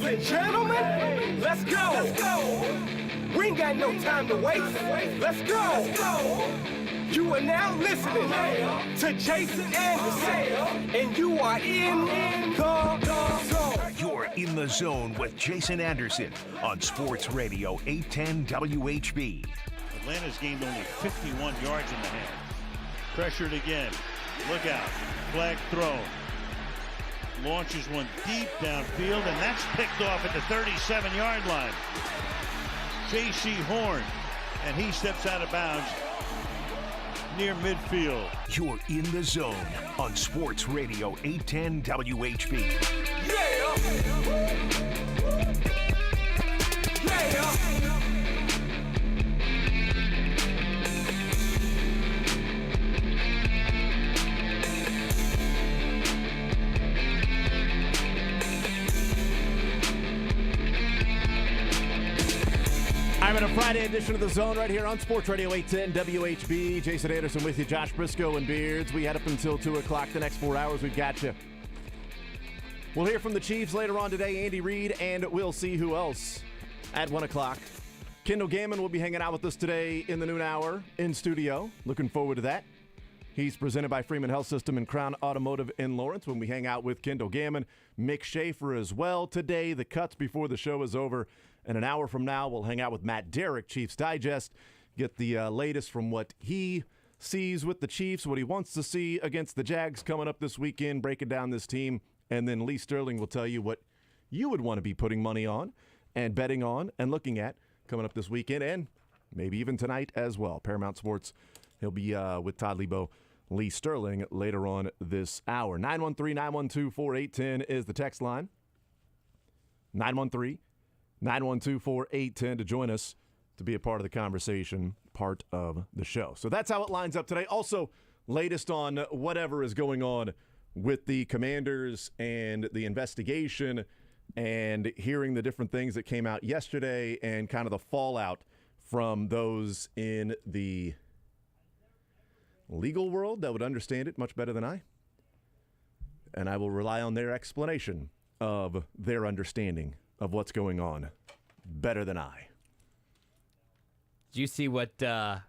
Ladies and gentlemen, let's go. We ain't got no time to waste. Let's go. You are now listening to Jason Anderson, and you are in the zone. You're in the zone with Jason Anderson on Sports Radio 810 WHB. Atlanta's gained only 51 yards in the half. Pressured again. Look out. Flag thrown. Launches one deep downfield, and that's picked off at the 37-yard line. J.C. Horn, and he steps out of bounds near midfield. You're in the zone on Sports Radio 810 WHB. Yeah! I'm in a Friday edition of The Zone right here on Sports Radio 810 WHB. Jason Anderson with you, Josh Brisco and Beards. We head up until 2 o'clock. The next 4 hours, we've got you. We'll hear from the Chiefs later on today, Andy Reid, and we'll see who else at 1 o'clock. Kendall Gammon will be hanging out with us today in the noon hour in studio. Looking forward to that. He's presented by Freeman Health System and Crown Automotive in Lawrence when we hang out with Kendall Gammon. Mick Shaffer as well today. The cuts before the show is over. And an hour from now, we'll hang out with Matt Derrick, Chiefs Digest, get the latest from what he sees with the Chiefs, what he wants to see against the Jags coming up this weekend, breaking down this team. And then Lee Sterling will tell you what you would want to be putting money on and betting on and looking at coming up this weekend and maybe even tonight as well. Paramount Sports, he'll be with Todd Lebo, Lee Sterling later on this hour. 913-912-4810 is the text line. 913-912-4810 to join us to be a part of the conversation, part of the show. So that's how it lines up today. Also, latest on whatever is going on with the Commanders and the investigation and hearing the different things that came out yesterday and kind of the fallout from those in the legal world that would understand it much better than I. And I will rely on their explanation of their understanding of what's going on better than I. Did you see what Sean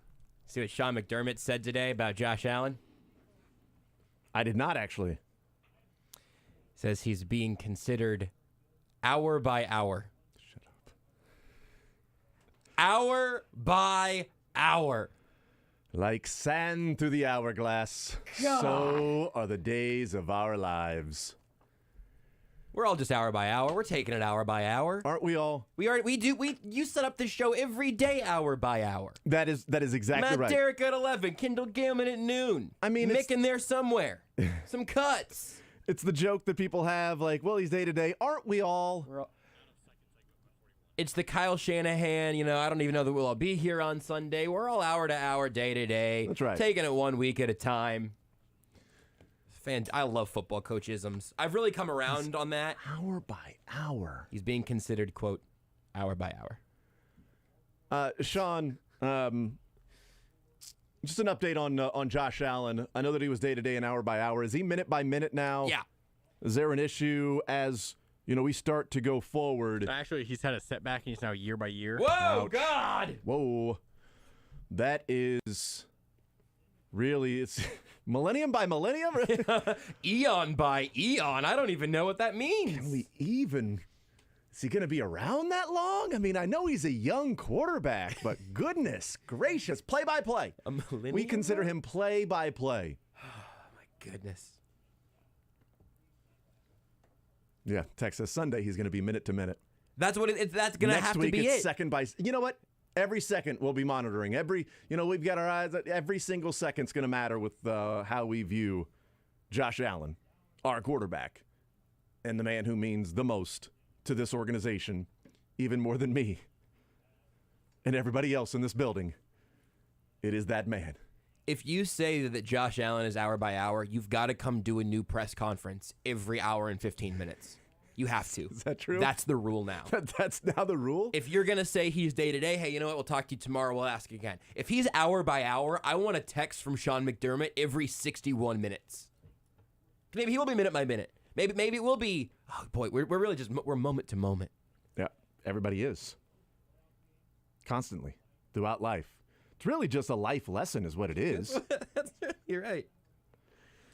McDermott said today about Josh Allen? I did not, actually. Says he's being considered hour by hour. Shut up. Hour by hour. Like sand through the hourglass, God. So are the days of our lives. We're all just hour by hour. We're taking it hour by hour. Aren't we all? You set up this show every day hour by hour. That is exactly right. Matt Derrick at 11, Kendall Gammon at noon. I mean, Mick in there somewhere. Some cuts. It's the joke that people have, like, well, he's day to day. Aren't we all? It's the Kyle Shanahan, I don't even know that we'll all be here on Sunday. We're all hour to hour, day to day. That's right. Taking it 1 week at a time. I love football coachisms. I've really come around on that. Hour by hour. He's being considered, quote, hour by hour. Sean, just an update on Josh Allen. I know that he was day to day and hour by hour. Is he minute by minute now? Yeah. Is there an issue as we start to go forward? Actually, he's had a setback and he's now year by year. Whoa, Ouch. God! Whoa. That is really, it's millennium by millennium? Eon by eon. I don't even know what that means. Can we even? Is he going to be around that long? I mean, I know he's a young quarterback, but goodness gracious, play by play. A millennium? We consider him play by play. Oh, my goodness. Yeah, Texas Sunday, he's going to be minute to minute. That's what that's going to have to be it. Next week, it's second by. You know what? Every second we'll be monitoring. We've got our eyes. Every single second's going to matter with how we view Josh Allen, our quarterback, and the man who means the most to this organization, even more than me and everybody else in this building. It is that man. If you say that Josh Allen is hour by hour, you've got to come do a new press conference every hour and 15 minutes. You have to. Is that true? That's the rule now. That's now the rule? If you're going to say he's day to day, hey, you know what? We'll talk to you tomorrow. We'll ask again. If he's hour by hour, I want a text from Sean McDermott every 61 minutes. Maybe he will be minute by minute. Maybe it will be. Oh boy, we're really we're moment to moment. Yeah, everybody is. Constantly, throughout life. It's really just a life lesson is what it is. You're right.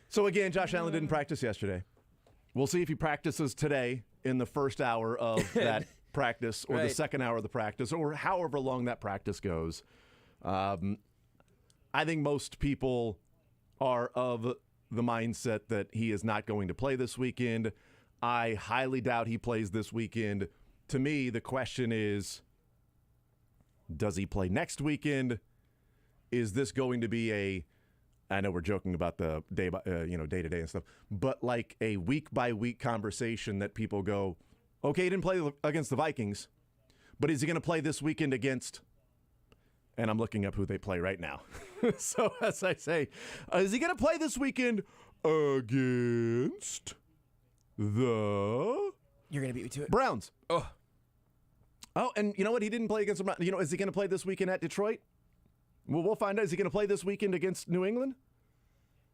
So again, Josh Allen didn't practice yesterday. We'll see if he practices today in the first hour of that practice or the second hour of the practice or however long that practice goes. I think most people are of the mindset that he is not going to play this weekend. I highly doubt he plays this weekend. To me, the question is, does he play next weekend? Is this going to be I know we're joking about the day to day and stuff, but like a week by week conversation that people go, okay, he didn't play against the Vikings, but is he going to play this weekend against? And I'm looking up who they play right now. So as I say, is he going to play this weekend against the You're going to beat me to it. Browns? Oh, And you know what? He didn't play against the Browns. Is he going to play this weekend at Detroit? Well, we'll find out. Is he going to play this weekend against New England?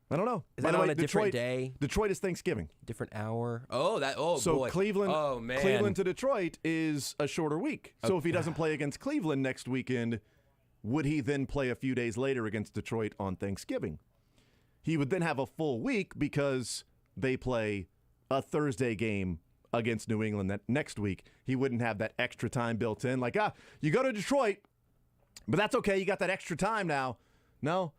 I don't know. Is that on a different day? Detroit is Thanksgiving. Different hour? So boy. Cleveland, Oh, man. Cleveland to Detroit is a shorter week. So if he doesn't play against Cleveland next weekend, would he then play a few days later against Detroit on Thanksgiving? He would then have a full week because they play a Thursday game against New England that next week. He wouldn't have that extra time built in. Like, you go to Detroit, but that's okay. You got that extra time now. No,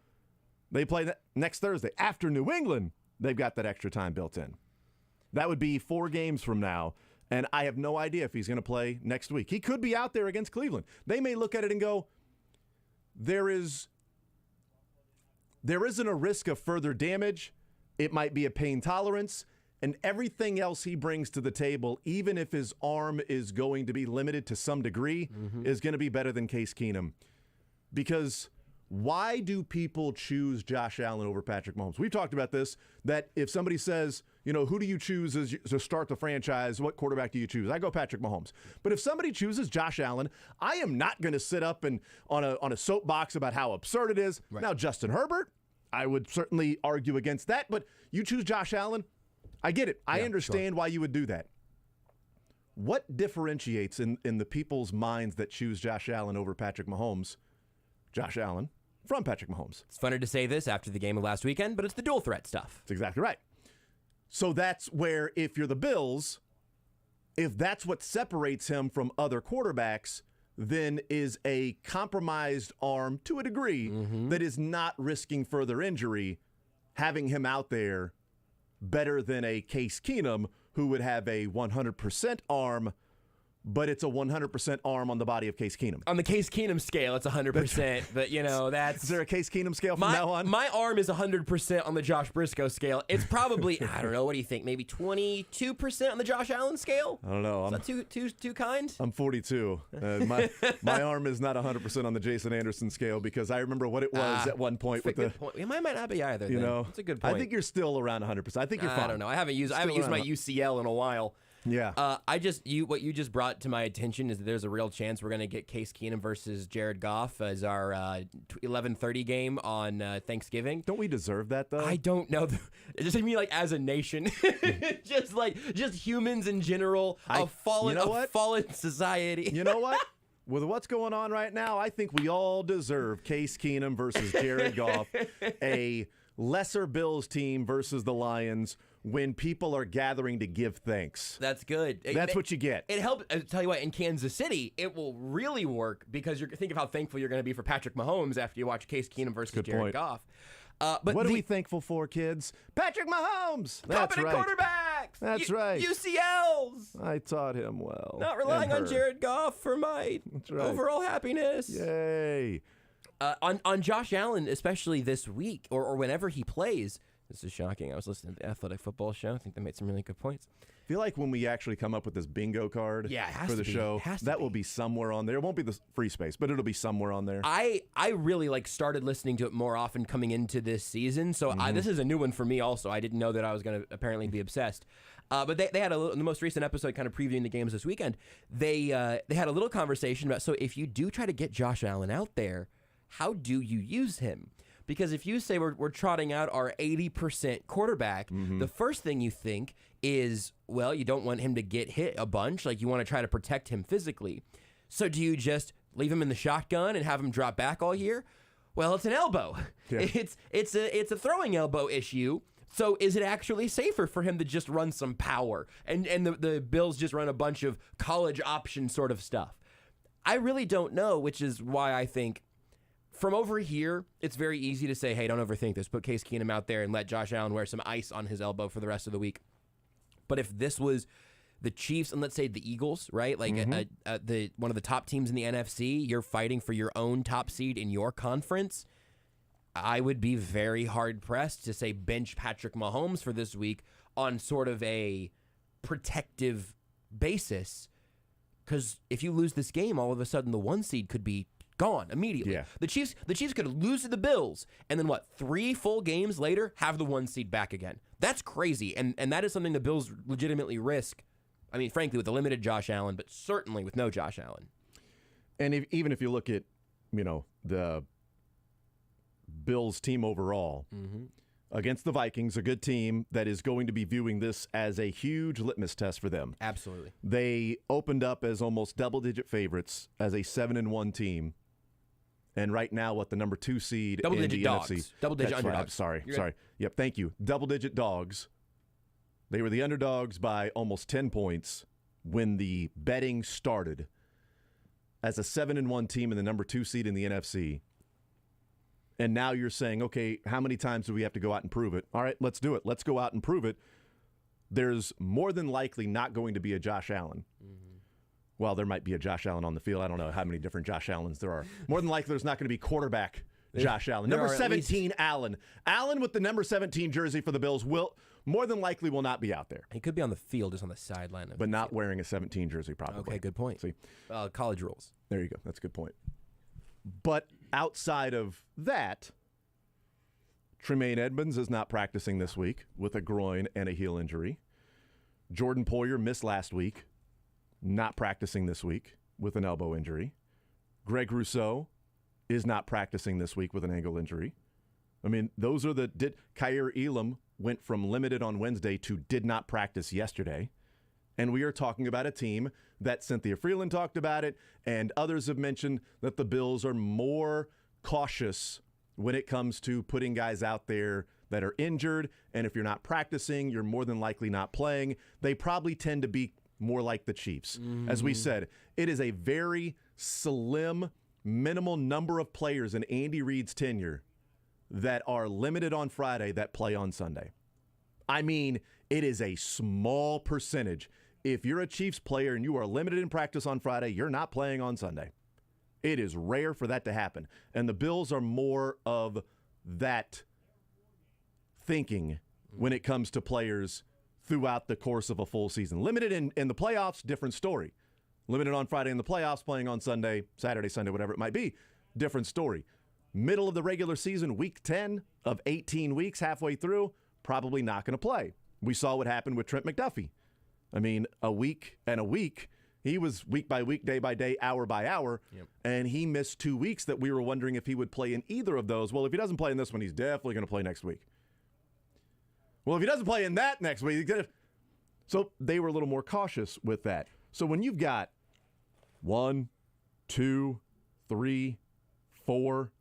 they play next Thursday. After New England, they've got that extra time built in. That would be 4 games from now, and I have no idea if he's going to play next week. He could be out there against Cleveland. They may look at it and go, there isn't a risk of further damage. It might be a pain tolerance. And everything else he brings to the table, even if his arm is going to be limited to some degree, is going to be better than Case Keenum. Because why do people choose Josh Allen over Patrick Mahomes? We've talked about this, that if somebody saes, who do you choose to start the franchise? What quarterback do you choose? I go Patrick Mahomes. But if somebody chooses Josh Allen, I am not going to sit up and on a soapbox about how absurd it is. Right. Now, Justin Herbert, I would certainly argue against that. But you choose Josh Allen, I get it. I understand why you would do that. What differentiates in the people's minds that choose Josh Allen over Patrick Mahomes, Josh Allen, from Patrick Mahomes? It's funner to say this after the game of last weekend, but it's the dual threat stuff. That's exactly right. So that's where, if you're the Bills, if that's what separates him from other quarterbacks, then is a compromised arm to a degree that is not risking further injury, having him out there better than a Case Keenum, who would have a 100% arm, but it's a 100% arm on the body of Case Keenum. On the Case Keenum scale, it's 100%, but that's... Is there a Case Keenum scale from now on? My arm is 100% on the Josh Brisco scale. It's probably, I don't know, what do you think, maybe 22% on the Josh Allen scale? I don't know. Is that too kind? I'm 42. My arm is not 100% on the Jason Anderson scale because I remember what it was at one point. That's a good point. Mine might not be either. That's a good point. I think you're still around 100%. I think you're fine. I don't know. I haven't used my UCL in a while. Yeah. What you just brought to my attention is that there's a real chance we're going to get Case Keenum versus Jared Goff as our 11:30 game on Thanksgiving. Don't we deserve that though? I don't know. It just mean like as a nation, just humans in general, a fallen society. You know what? With what's going on right now, I think we all deserve Case Keenum versus Jared Goff, a lesser Bills team versus the Lions, when people are gathering to give thanks. That's good. That's what you get. It helped. I'll tell you what, in Kansas City, it will really work because think of how thankful you're going to be for Patrick Mahomes after you watch Case Keenum versus Jared Goff. But what are we thankful for, kids? Patrick Mahomes! That's competent right. quarterbacks! That's right. UCLs! I taught him well. Not relying on Jared Goff for my overall happiness. Yay. On Josh Allen, especially this week or whenever he plays, this is shocking. I was listening to the Athletic Football Show. I think they made some really good points. I feel like when we actually come up with this bingo card for the show, that will be somewhere on there. It won't be the free space, but it'll be somewhere on there. I really started listening to it more often coming into this season, so this is a new one for me also. I didn't know that I was going to apparently be obsessed. But they had in the most recent episode kind of previewing the games this weekend, they had a little conversation about, so if you do try to get Josh Allen out there, how do you use him? Because if you say we're trotting out our 80% quarterback, the first thing you think is, well, you don't want him to get hit a bunch. Like, you want to try to protect him physically. So do you just leave him in the shotgun and have him drop back all year? Well, it's an elbow. Yeah. It's a throwing elbow issue. So is it actually safer for him to just run some power and the Bills just run a bunch of college option sort of stuff? I really don't know, which is why I think from over here, it's very easy to say, hey, don't overthink this. Put Case Keenum out there and let Josh Allen wear some ice on his elbow for the rest of the week. But if this was the Chiefs and let's say the Eagles, right? Like one of the top teams in the NFC, you're fighting for your own top seed in your conference. I would be very hard-pressed to say bench Patrick Mahomes for this week on sort of a protective basis, because if you lose this game, all of a sudden the 1 seed could be gone immediately. Yeah. The Chiefs could lose to the Bills, and then 3 full games later have the 1 seed back again. That's crazy, and that is something the Bills legitimately risk. I mean, frankly, with a limited Josh Allen, but certainly with no Josh Allen. And even if you look at, the Bills team overall, against the Vikings, a good team that is going to be viewing this as a huge litmus test for them. Absolutely. They opened up as almost double-digit favorites as a 7-1 team. And right now, the number 2 seed in the dogs. NFC. Double-digit That's underdogs. Right. Sorry. Yep, thank you. Double-digit dogs. They were the underdogs by almost 10 points when the betting started as a 7-1 team in the number 2 seed in the NFC. And now you're saying, okay, how many times do we have to go out and prove it? All right, let's do it. Let's go out and prove it. There's more than likely not going to be a Josh Allen. Well, there might be a Josh Allen on the field. I don't know how many different Josh Allens there are. More than likely, there's not going to be quarterback Josh Allen. Number 17, Allen. Allen with the number 17 jersey for the Bills will not be out there. He could be on the field, just on the sideline. But not wearing a 17 jersey, probably. Okay, good point. See, college rules. There you go. That's a good point. But outside of that, Tremaine Edmonds is not practicing this week with a groin and a heel injury. Jordan Poyer missed last week, not practicing this week with an elbow injury. Greg Rousseau is not practicing this week with an ankle injury. I mean, those are Kyer Elam went from limited on Wednesday to did not practice yesterday. And we are talking about a team that Cynthia Freeland talked about it, and others have mentioned that the Bills are more cautious when it comes to putting guys out there that are injured. And if you're not practicing, you're more than likely not playing. They probably tend to be more like the Chiefs. As we said, it is a very slim, minimal number of players in Andy Reid's tenure that are limited on Friday that play on Sunday. I mean, it is a small percentage. If you're a Chiefs player and you are limited in practice on Friday, you're not playing on Sunday. It is rare for that to happen. And the Bills are more of that thinking when it comes to players throughout the course of a full season. Limited in the playoffs, different story. Limited on Friday in the playoffs, playing on Sunday, Saturday, Sunday, whatever it might be, different story. Middle of the regular season, week 10 of 18 weeks, halfway through, probably not going to play. We saw what happened with Trent McDuffie. I mean, a week and a week. He was week by week, day by day, hour by hour, and he missed 2 weeks that we were wondering if he would play in either of those. Well, if he doesn't play in this one, he's definitely going to play next week. Well, if he doesn't play in that next week, so they were a little more cautious with that. So when you've got 1, 2, 3, 4,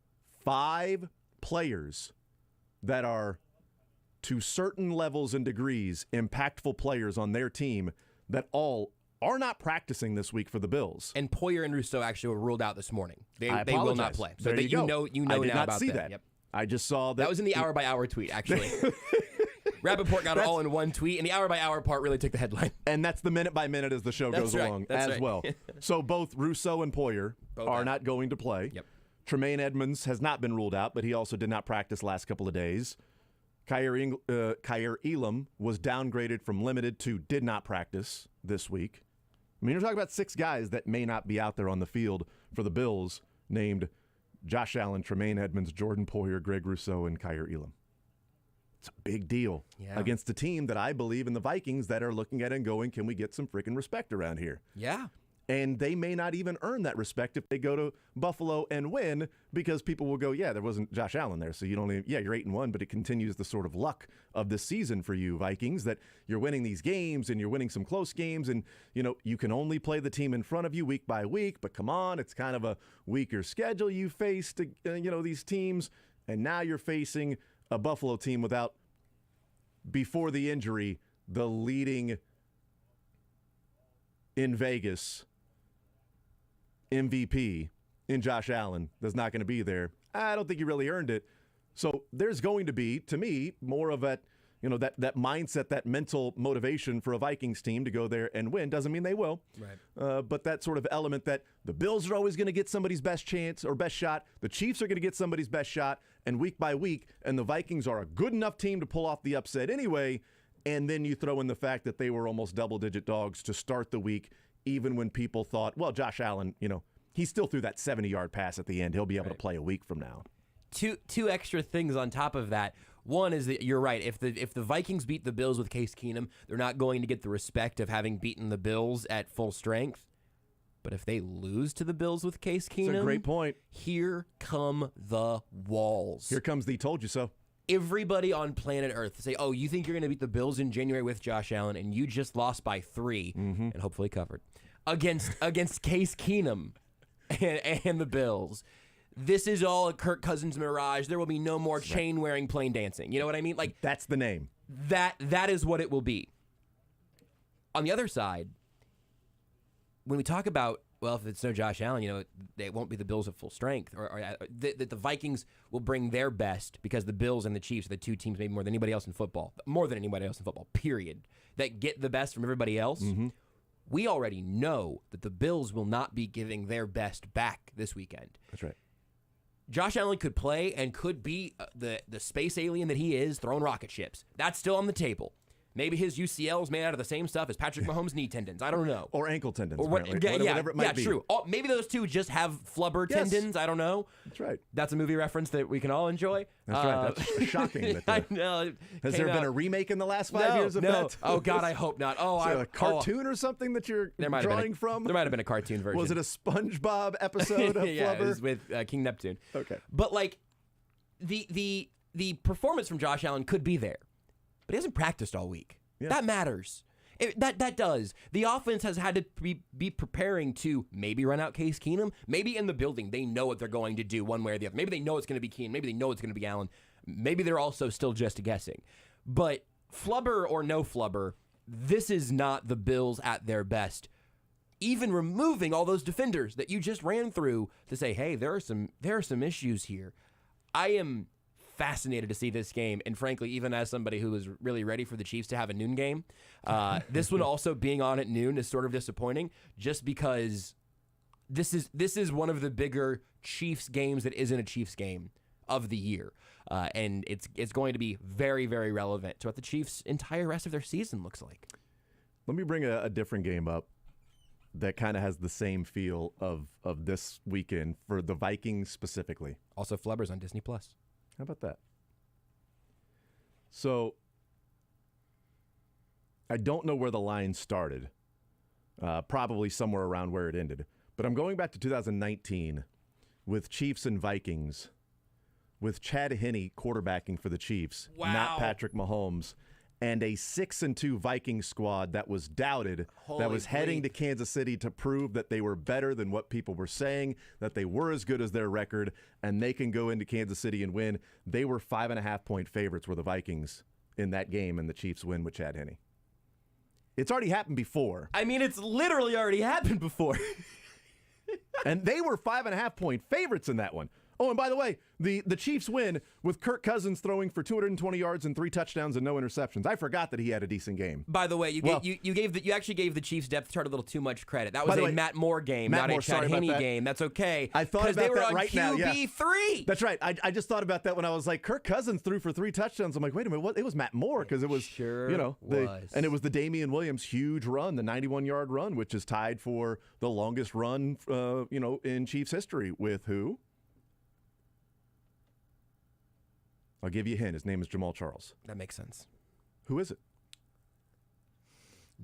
5 players that are to certain levels and degrees impactful players on their team that all are not practicing this week for the Bills. And Poyer and Rousseau actually were ruled out this morning. They will not play. So there that you go. You know I did now not about see that. that. Yep. I just saw that. That was in the hour-by-hour tweet, actually. Rappaport got it all in one tweet, and the hour-by-hour part really took the headline. And that's the minute-by-minute as the show goes along as right. well. So both Rousseau and Poyer are not going to play. Yep. Tremaine Edmonds has not been ruled out, but he also did not practice last couple of days. Kyer Elam was downgraded from limited to did not practice this week. I mean, you're talking about 6 guys that may not be out there on the field for the Bills, named Josh Allen, Tremaine Edmonds, Jordan Poyer, Greg Rousseau, and Kyer Elam. It's a big deal against a team that I believe in the Vikings that are looking at it and going, can we get some freaking respect around here? Yeah. And they may not even earn that respect if they go to Buffalo and win, because people will go, yeah, there wasn't Josh Allen there. So you don't even, you're 8-1, but it continues the sort of luck of this season for you, Vikings, that you're winning these games and you're winning some close games. And, you can only play the team in front of you week by week. But come on, it's kind of a weaker schedule you face to, these teams. And now you're facing a Buffalo team without, before the injury, the leading in Vegas MVP in Josh Allen that's not going to be there. I don't think he really earned it. So there's going to be, to me, more of that mindset, that mental motivation for a Vikings team to go there and win. Doesn't mean they will. Right. But that sort of element that the Bills are always going to get somebody's best chance or best shot. The Chiefs are going to get somebody's best shot, and week by week, and the Vikings are a good enough team to pull off the upset anyway. And then you throw in the fact that they were almost double-digit dogs to start the week, even when people thought, well, Josh Allen, he still threw that 70-yard pass at the end. He'll be able to play a week from now. Two extra things on top of that. One is that you're right. If the Vikings beat the Bills with Case Keenum, they're not going to get the respect of having beaten the Bills at full strength. But if they lose to the Bills with Case Keenum, that's a great point. Here come the walls. Here comes the told you so. Everybody on planet Earth say, oh, you think you're going to beat the Bills in January with Josh Allen, and you just lost by 3, and hopefully covered, against Case Keenum and the Bills. This is all a Kirk Cousins mirage. There will be no more chain-wearing plane dancing. You know what I mean? Like, that's the name. That is what it will be. On the other side, when we talk about, well, if it's no Josh Allen, it won't be the Bills at full strength, or that the Vikings will bring their best because the Bills and the Chiefs are the two teams maybe more than anybody else in football, period, that get the best from everybody else. We already know that the Bills will not be giving their best back this weekend. That's right. Josh Allen could play and could be the space alien that he is, throwing rocket ships. That's still on the table. Maybe his UCL is made out of the same stuff as Patrick Mahomes' knee tendons. I don't know. Or ankle tendons. Or whatever it might be. True. Maybe those two just have flubber tendons. I don't know. That's right. That's a movie reference that we can all enjoy. That's right. That's shocking. I know. Has there been a remake in the last 5 years of that? Oh, God, I hope not. A cartoon or something that you're drawing from? There might have been a cartoon version. Was it a SpongeBob episode of yeah, Flubber? It was with King Neptune. Okay. But, the performance from Josh Allen could be there. But he hasn't practiced all week. Yeah. That matters. That does. The offense has had to be preparing to maybe run out Case Keenum. Maybe in the building they know what they're going to do one way or the other. Maybe they know it's going to be Keenum. Maybe they know it's going to be Allen. Maybe they're also still just guessing. But flubber or no flubber, this is not the Bills at their best. Even removing all those defenders that you just ran through to say, hey, there are some issues here. I am fascinated to see this game, and frankly, even as somebody who was really ready for the Chiefs to have a noon game, this one also being on at noon is sort of disappointing, just because this is one of the bigger Chiefs games that isn't a Chiefs game of the year, and it's going to be very, very relevant to what the Chiefs' entire rest of their season looks like. Let me bring a different game up that kind of has the same feel of this weekend for the Vikings specifically. Also, Flubber's on Disney+. How about that? So, I don't know where the line started. Probably somewhere around where it ended. But I'm going back to 2019 with Chiefs and Vikings, with Chad Henne quarterbacking for the Chiefs, not Patrick Mahomes, and a 6-2 Vikings squad that was doubted, that was heading to Kansas City to prove that they were better than what people were saying, that they were as good as their record, and they can go into Kansas City and win. They were 5.5-point favorites, were the Vikings, in that game, and the Chiefs win with Chad Henne. It's already happened before. I mean, it's literally already happened before. And they were 5.5-point favorites in that one. Oh, and by the way, the Chiefs win with Kirk Cousins throwing for 220 yards and 3 touchdowns and no interceptions. I forgot that he had a decent game. By the way, you actually gave the Chiefs depth chart a little too much credit. That was a Matt Moore game, not a Chad Henne game. That's okay. I thought about that right now. Because they were on QB3. That's right. I just thought about that when I was like, Kirk Cousins threw for 3 touchdowns. I'm like, wait a minute, what? It was Matt Moore because it was, and it was the Damian Williams huge run, the 91-yard run, which is tied for the longest run, in Chiefs history with who? I'll give you a hint. His name is Jamal Charles. That makes sense. Who is it?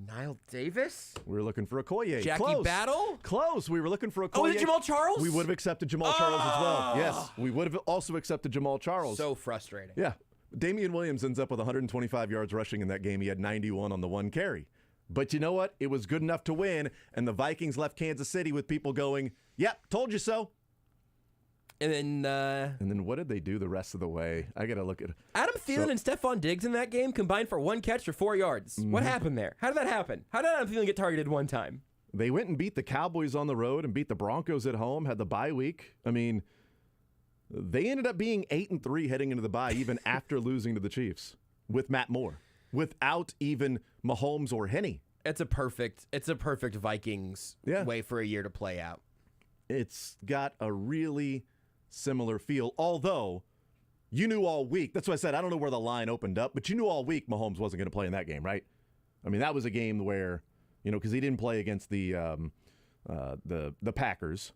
Niall Davis? We were looking for Okoye. Jackie Close. Battle? Close. We were looking for Okoye. Oh, was it Jamal Charles? We would have accepted Jamal Charles as well. Yes, we would have also accepted Jamal Charles. So frustrating. Yeah. Damian Williams ends up with 125 yards rushing in that game. He had 91 on the one carry. But you know what? It was good enough to win, and the Vikings left Kansas City with people going, yep, told you so. And then what did they do the rest of the way? I got to look at Adam Thielen and Stephon Diggs in that game combined for one catch for 4 yards. What happened there? How did that happen? How did Adam Thielen get targeted one time? They went and beat the Cowboys on the road and beat the Broncos at home, had the bye week. I mean, they ended up being 8-3 heading into the bye, even after losing to the Chiefs with Matt Moore, without even Mahomes or Henne. It's a perfect Vikings way for a year to play out. It's got a really similar feel, although you knew all week. That's why I said I don't know where the line opened up, but you knew all week Mahomes wasn't going to play in that game, right? I mean, that was a game where, because he didn't play against the Packers.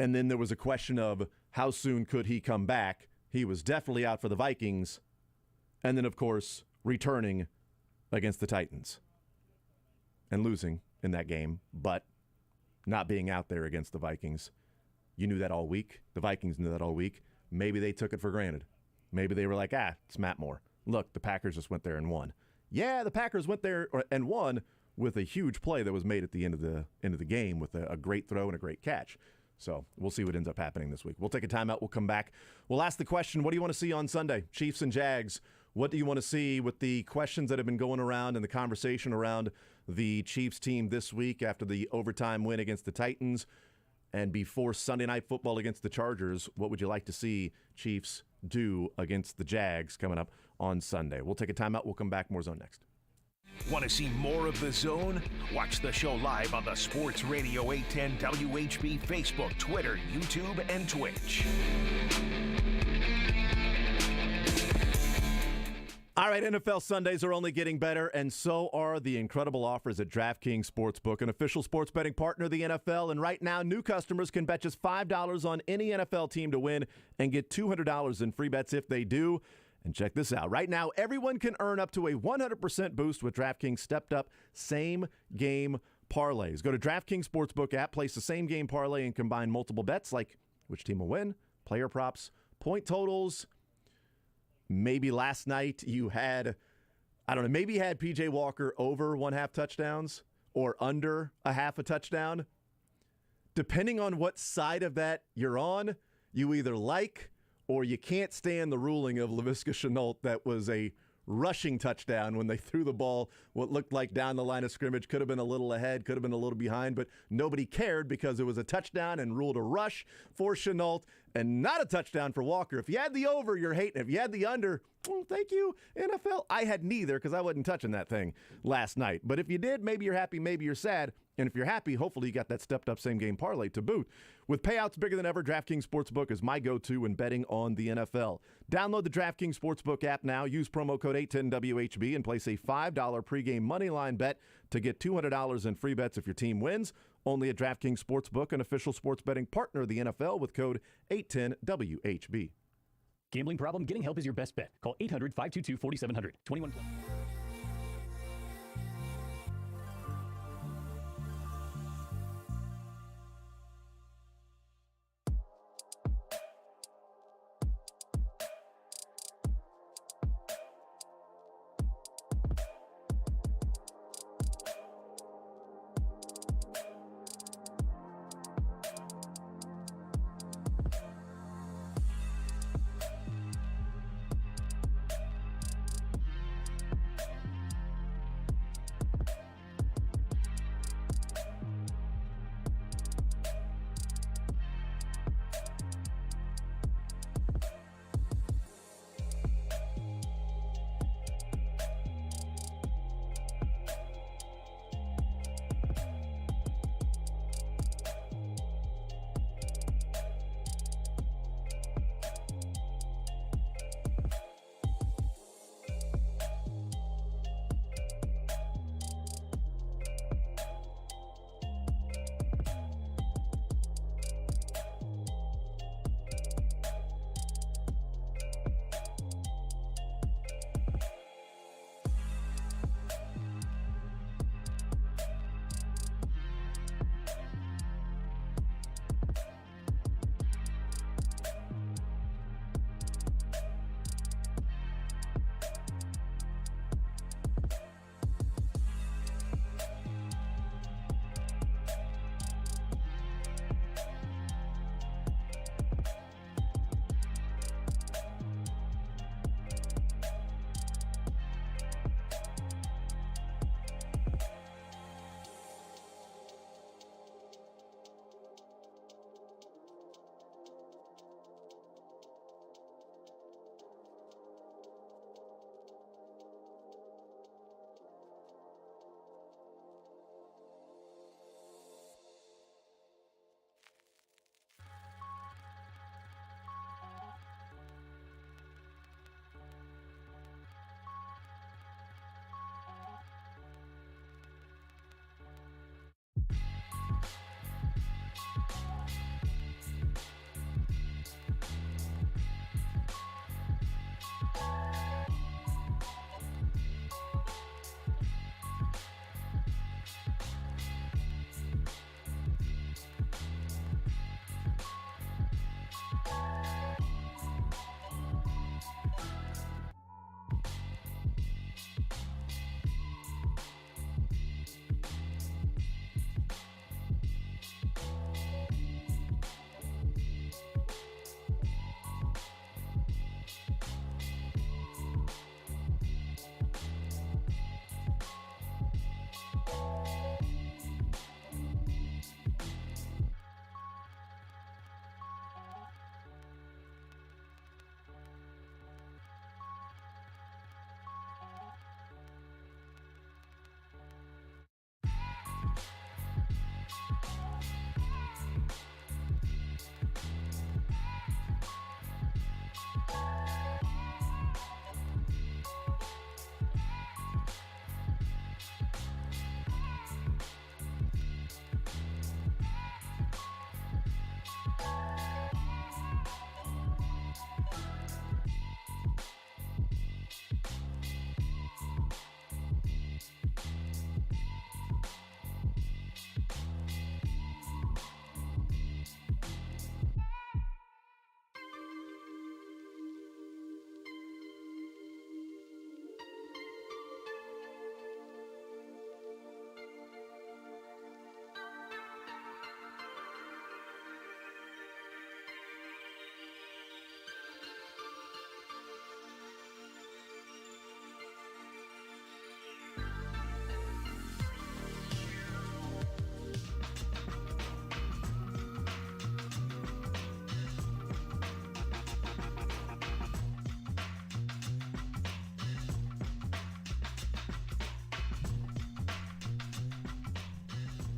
And then there was a question of how soon could he come back. He was definitely out for the Vikings. And then, of course, returning against the Titans and losing in that game, but not being out there against the Vikings. You knew that all week. The Vikings knew that all week. Maybe they took it for granted. Maybe they were like, it's Matt Moore. Look, the Packers just went there and won. Yeah, the Packers went there and won with a huge play that was made at the end of the game with a great throw and a great catch. So we'll see what ends up happening this week. We'll take a timeout. We'll come back. We'll ask the question, what do you want to see on Sunday? Chiefs and Jags. What do you want to see with the questions that have been going around and the conversation around the Chiefs team this week after the overtime win against the Titans and before Sunday Night Football against the Chargers? What would you like to see Chiefs do against the Jags coming up on Sunday? We'll take a timeout. We'll come back. More Zone next. Want to see more of The Zone? Watch the show live on the Sports Radio 810 WHB Facebook, Twitter, YouTube, and Twitch. All right, NFL Sundays are only getting better, and so are the incredible offers at DraftKings Sportsbook, an official sports betting partner of the NFL. And right now, new customers can bet just $5 on any NFL team to win and get $200 in free bets if they do. And check this out. Right now, everyone can earn up to a 100% boost with DraftKings stepped-up same-game parlays. Go to DraftKings Sportsbook app, place the same-game parlay, and combine multiple bets like which team will win, player props, point totals. Maybe last night you had, maybe you had P.J. Walker over 1/2 touchdowns or under a half a touchdown. Depending on what side of that you're on, you either like or you can't stand the ruling of Laviska Shenault that was a rushing touchdown when they threw the ball what looked like down the line of scrimmage. Could have been a little ahead, could have been a little behind, but nobody cared because it was a touchdown and ruled a rush for Shenault and not a touchdown for Walker. If you had the over, you're hating. If you had the under, thank you, NFL. I had neither because I wasn't touching that thing last night. But if you did, maybe you're happy, maybe you're sad. And if you're happy, hopefully you got that stepped-up same-game parlay to boot. With payouts bigger than ever, DraftKings Sportsbook is my go-to when betting on the NFL. Download the DraftKings Sportsbook app now. Use promo code 810WHB and place a $5 pregame moneyline bet to get $200 in free bets if your team wins. Only at DraftKings Sportsbook, an official sports betting partner of the NFL with code 810WHB. Gambling problem? Getting help is your best bet. Call 800-522-4700. 21+.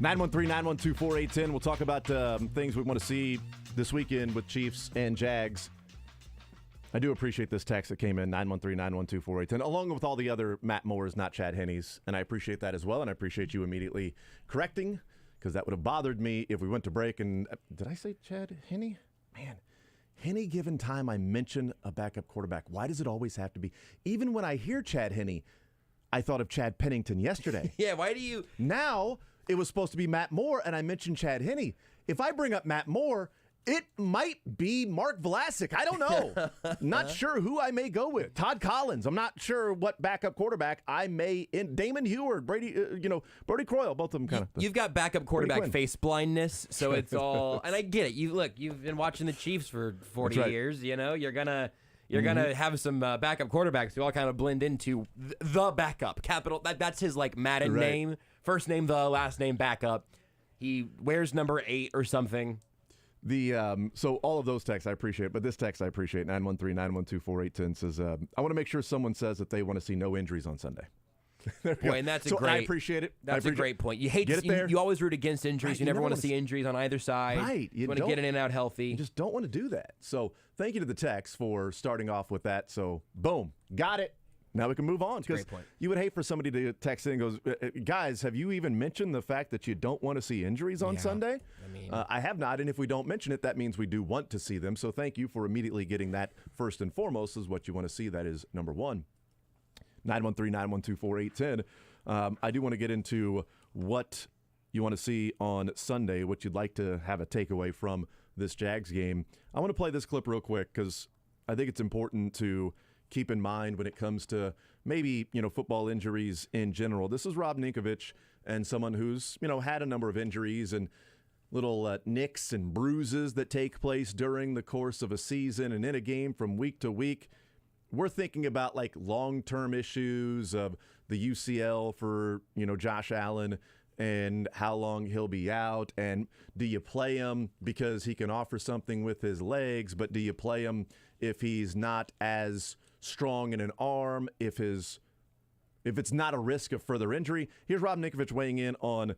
913-912-4810. We'll talk about things we want to see this weekend with Chiefs and Jags. I do appreciate this text that came in, 913-912-4810, along with all the other Matt Moores, not Chad Henne's, and I appreciate that as well, and I appreciate you immediately correcting, because that would have bothered me if we went to break and did I say Chad Henne? Man, any given time I mention a backup quarterback, why does it always have to be? Even when I hear Chad Henne, I thought of Chad Pennington yesterday. Yeah, why do you? Now it was supposed to be Matt Moore, and I mentioned Chad Henne. If I bring up Matt Moore, it might be Mark Vlasic. I don't know. Not sure who I may go with. Todd Collins. I'm not sure what backup quarterback I may in. Damon Heward, Brady, Brody Croyle. Both of them kind of. You've got backup quarterback face blindness, so it's all. And I get it. You've been watching the Chiefs for 40 years. You know, you're gonna have some backup quarterbacks who all kind of blend into the backup. Capital. That's his like Madden name. First name, the last name, backup. He wears number 8 or something. So all of those texts I appreciate, but this text I appreciate. 913-912-4810 says, I want to make sure someone says that they want to see no injuries on Sunday. Boy, and that's I appreciate it. That's a great point. You hate you always root against injuries. Right, you never want to see injuries on either side. Right. You want to get in and out healthy. You just don't want to do that. So thank you to the text for starting off with that. So boom, got it. Now we can move on, because you would hate for somebody to text in and goes, guys, have you even mentioned the fact that you don't want to see injuries on Sunday? I mean, I have not, and if we don't mention it, that means we do want to see them. So thank you for immediately getting that first and foremost is what you want to see. That is number one. 913-912-4810. I do want to get into what you want to see on Sunday, what you'd like to have a takeaway from this Jags game. I want to play this clip real quick because I think it's important to keep in mind when it comes to maybe, football injuries in general. This is Rob Ninkovich, and someone who's, had a number of injuries and little nicks and bruises that take place during the course of a season and in a game from week to week. We're thinking about like long-term issues of the UCL for, Josh Allen and how long he'll be out. And do you play him because he can offer something with his legs, but do you play him if he's not as strong in an arm, if it's not a risk of further injury? Here's Rob Ninkovich weighing in on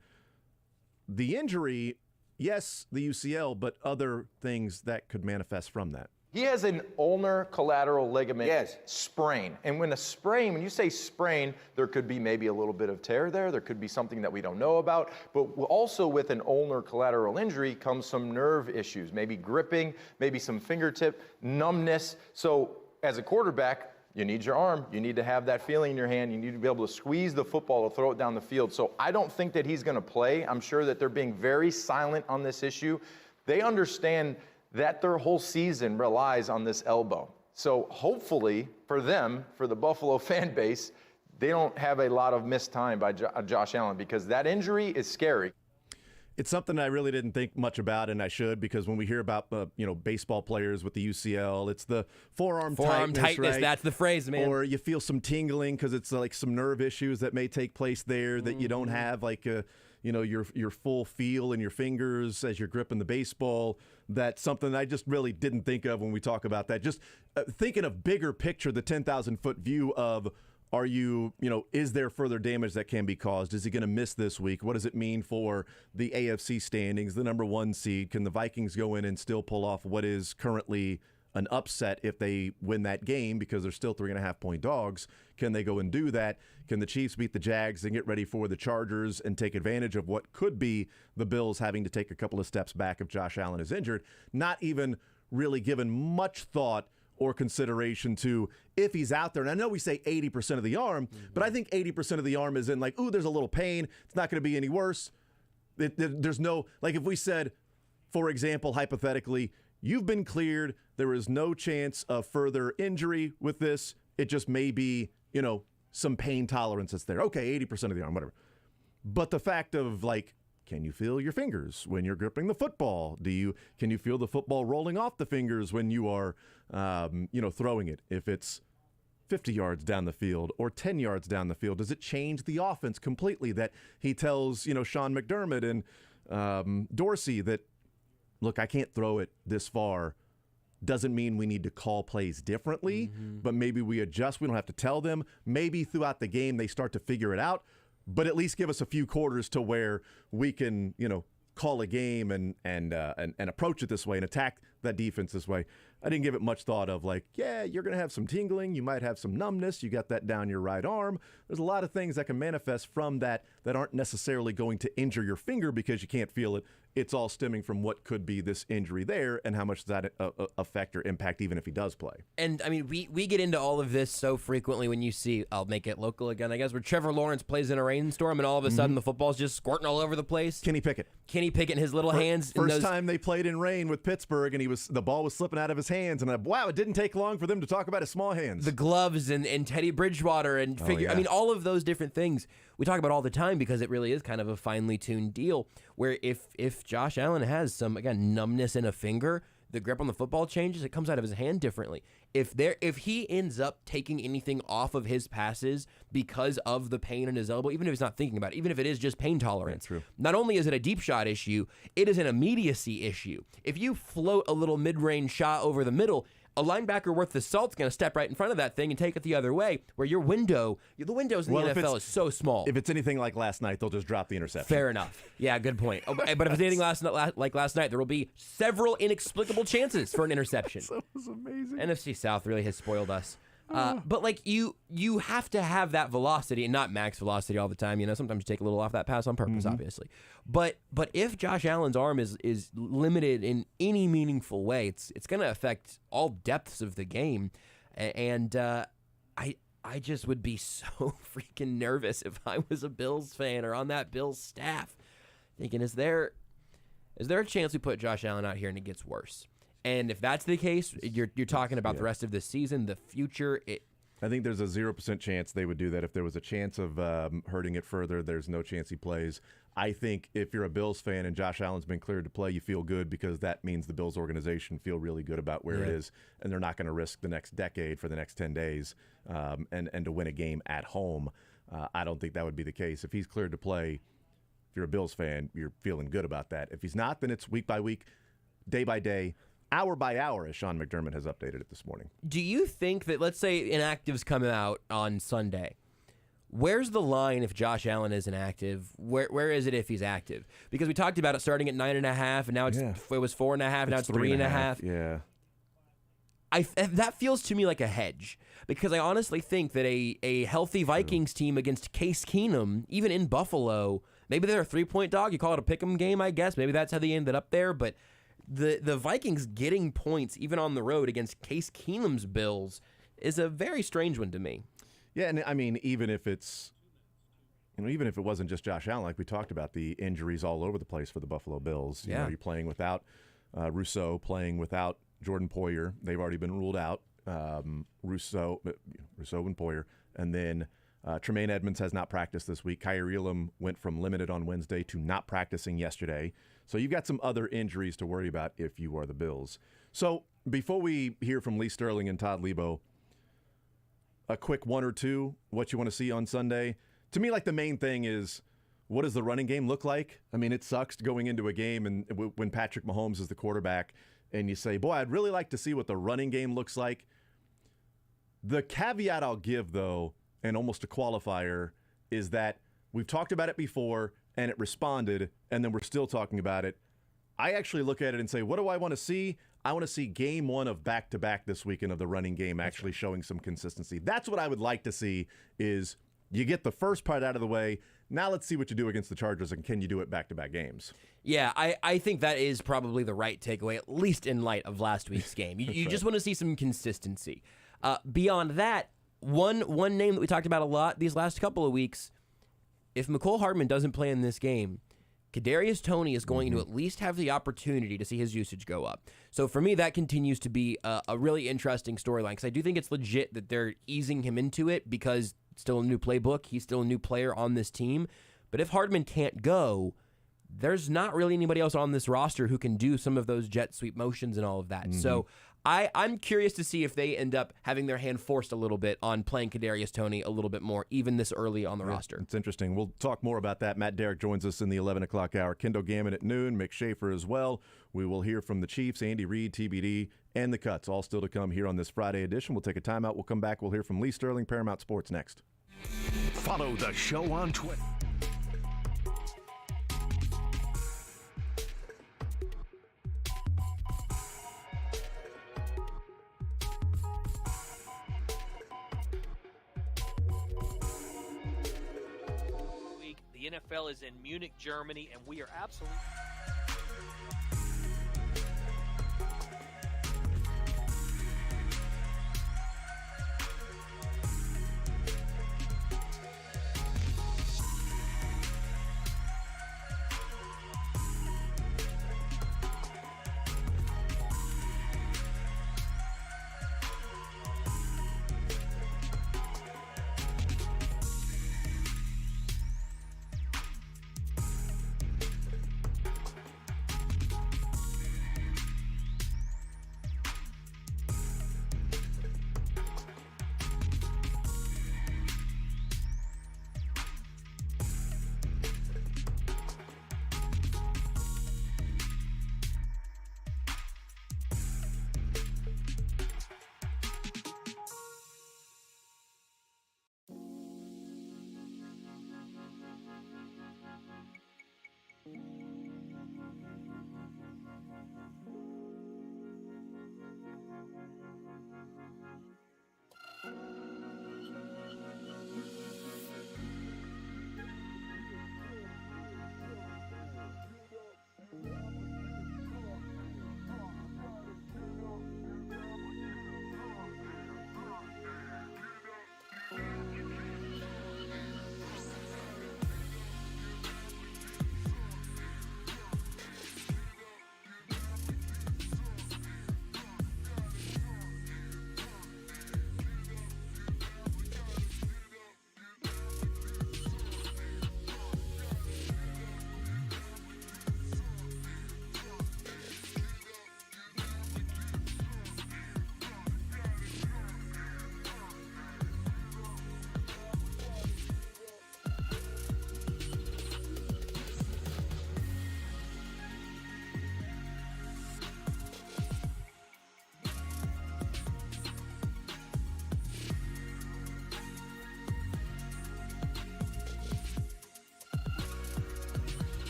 the injury, yes, the UCL, but other things that could manifest from that. He has an ulnar collateral ligament sprain. And when you say sprain, there could be maybe a little bit of tear there. There could be something that we don't know about. But also with an ulnar collateral injury comes some nerve issues, maybe gripping, maybe some fingertip numbness. So as a quarterback, you need your arm. You need to have that feeling in your hand. You need to be able to squeeze the football to throw it down the field. So I don't think that he's going to play. I'm sure that they're being very silent on this issue. They understand that their whole season relies on this elbow. So hopefully for them, for the Buffalo fan base, they don't have a lot of missed time by Josh Allen, because that injury is scary. It's something I really didn't think much about, and I should, because when we hear about baseball players with the UCL, it's the forearm tightness, right? That's the phrase, man. Or you feel some tingling because it's like some nerve issues that may take place there that you don't have, like your full feel in your fingers as you're gripping the baseball. That's something I just really didn't think of when we talk about that. Just thinking of bigger picture, the 10,000-foot view of, is there further damage that can be caused? Is he going to miss this week? What does it mean for the AFC standings, the number 1 seed? Can the Vikings go in and still pull off what is currently an upset if they win that game, because they're still 3.5-point dogs? Can they go and do that? Can the Chiefs beat the Jags and get ready for the Chargers and take advantage of what could be the Bills having to take a couple of steps back if Josh Allen is injured? Not even really given much thought or consideration to if he's out there. And I know we say 80% of the arm, but I think 80% of the arm is in like, ooh, there's a little pain. It's not going to be any worse. There's no, like if we said, for example, hypothetically, you've been cleared, there is no chance of further injury with this. It just may be, some pain tolerance that's there. Okay, 80% of the arm, whatever. But the fact of like, can you feel your fingers when you're gripping the football? Can you feel the football rolling off the fingers when you are, throwing it? If it's 50 yards down the field or 10 yards down the field, does it change the offense completely? That he tells, Sean McDermott and Dorsey that, look, I can't throw it this far. Doesn't mean we need to call plays differently, but maybe we adjust. We don't have to tell them. Maybe throughout the game they start to figure it out. but at least give us a few quarters to where we can, call a game and approach it this way and attack that defense this way. I didn't give it much thought of you're going to have some tingling. You might have some numbness. You got that down your right arm. There's a lot of things that can manifest from that aren't necessarily going to injure your finger because you can't feel it. It's all stemming from what could be this injury there and how much does that affect or impact even if he does play. And, I mean, we get into all of this so frequently when you see, I'll make it local again, I guess, where Trevor Lawrence plays in a rainstorm and all of a sudden the football's just squirting all over the place. Kenny Pickett in his little hands. First time they played in rain with Pittsburgh and the ball was slipping out of his hands. And wow, it didn't take long for them to talk about his small hands. The gloves and Teddy Bridgewater and I mean, all of those different things we talk about all the time because it really is kind of a finely tuned deal where if Josh Allen has some, again, numbness in a finger, the grip on the football changes, it comes out of his hand differently. If he ends up taking anything off of his passes because of the pain in his elbow, even if he's not thinking about it, even if it is just pain tolerance, not only is it a deep shot issue, it is an immediacy issue. If you float a little mid-range shot over the middle, a linebacker worth the salt's going to step right in front of that thing and take it the other way, where the windows in the NFL is so small. If it's anything like last night, they'll just drop the interception. Fair enough. Yeah, good point. But if it's anything like last night, there will be several inexplicable chances for an interception. That was amazing. NFC South really has spoiled us. But you have to have that velocity and not max velocity all the time. Sometimes you take a little off that pass on purpose, obviously. But if Josh Allen's arm is limited in any meaningful way, it's going to affect all depths of the game. And I just would be so freaking nervous if I was a Bills fan or on that Bills staff, thinking, is there a chance we put Josh Allen out here and it gets worse? And if that's the case, you're talking about the rest of the season, the future. I think there's a 0% chance they would do that. If there was a chance of hurting it further, there's no chance he plays. I think if you're a Bills fan and Josh Allen's been cleared to play, you feel good because that means the Bills organization feel really good about where it is, and they're not going to risk the next decade for the next 10 days and to win a game at home. I don't think that would be the case. If he's cleared to play, if you're a Bills fan, you're feeling good about that. If he's not, then it's week by week, day by day, hour by hour, as Sean McDermott has updated it this morning. Do you think that, let's say inactives come out on Sunday, where's the line if Josh Allen is inactive? Where is it if he's active? Because we talked about it starting at 9.5, and now it was 4.5, now it's 3.5. Yeah. That feels to me like a hedge, because I honestly think that a healthy Vikings team against Case Keenum, even in Buffalo, maybe they're a 3-point dog. You call it a pick'em game, I guess. Maybe that's how they ended up there, but the Vikings getting points even on the road against Case Keenum's Bills is a very strange one to me. Yeah, and I mean, even if it wasn't just Josh Allen, like we talked about, the injuries all over the place for the Buffalo Bills. You know, you're playing without Rousseau, playing without Jordan Poyer. They've already been ruled out. Rousseau and Poyer, and then Tremaine Edmonds has not practiced this week. Kyrie Elam went from limited on Wednesday to not practicing yesterday. So you've got some other injuries to worry about if you are the Bills. So before we hear from Lee Sterling and Todd Lebo, a quick one or two, what you want to see on Sunday. To me, the main thing is, what does the running game look like? I mean, it sucks going into a game and when Patrick Mahomes is the quarterback and you say, boy, I'd really like to see what the running game looks like. The caveat I'll give, though, and almost a qualifier, is that we've talked about it before and it responded, and then we're still talking about it. I actually look at it and say, what do I want to see? I want to see game one of back-to-back this weekend of the running game actually showing some consistency. That's what I would like to see, is you get the first part out of the way. Now let's see what you do against the Chargers, and can you do it back-to-back games? Yeah, I think that is probably the right takeaway, at least in light of last week's game. You just want to see some consistency. Beyond that, one name that we talked about a lot these last couple of weeks, if Mecole Hardman doesn't play in this game, Kadarius Toney is going to at least have the opportunity to see his usage go up. So for me, that continues to be a really interesting storyline, because I do think it's legit that they're easing him into it because it's still a new playbook. He's still a new player on this team. But if Hardman can't go, there's not really anybody else on this roster who can do some of those jet sweep motions and all of that. So I'm curious to see if they end up having their hand forced a little bit on playing Kadarius Toney a little bit more, even this early on the roster. It's interesting. We'll talk more about that. Matt Derrick joins us in the 11 o'clock hour. Kendall Gammon at noon, Mick Shaffer as well. We will hear from the Chiefs, Andy Reid, TBD, and the Cuts, all still to come here on this Friday edition. We'll take a timeout. We'll come back. We'll hear from Lee Sterling, Paramount Sports, next. Follow the show on Twitter. The NFL is in Munich, Germany, and we are absolutely...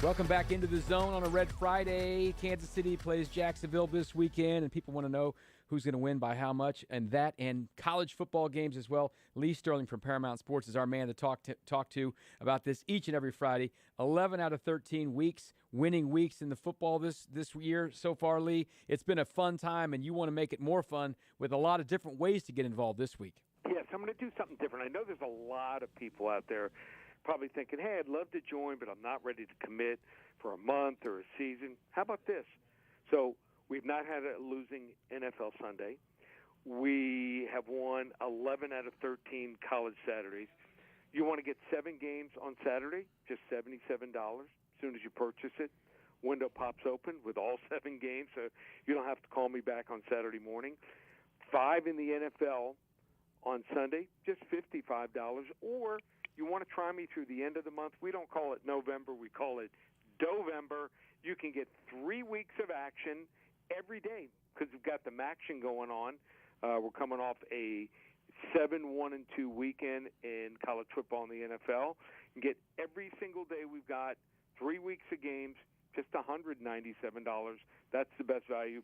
Welcome back into the zone on a Red Friday. Kansas City plays Jacksonville this weekend, and people want to know who's going to win by how much, and that and college football games as well. Lee Sterling from Paramount Sports is our man to talk to about this each and every Friday. 11 out of 13 weeks, winning weeks in the football this year so far, Lee. It's been a fun time, and you want to make it more fun with a lot of different ways to get involved this week. Yes, I'm going to do something different. I know there's a lot of people out there probably thinking, hey, I'd love to join, but I'm not ready to commit for a month or a season. How about this? So we've not had a losing NFL Sunday. We have won 11 out of 13 college Saturdays. You want to get 7 games on Saturday, just $77 as soon as you purchase it. Window pops open with all 7 games, so you don't have to call me back on Saturday morning. 5 in the NFL on Sunday, just $55. Or you want to try me through the end of the month. We don't call it November. We call it Dovember. You can get 3 weeks of action every day because we've got the Maction going on. We're coming off a 7 1-2 weekend in college football and the NFL. You get every single day we've got 3 weeks of games, just $197. That's the best value.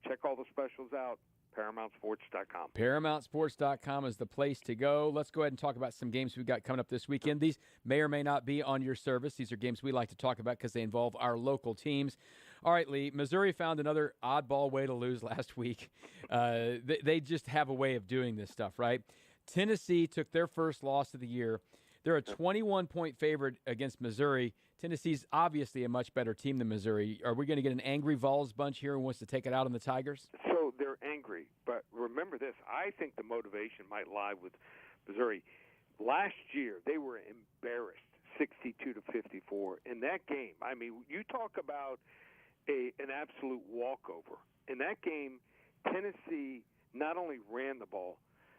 Check all the specials out. ParamountSports.com. ParamountSports.com is the place to go. Let's go ahead and talk about some games we've got coming up this weekend. These may or may not be on your service. These are games we like to talk about because they involve our local teams. All right, Lee, Missouri found another oddball way to lose last week. They just have a way of doing this stuff, right? Tennessee took their first loss of the year. They're a 21-point favorite against Missouri. Tennessee's obviously a much better team than Missouri. Are we going to get an angry Vols bunch here who wants to take it out on the Tigers? So they're angry, but remember this. I think the motivation might lie with Missouri. Last year, they were embarrassed, 62-54. In that game, I mean, you talk about an absolute walkover. In that game, Tennessee not only ran the ball,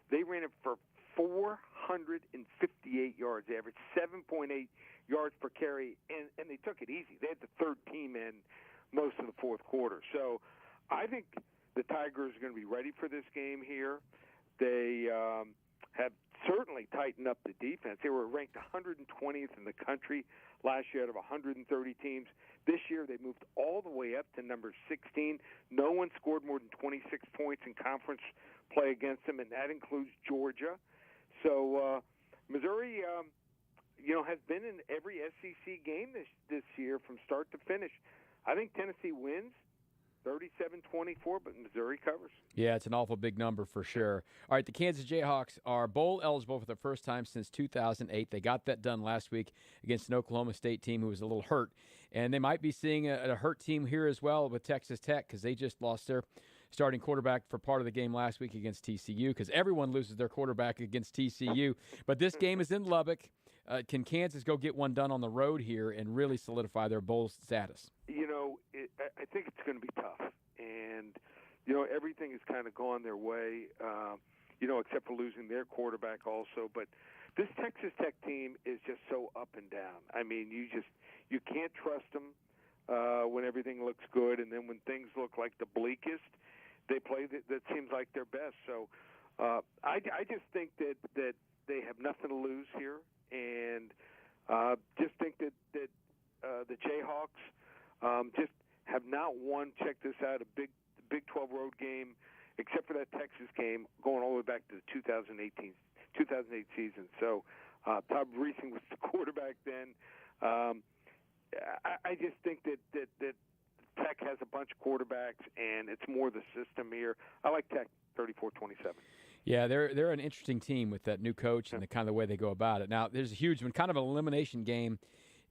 they ran it for 458 yards. They averaged 7.8 yards per carry, and they took it easy. They had the third team in most of the fourth quarter. So I think the Tigers are going to be ready for this game here. They have certainly tightened up the defense. They were ranked 120th in the country last year out of 130 teams. This year they moved all the way up to number 16. No one scored more than 26 points in conference play against them, and that includes Georgia. So Missouri, has been in every SEC game this year from start to finish. I think Tennessee wins 37-24, but Missouri covers. Yeah, it's an awful big number for sure. All right, the Kansas Jayhawks are bowl eligible for the first time since 2008. They got that done last week against an Oklahoma State team who was a little hurt. And they might be seeing a hurt team here as well with Texas Tech because they just lost their starting quarterback for part of the game last week against TCU because everyone loses their quarterback against TCU. But this game is in Lubbock. Can Kansas go get one done on the road here and really solidify their bowl status? I think it's going to be tough. And, everything has kind of gone their way, except for losing their quarterback also. But this Texas Tech team is just so up and down. I mean, you can't trust them when everything looks good. And then when things look like the bleakest, they play that seems like their best. So I just think that they have nothing to lose here. And just think that the Jayhawks just have not won, check this out, a Big 12 road game, except for that Texas game, going all the way back to the 2008 season. So Todd Reesing was the quarterback then. I just think that Tech has a bunch of quarterbacks, and it's more the system here. I like Tech 34-27. Yeah, they're an interesting team with that new coach and the kind of the way they go about it. Now, there's a huge one, kind of an elimination game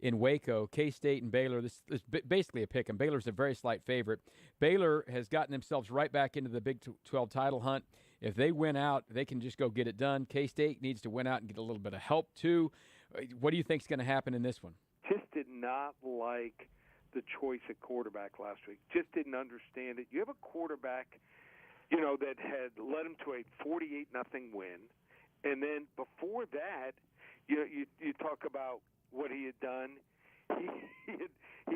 in Waco, K-State and Baylor. This is basically a pick, and Baylor's a very slight favorite. Baylor has gotten themselves right back into the Big 12 title hunt. If they win out, they can just go get it done. K-State needs to win out and get a little bit of help, too. What do you think is going to happen in this one? Just did not like the choice at quarterback last week. Just didn't understand it. You have a quarterback that had led him to a 48-0 win. And then before that, you talk about what he had done. He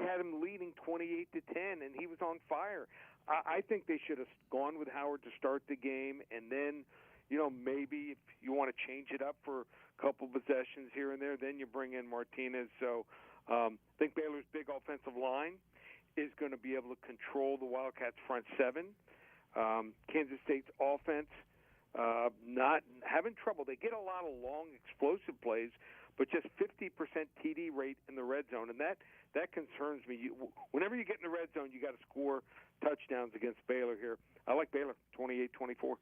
had him leading 28-10, and he was on fire. I think they should have gone with Howard to start the game, and then, maybe if you want to change it up for a couple possessions here and there, then you bring in Martinez. So I think Baylor's big offensive line is going to be able to control the Wildcats' front seven. Kansas State's offense not having trouble. They get a lot of long, explosive plays, but just 50% TD rate in the red zone, and that concerns me. Whenever you get in the red zone, you got to score touchdowns against Baylor here. I like Baylor 28-24.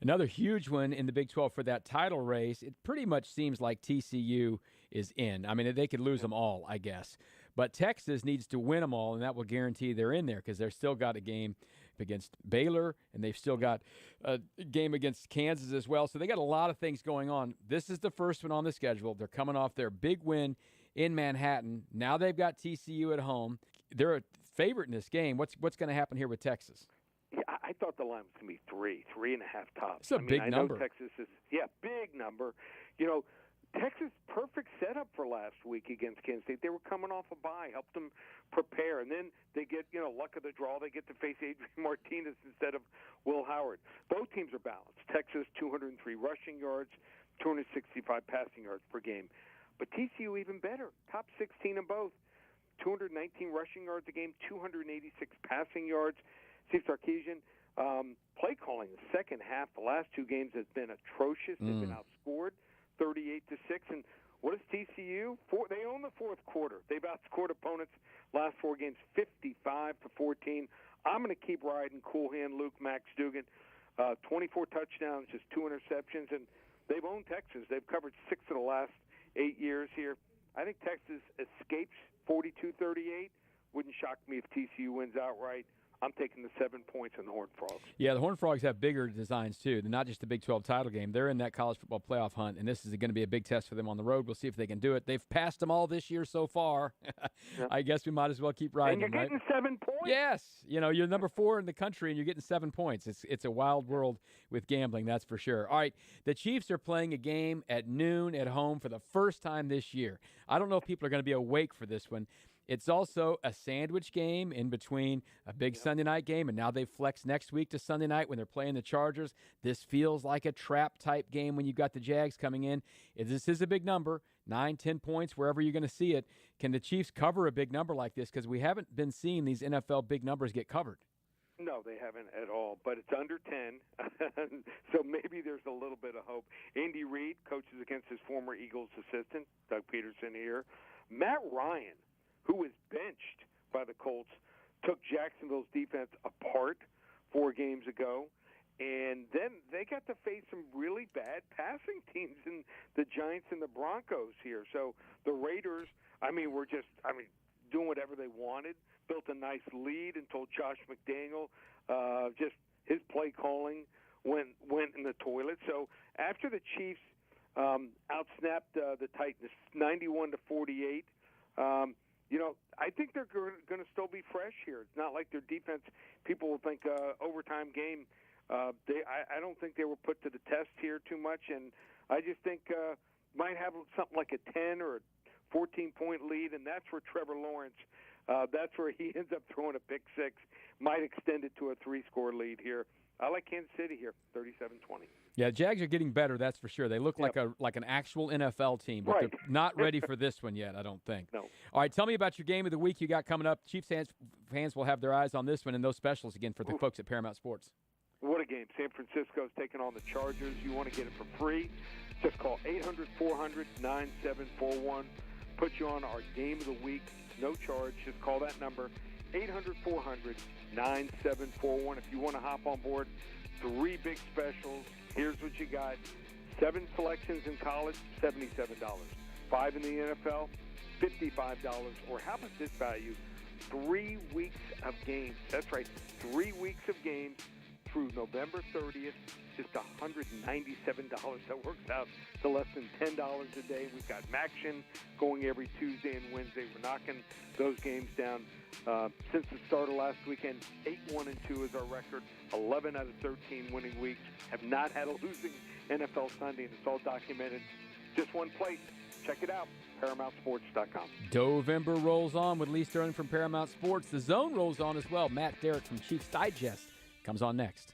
Another huge one in the Big 12 for that title race. It pretty much seems like TCU is in. I mean, they could lose them all, I guess. But Texas needs to win them all, and that will guarantee they're in there because they've still got a game against Baylor, and they've still got a game against Kansas as well. So they got a lot of things going on. This is the first one on the schedule. They're coming off their big win in Manhattan. Now they've got TCU at home. They're a favorite in this game. What's going to happen here with Texas? Yeah, I thought the line was going to be 3.5 tops. It's a big number. I know Texas is, big number. Texas, perfect setup for last week against Kansas State. They were coming off a bye, helped them prepare, and then they get, luck of the draw. They get to face Adrian Martinez instead of Will Howard. Both teams are balanced. Texas, 203 rushing yards, 265 passing yards per game. But TCU even better, top 16 in both. 219 rushing yards a game, 286 passing yards. Steve Sarkisian, play calling the second half, the last two games has been atrocious. They've been outscored 38-6. And what is TCU? They own the fourth quarter. They've outscored opponents last four games 55-14. I'm going to keep riding cool hand Luke Max Dugan. 24 touchdowns, just 2 interceptions, and they've owned Texas. They've covered 6 of the last 8 years here. I think Texas escapes 42-38. Wouldn't shock me if TCU wins outright. I'm taking the 7 points in the Horned Frogs. Yeah, the Horned Frogs have bigger designs, too. They're not just a Big 12 title game. They're in that college football playoff hunt, and this is going to be a big test for them on the road. We'll see if they can do it. They've passed them all this year so far. Yep. I guess we might as well keep riding them, right? And you're getting 7 points? Yes. You're number 4 in the country, and you're getting 7 points. It's a wild world with gambling, that's for sure. All right, the Chiefs are playing a game at noon at home for the first time this year. I don't know if people are going to be awake for this one. It's also a sandwich game in between a big Sunday night game, and now they flex next week to Sunday night when they're playing the Chargers. This feels like a trap-type game when you've got the Jags coming in. This is a big number, 9-10 points, wherever you're going to see it. Can the Chiefs cover a big number like this? Because we haven't been seeing these NFL big numbers get covered. No, they haven't at all, but it's under 10, so maybe there's a little bit of hope. Andy Reid coaches against his former Eagles assistant, Doug Peterson here. Matt Ryan, who was benched by the Colts, took Jacksonville's defense apart 4 games ago, and then they got to face some really bad passing teams in the Giants and the Broncos here. So the Raiders, were just doing whatever they wanted, built a nice lead and told Josh McDaniel just his play calling went in the toilet. So after the Chiefs outsnapped the Titans 91-48, I think they're going to still be fresh here. It's not like their defense, people will think overtime game. I don't think they were put to the test here too much, and I just think might have something like a 10 or a 14-point lead, and that's where Trevor Lawrence, that's where he ends up throwing a pick six, might extend it to a 3-score lead here. I like Kansas City here, 37-20. Yeah, Jags are getting better, that's for sure. They look like an actual NFL team, but they're not ready for this one yet, I don't think. No. All right, tell me about your game of the week you got coming up. Chiefs fans will have their eyes on this one and those specials again for the folks at Paramount Sports. What a game. San Francisco's taking on the Chargers. You want to get it for free, just call 800-400-9741. Put you on our game of the week, no charge. Just call that number, 800-400-9741. If you want to hop on board, 3 big specials. Here's what you got. 7 selections in college, $77. 5 in the NFL, $55. Or how about this value? 3 weeks of games. That's right, 3 weeks of games through November 30th, just $197. That works out to less than $10 a day. We've got Maction going every Tuesday and Wednesday. We're knocking those games down. Since the start of last weekend, 8-1-2 is our record. 11 out of 13 winning weeks. Have not had a losing NFL Sunday, and it's all documented. Just one place. Check it out, ParamountSports.com. November rolls on with Lee Sterling from Paramount Sports. The Zone rolls on as well. Matt Derrick from Chiefs Digest comes on next.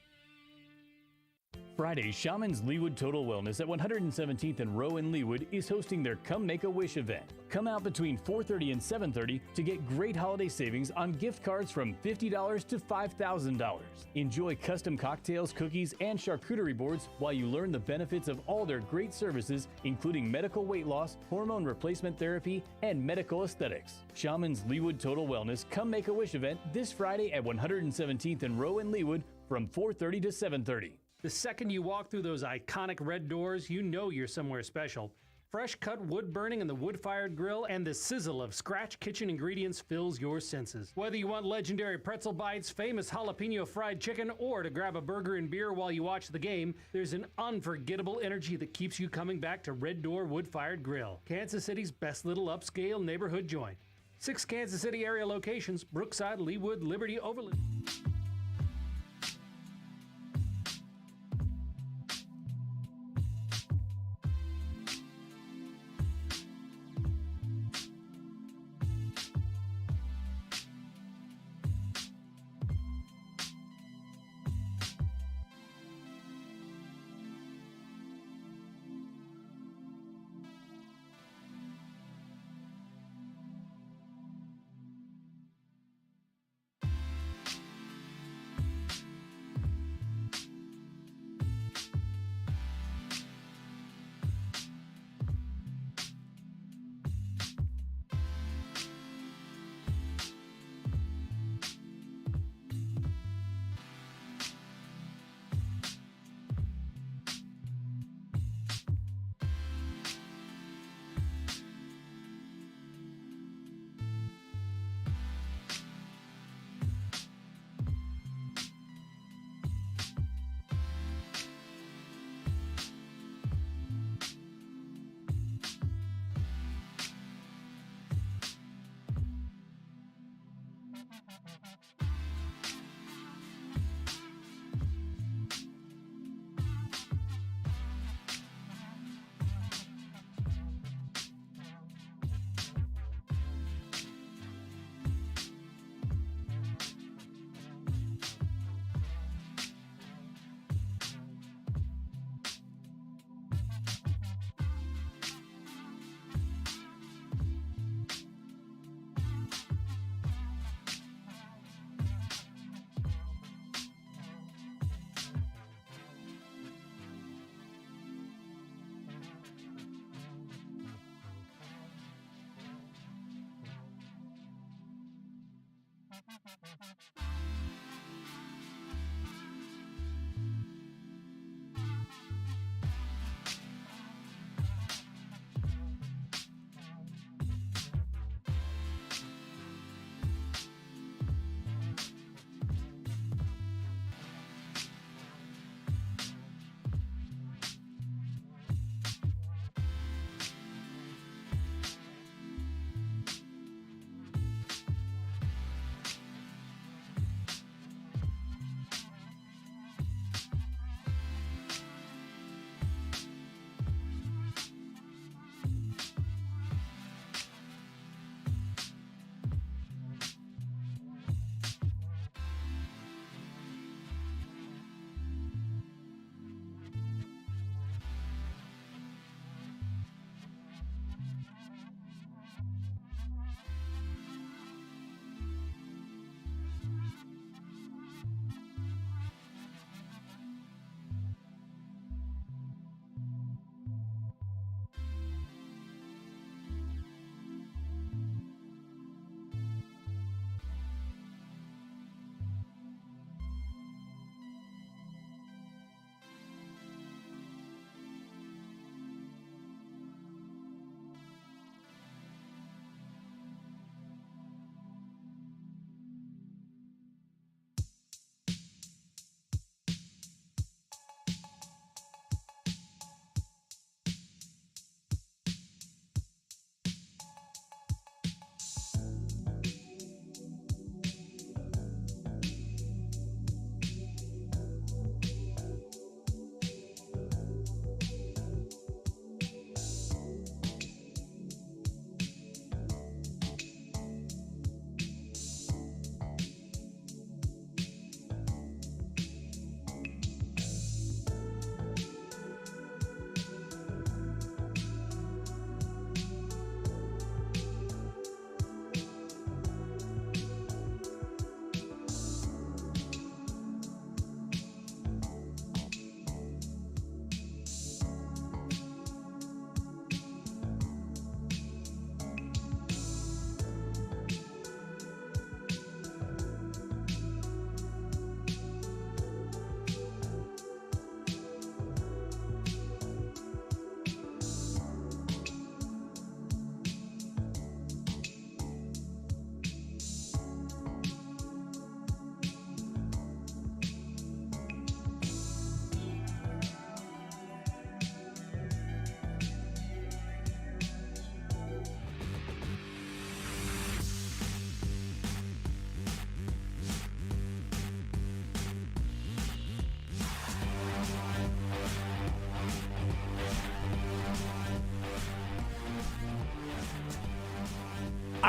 Friday, Shaman's Leawood Total Wellness at 117th and Row in Leawood is hosting their Come Make a Wish event. Come out between 4:30 and 7:30 to get great holiday savings on gift cards from $50 to $5,000. Enjoy custom cocktails, cookies, and charcuterie boards while you learn the benefits of all their great services, including medical weight loss, hormone replacement therapy, and medical aesthetics. Shaman's Leawood Total Wellness Come Make a Wish event this Friday at 117th and Row in Leawood from 4:30 to 7:30. The second you walk through those iconic red doors, you know you're somewhere special. Fresh cut wood burning in the wood-fired grill and the sizzle of scratch kitchen ingredients fills your senses. Whether you want legendary pretzel bites, famous jalapeno fried chicken, or to grab a burger and beer while you watch the game, there's an unforgettable energy that keeps you coming back to Red Door Wood-Fired Grill, Kansas City's best little upscale neighborhood joint. 6 Kansas City area locations: Brookside, Leawood, Liberty, Overland.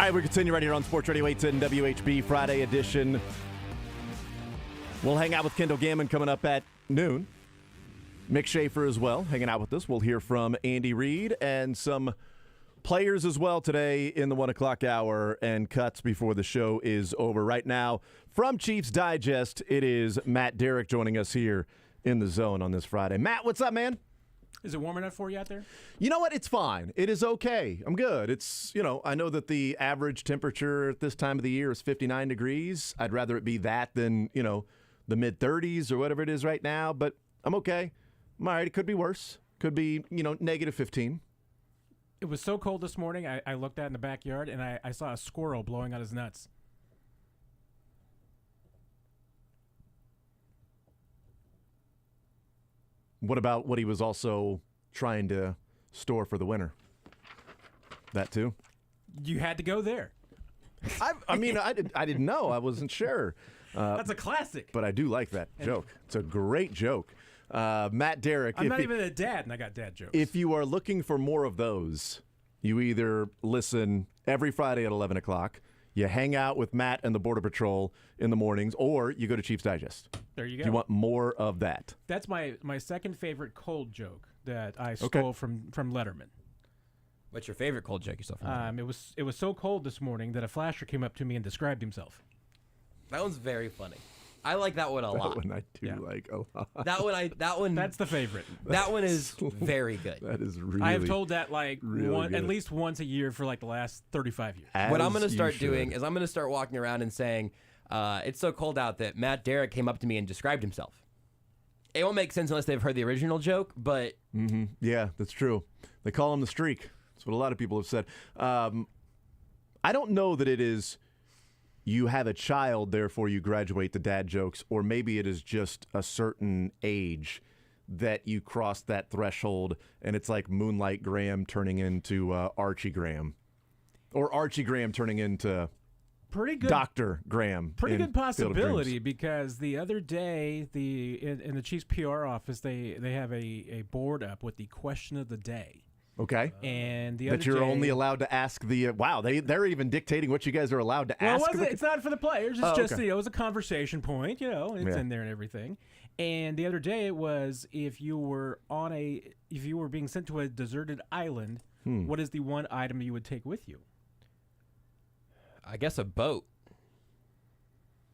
right, we continue right here on Sports Radio 810 WHB Friday edition. We'll hang out with Kendall Gammon coming up at noon. Mick Shaffer as well, hanging out with us. We'll hear from Andy Reid and some players as well today in the 1 o'clock hour and cuts before the show is over. Right now, from Chiefs Digest, it is Matt Derrick joining us here in the zone on this Friday. Matt, what's up, man? Is it warm enough for you out there? You know what? It's fine. It is okay. I'm good. It's, I know that the average temperature at this time of the year is 59 degrees. I'd rather it be that than, the mid-30s or whatever it is right now, but I'm okay. I'm all right. It could be worse. Could be, negative 15. It was so cold this morning, I looked out in the backyard, and I saw a squirrel blowing out his nuts. What about what he was also trying to store for the winter? That too? You had to go there. I didn't know. I wasn't sure. That's a classic. But I do like that joke. It's a great joke. Matt Derrick. I'm not even a dad, and I got dad jokes. If you are looking for more of those, you either listen every Friday at 11 o'clock, you hang out with Matt and the Border Patrol in the mornings, or you go to Chiefs Digest. There you go. If you want more of that. That's my second favorite cold joke that I stole from Letterman. What's your favorite cold joke you stole from Letterman? It was so cold this morning that a flasher came up to me and described himself. That one's very funny. I like that one a lot. That one I do like a lot. That one. That's the favorite. That one is very good. That is really. I have told that really at least once a year for the last 35 years. What I'm going to start doing is I'm going to start walking around and saying, it's so cold out that Matt Derrick came up to me and described himself. It won't make sense unless they've heard the original joke, but... Mm-hmm. Yeah, that's true. They call him the streak. That's what a lot of people have said. I don't know that it is... You have a child, therefore you graduate to dad jokes, or maybe it is just a certain age that you cross that threshold, and it's like Moonlight Graham turning into Archie Graham, or Archie Graham turning into pretty good Dr. Graham. Pretty good possibility, because the other day in the Chiefs PR office they have a board up with the question of the day. Okay. And the that you're only allowed to ask the they're even dictating what you guys are allowed to ask. Well, it's not for the players. It's just it was a conversation point. It's in there and everything. And the other day it was if you were being sent to a deserted island, what is the one item you would take with you? I guess a boat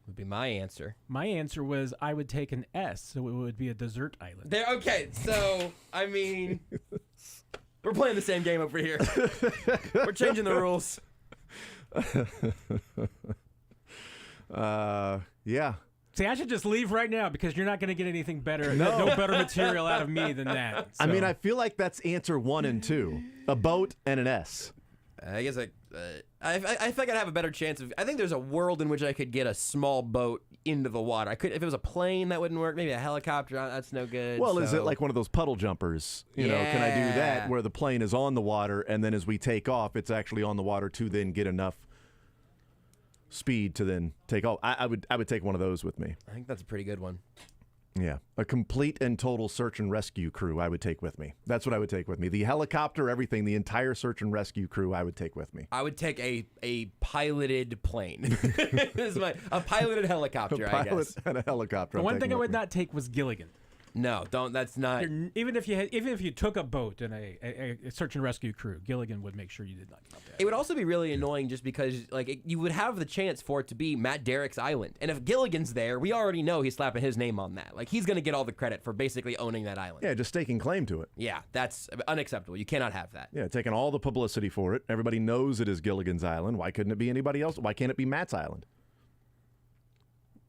would be my answer. My answer was I would take an S, so it would be a desert island. Okay, so I mean. We're playing the same game over here. We're changing the rules. Yeah. See, I should just leave right now because you're not going to get anything better. No better material out of me than that. So. I mean, I feel like that's answer 1 and 2. A boat and an S. I guess I think I'd have a better chance of. I think there's a world in which I could get a small boat into the water. I could if it was a plane that wouldn't work. Maybe a helicopter. That's no good. Well, is it like one of those puddle jumpers? Can I do that where the plane is on the water and then as we take off, it's actually on the water to then get enough speed to then take off? I would take one of those with me. I think that's a pretty good one. Yeah, a complete and total search and rescue crew I would take with me. That's what I would take with me. The helicopter, everything, the entire search and rescue crew I would take with me. I would take a piloted plane. A piloted helicopter, I guess. And a helicopter. The one thing I would not take was Gilligan. No, don't. That's not. Even if you took a boat and a search and rescue crew, Gilligan would make sure you did not get that. It would also be really annoying just because you would have the chance for it to be Matt Derrick's island, and if Gilligan's there, we already know he's slapping his name on that. He's going to get all the credit for basically owning that island. Yeah, just staking claim to it. Yeah, that's unacceptable. You cannot have that. Yeah, taking all the publicity for it. Everybody knows it is Gilligan's island. Why couldn't it be anybody else? Why can't it be Matt's island?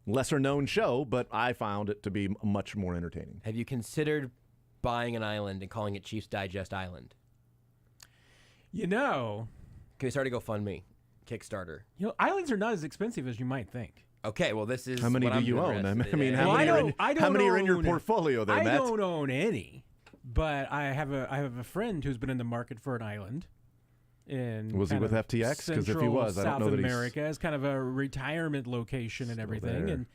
Lesser known show, but I found it to be much more entertaining. Have you considered buying an island and calling it Chiefs Digest Island? Can we start a GoFundMe, Kickstarter? Islands are not as expensive as you might think. Okay, well, this is how many do you own? I mean, how many are in your portfolio there, Matt? I don't own any, but I have a friend who's been in the market for an island. Was he with FTX? Because if he was, I don't know that he's... South America is kind of a retirement location and everything, and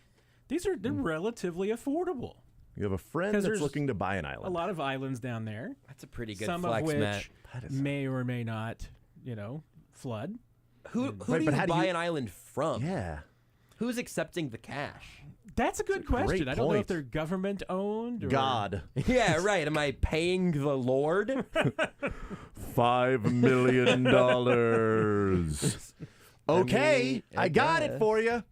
they're relatively affordable. You have a friend that's looking to buy an island. A lot of islands down there. That's a pretty good some flex, of which Matt. may or may not, flood. Who Right, do but you how do buy you- an island from? Yeah. Who's accepting the cash? That's a good question. great I don't know if point. they're government owned or God. Yeah, right. Am I paying the Lord? $5 million. Okay, I got it for you.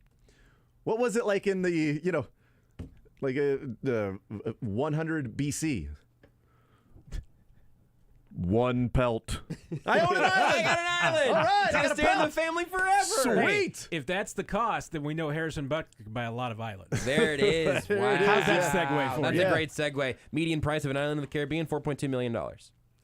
What was it like in the, the 100 BC? One pelt. I own an island. I got an island. All right, It's I gonna got a stay in the pelt. family forever. Sweet. If that's the cost, then we know Harrison Butker can buy a lot of islands. There it is. Wow. How's that segue for That's you? a great segue. Median price of an island in the Caribbean, $4.2 million.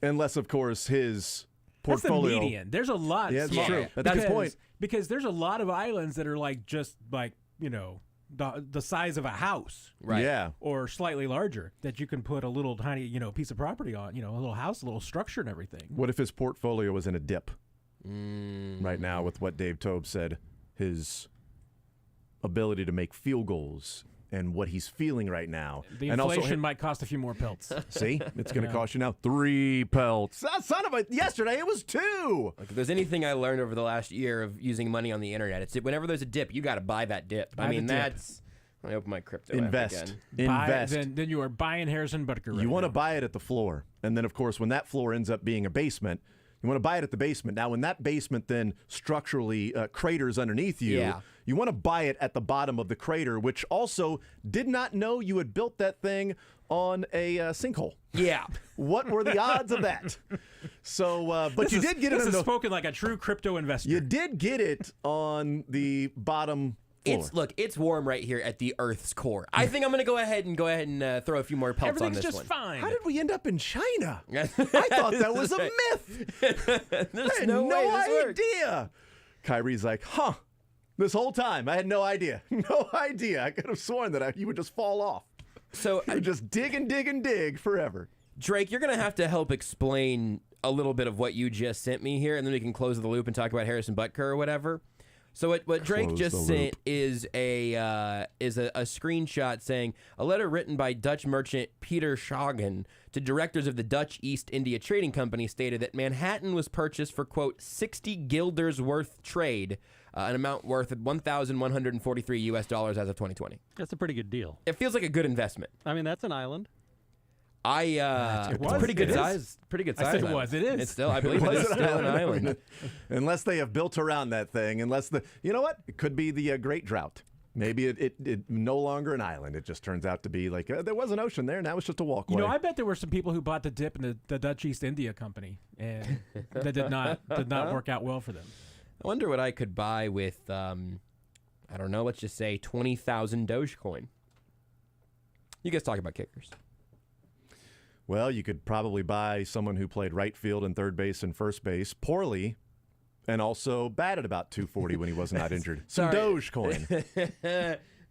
Unless, of course, his That's the portfolio. median. There's a lot. Yeah, that's small- true. But that's his point. Because there's a lot of islands that are like just like, the size of a house. Right. Yeah. Or slightly larger that you can put a little tiny, piece of property on, a little house, a little structure and everything. What if his portfolio was in a dip right now with what Dave Tobe said, his ability to make field goals and what he's feeling right now. The and inflation also, might cost a few more pelts. see, it's going to cost you now 3 pelts. Son of a, yesterday it was 2. Like, if there's anything I learned over the last year of using money on the internet, it's whenever there's a dip, you got to buy that dip. Buy the dip. That's. I open my crypto app Invest. again. Invest. Then you are buying Harrison Butker. Right You want to now. buy it at the floor. And then, of course, when that floor ends up being a basement, you want to buy it at the basement. Now, when that basement then structurally craters underneath you, Yeah. you want to buy it at the bottom of the crater, which also did not know you had built that thing on a sinkhole. Yeah. What were the odds of that? So, but you did get it. This on is the, spoken like a true crypto investor. you did get it on the bottom floor. It's warm right here at the Earth's core. I think I'm going to go ahead and throw a few more pelts on Everything's this just one. fine. How did we end up in China? I thought that was a myth. There's I had no way this works. idea. Kyrie's like, this whole time I had no idea. No idea. I could have sworn that you would just fall off. So You would just dig and dig and dig forever. Drake, you're going to have to help explain a little bit of what you just sent me here, and then we can close the loop and talk about Harrison Butker or whatever. So what Drake Close just the sent loop. is a screenshot saying a letter written by Dutch merchant Peter Schagen to directors of the Dutch East India Trading Company stated that Manhattan was purchased for, quote, 60 guilders worth trade, an amount worth $1,143 US as of 2020. That's a pretty good deal. It feels like a good investment. I mean, that's an island. It's pretty good It is. size. Pretty good size. I said it island. was. It is. It's still. I believe it is still an island. Unless they have built around that thing. You know what? It could be the Great Drought. Maybe it no longer an island. It just turns out to be like there was an ocean there. Now it's just a walkway. I bet there were some people who bought the dip in the Dutch East India Company, and that did not work out well for them. I wonder what I could buy with, I don't know, let's just say 20,000 Dogecoin. You guys talk about kickers. Well, you could probably buy someone who played right field and third base and first base poorly and also batted about 240 when he was not injured. Some Dogecoin.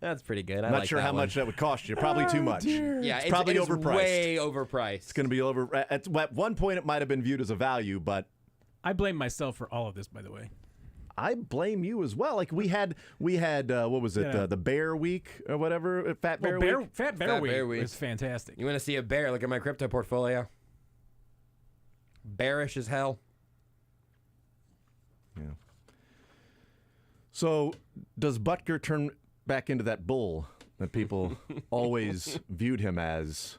That's pretty good. Not sure how much that would cost you. Probably too much. Yeah, it's probably overpriced. Way overpriced. It's going to be over. At one point, it might have been viewed as a value, but I blame myself for all of this, by the way. I blame you as well. Like we had what was it? Yeah. The Bear Week or whatever. Fat Bear Week. Fat Bear Week was fantastic. You want to see a bear? Look at my crypto portfolio. Bearish as hell. Yeah. So does Butker turn back into that bull that people always viewed him as?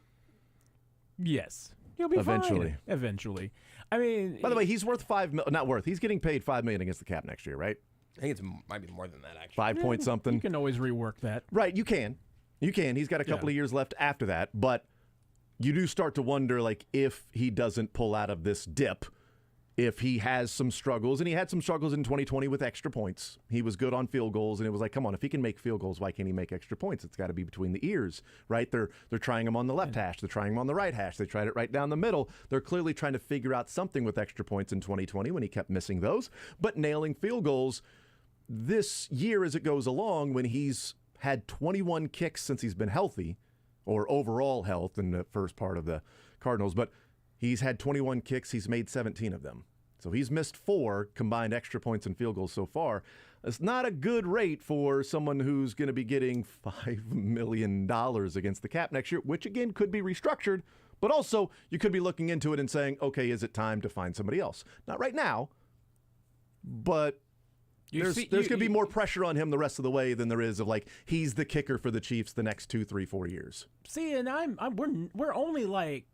Yes, he'll be Eventually. fine. Eventually. I mean, By the way, he's worth not worth. He's getting paid $5 million against the cap next year, right? I think it might be more than that, actually. 5 point something. you can always rework that. Right, you can. He's got a couple of years left after that, but you do start to wonder, like, if he doesn't pull out of this dip, if he has some struggles, and he had some struggles in 2020 with extra points. He was good on field goals, and it was like, come on, if he can make field goals, why can't he make extra points? It's got to be between the ears, right? They're trying him on the left hash. They're trying him on the right hash. They tried it right down the middle. They're clearly trying to figure out something with extra points in 2020 when he kept missing those, but nailing field goals this year as it goes along when he's had 21 kicks since he's been healthy, or overall health in the first part of the Cardinals, but he's had 21 kicks. He's made 17 of them. So he's missed 4 combined extra points and field goals so far. It's not a good rate for someone who's going to be getting $5 million against the cap next year, which again could be restructured, but also you could be looking into it and saying, okay, is it time to find somebody else? Not right now, but There's going to be more pressure on him the rest of the way than there is of like he's the kicker for the Chiefs the next 2, 3, 4 years. See, and we're only like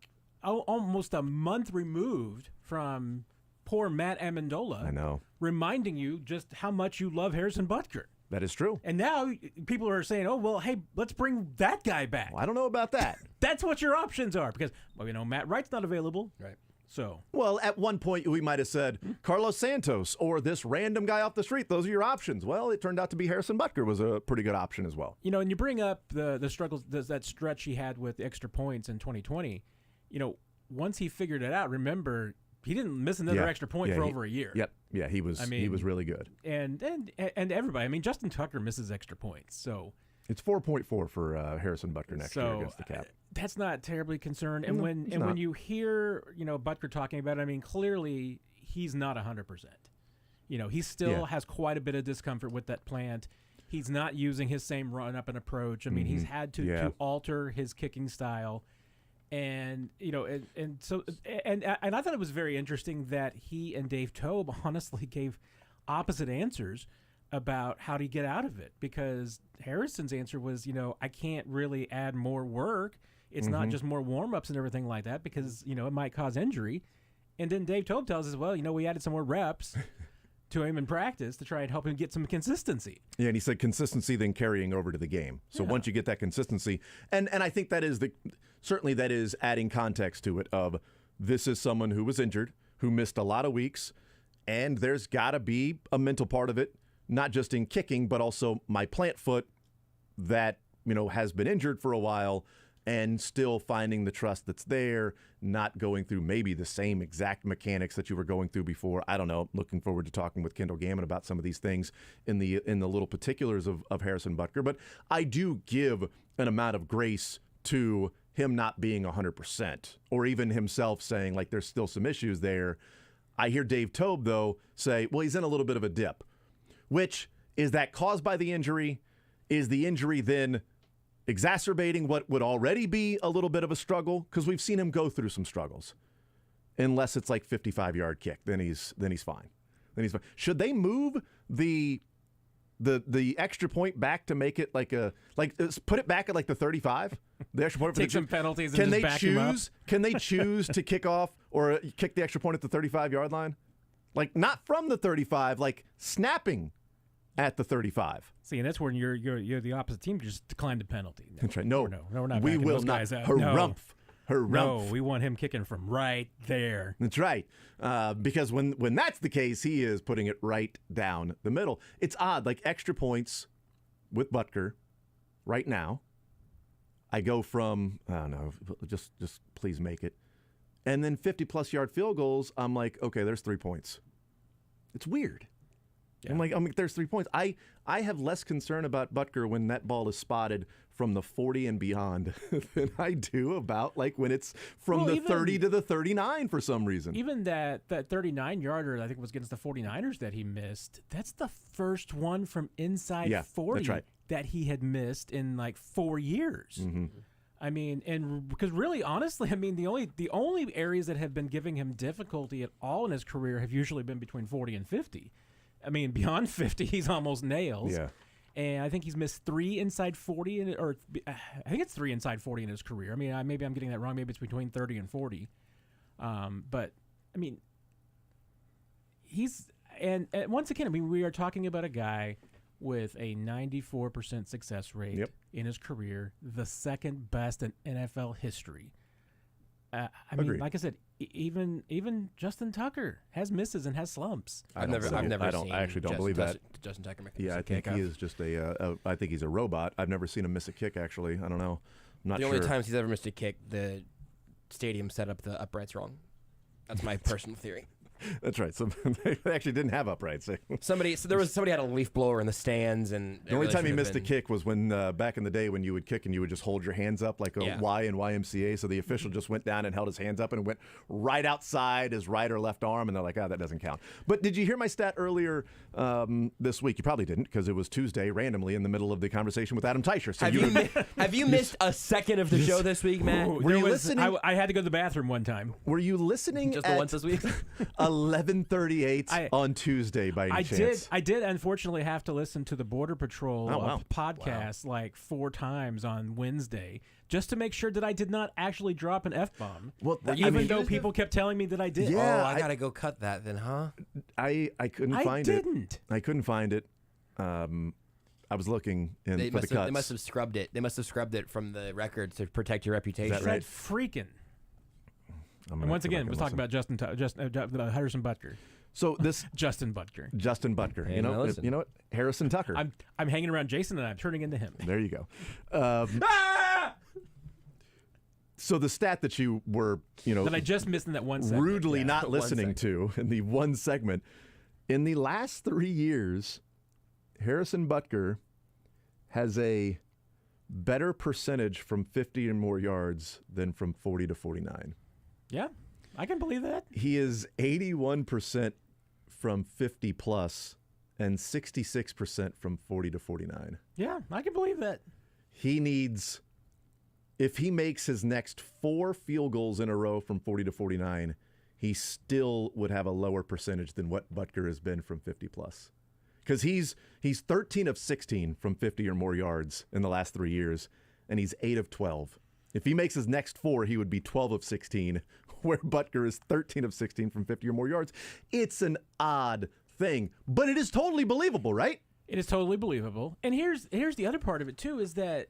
almost a month removed from poor Matt Amendola. I know. Reminding you just how much you love Harrison Butker. That is true. And now people are saying, oh, well, hey, let's bring that guy back. Well, I don't know about that. That's what your options are because, Matt Wright's not available. Right. So. Well, at one point we might have said Carlos Santos or this random guy off the street. Those are your options. Well, it turned out to be Harrison Butker was a pretty good option as well. And you bring up the struggles, that stretch he had with extra points in 2020. Once he figured it out, remember, he didn't miss another extra point for over a year. Yep. Yeah, he was really good. And everybody. Justin Tucker misses extra points. So it's 4.4 for Harrison Butker next year against the Cap. That's not terribly concerned. And when you hear, Butker talking about it, clearly he's not 100%. He still has quite a bit of discomfort with that plant. He's not using his same run up and approach. He's had to alter his kicking style. And and I thought it was very interesting that he and Dave Toub honestly gave opposite answers about how to get out of it, because Harrison's answer was, I can't really add more work. It's not just more warm-ups and everything like that because, it might cause injury. And then Dave Toub tells us, well, we added some more reps to him in practice to try and help him get some consistency. Yeah, and he said consistency then carrying over to the game. So once you get that consistency, and I think that is certainly that is adding context to it of this is someone who was injured, who missed a lot of weeks, and there's got to be a mental part of it, not just in kicking, but also my plant foot that, has been injured for a while and still finding the trust that's there, not going through maybe the same exact mechanics that you were going through before. I don't know. Looking forward to talking with Kendall Gammon about some of these things in the little particulars of Harrison Butker. But I do give an amount of grace to him not being 100%, or even himself saying, like, there's still some issues there. I hear Dave Toub, though, say, well, he's in a little bit of a dip. Which, is that caused by the injury? Is the injury then exacerbating what would already be a little bit of a struggle? Because we've seen him go through some struggles. Unless it's like 55-yard kick, then he's fine. Should they move the extra point back to make it put it back at like the 35? The extra point. Take some penalties and just back him up. Can they choose to kick off or kick the extra point at the 35-yard line? Like not from the 35, like snapping at the 35. See, and that's when you're the opposite team. You just decline the penalty. That's right. No, we're not. We will not. Harumph. No, we want him kicking from right there. That's right. Because when that's the case, he is putting it right down the middle. It's odd. Like extra points with Butker right now. I go from, I don't know, just please make it. And then 50-plus yard field goals, I'm like, okay, there's 3 points. It's weird. Yeah. I'm like, there's 3 points. I have less concern about Butker when that ball is spotted from the 40 and beyond than I do about like when it's from the 30 to the 39 for some reason. Even that 39-yarder, I think it was against the 49ers that he missed, that's the first one from inside 40 that's right. that he had missed in like 4 years. Mm-hmm. I mean, and because really, honestly, I mean, the only areas that have been giving him difficulty at all in his career have usually been between 40 and 50. I mean, beyond 50, he's almost nails. Yeah. And I think he's missed 3 inside 40, I think it's 3 inside 40 in his career. I mean, maybe I'm getting that wrong. Maybe it's between 30 and 40. But, I mean, and once again, I mean, we are talking about a guy with a 94% success rate in his career, the second best in NFL history. I mean, like I said, even Justin Tucker has misses and has slumps. I actually don't believe that. Justin Tucker make I think he is just I think he's a robot. I've never seen him miss a kick, actually. I don't know. I'm not sure. The only times he's ever missed a kick, the stadium set up the uprights wrong. That's my personal theory. That's right. So they actually didn't have uprights. Somebody had a leaf blower in the stands, and the only time he missed a kick was when back in the day when you would kick and you would just hold your hands up like a Y in YMCA. So the official just went down and held his hands up and went right outside his right or left arm, and they're like, that doesn't count. But did you hear my stat earlier this week? You probably didn't because it was Tuesday randomly in the middle of the conversation with Adam Teicher. So have you missed a second of the show this week, Matt? Were you listening? I had to go to the bathroom one time. Were you listening? Just the once this week. 11:38 on Tuesday by any chance? I did unfortunately have to listen to the Border Patrol podcast like 4 times on Wednesday just to make sure that I did not actually drop an F-bomb. Well, even though people kept telling me that I did. Yeah, I got to go cut that then, huh? I couldn't find it. I couldn't find it. I was looking for the cuts. They must have scrubbed it. They must have scrubbed it from the record to protect your reputation. Is that right? Freaking. And once again, we're talking about Harrison Butker. So this Justin Butker. Hey, you know what? Harrison Tucker. I'm hanging around Jason and I'm turning into him. There you go. So the stat that you were, that I just missed in that one segment. Rudely not listening to in the one segment, in the last 3 years, Harrison Butker has a better percentage from 50 and more yards than from 40 to 49. Yeah, I can believe that. He is 81% from 50 plus and 66% from 40 to 49. Yeah, I can believe that. He needs, if he makes his next 4 field goals in a row from 40 to 49, he still would have a lower percentage than what Butker has been from 50 plus. Because he's 13 of 16 from 50 or more yards in the last 3 years, and he's 8 of 12. If he makes his next 4, he would be 12 of 16, where Butker is 13 of 16 from 50 or more yards. It's an odd thing, but it is totally believable, right? It is totally believable. And here's the other part of it, too, is that,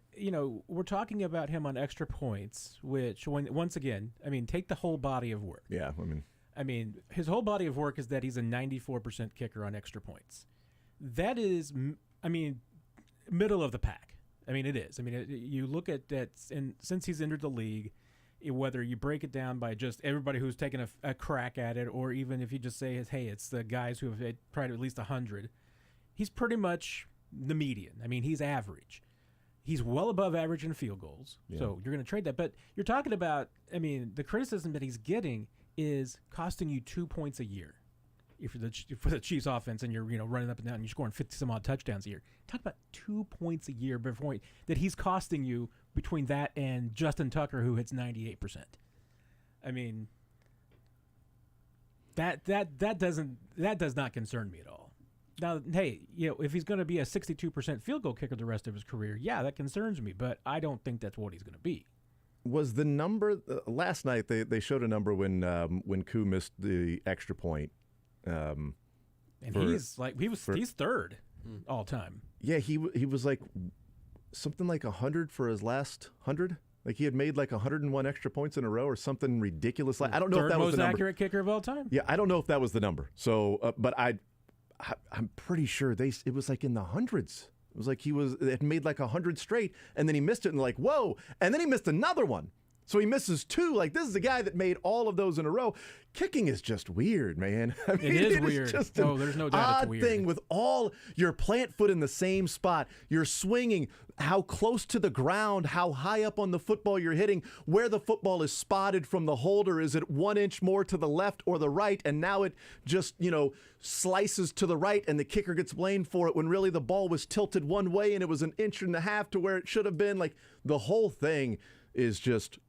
we're talking about him on extra points, which, once again, take the whole body of work. Yeah, his whole body of work is that he's a 94% kicker on extra points. That is, middle of the pack. It is. You look at that, and since he's entered the league, whether you break it down by just everybody who's taken a crack at it, or even if you just say, hey, it's the guys who have tried at least 100, he's pretty much the median. He's average. He's well above average in field goals, so you're going to trade that. But you're talking about, the criticism that he's getting is costing you 2 points a year. If you're for the Chiefs offense and you're running up and down and you're scoring 50-some-odd touchdowns a year, talk about 2 points a year before that he's costing you between that and Justin Tucker, who hits 98%. That does not concern me at all. Now, hey, if he's going to be a 62% field goal kicker the rest of his career, yeah, that concerns me, but I don't think that's what he's going to be. Was the number last night? They showed a number when Koo missed the extra point. He's third all time. Yeah, he was like something like 100 for his last 100. Like he had made like 101 extra points in a row or something ridiculous. I don't know if that was the number. Most accurate kicker of all time. Yeah, I don't know if that was the number. So, but I'm pretty sure it was like in the hundreds. It was like it made like 100 straight, and then he missed it, and like whoa, and then he missed another one. So he misses 2. Like, this is the guy that made all of those in a row. Kicking is just weird, man. It is weird. Just there's no doubt it's weird. Odd thing with all your plant foot in the same spot. You're swinging how close to the ground, how high up on the football you're hitting, where the football is spotted from the holder. Is it 1 inch more to the left or the right? And now it just, slices to the right and the kicker gets blamed for it when really the ball was tilted one way and it was 1.5 inches to where it should have been. Like, the whole thing is just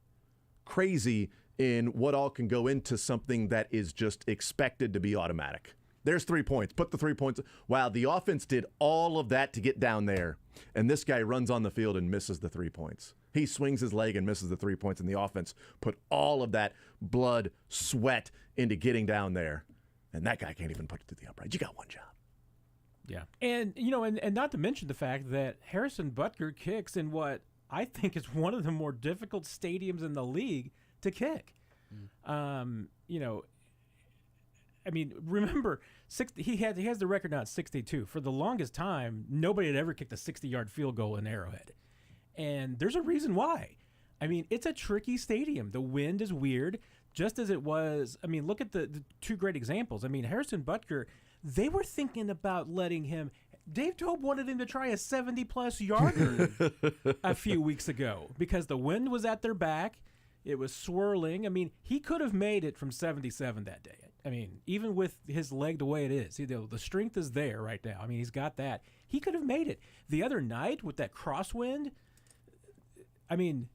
crazy in what all can go into something that is just expected to be automatic. There's 3 points. Put the 3 points. Wow, the offense did all of that to get down there, and this guy runs on the field and misses the 3 points. He swings his leg and misses the 3 points, and the offense put all of that blood, sweat into getting down there, and that guy can't even put it to the upright. You got one job. Yeah, and and not to mention the fact that Harrison Butker kicks in what I think is one of the more difficult stadiums in the league to kick. Remember, he has the record now at 62. For the longest time, nobody had ever kicked a 60-yard field goal in Arrowhead. And there's a reason why. It's a tricky stadium. The wind is weird, just as it was. Look at the 2 great examples. Harrison Butker, they were thinking about letting him. Dave Tobe wanted him to try a 70-plus yarder a few weeks ago because the wind was at their back. It was swirling. He could have made it from 77 that day. Even with his leg the way it is, the strength is there right now. He's got that. He could have made it. The other night with that crosswind,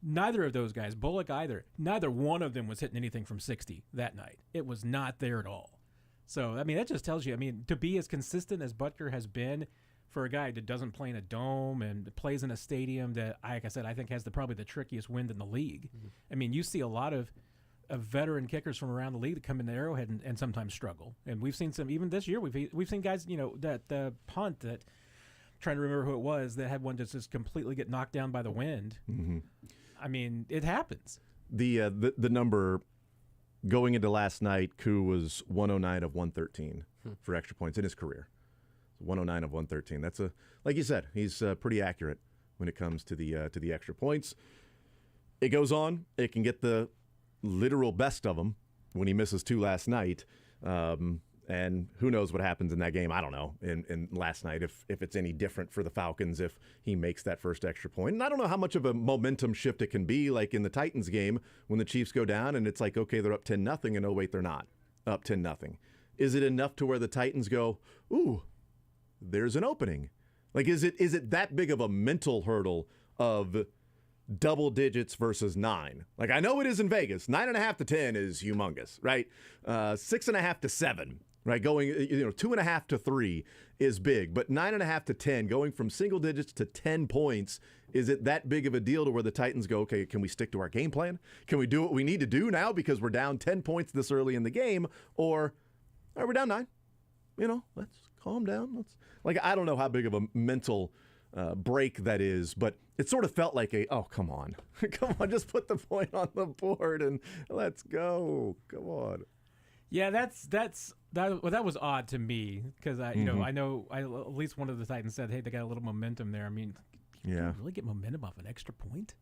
neither of those guys, Bullock either, neither one of them was hitting anything from 60 that night. It was not there at all. So, I mean, that just tells you, I mean, to be as consistent as Butker has been for a guy that doesn't play in a dome and plays in a stadium that, like I said, I think has probably the trickiest wind in the league. Mm-hmm. I mean, you see a lot of veteran kickers from around the league that come into Arrowhead and sometimes struggle. And we've seen some, even this year, we've seen guys, that the punt that, trying to remember who it was, that had one just completely get knocked down by the wind. Mm-hmm. I mean, it happens. The number going into last night, Koo was 109 of 113 for extra points in his career. 109 of 113. That's like you said, he's pretty accurate when it comes to the extra points. It goes on. It can get the literal best of him when he misses 2 last night. And who knows what happens in that game? I don't know. In last night, if it's any different for the Falcons, if he makes that first extra point. And I don't know how much of a momentum shift it can be, like in the Titans game when the Chiefs go down and it's like, okay, they're up 10-0, and oh wait, they're not up 10-0. Is it enough to where the Titans go, ooh, there's an opening? Like, is it that big of a mental hurdle of double digits versus 9? Like, I know it is in Vegas. 9.5 to 10 is humongous, right? 6.5 to 7. Right, going 2.5 to 3 is big, but 9.5 to 10, going from single digits to 10 points, is it that big of a deal to where the Titans go, okay, can we stick to our game plan? Can we do what we need to do now because we're down 10 points this early in the game? Or are we down 9? Let's calm down. I don't know how big of a mental break that is, but it sort of felt like oh, come on, just put the point on the board and let's go. Come on. Yeah, that was odd to me because I know at least one of the Titans said, hey, they got a little momentum there. I mean, can you really get momentum off an extra point?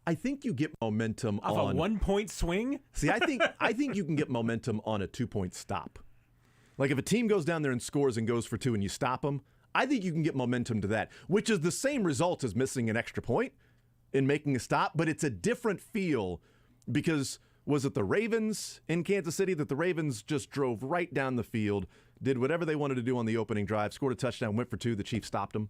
I think you get momentum off on a 1-point swing. See, I think you can get momentum on a 2-point stop. Like if a team goes down there and scores and goes for 2 and you stop them, I think you can get momentum to that, which is the same result as missing an extra point in making a stop, but it's a different feel because. Was it the Ravens in Kansas City that the Ravens just drove right down the field, did whatever they wanted to do on the opening drive, scored a touchdown, went for 2, the Chiefs stopped them?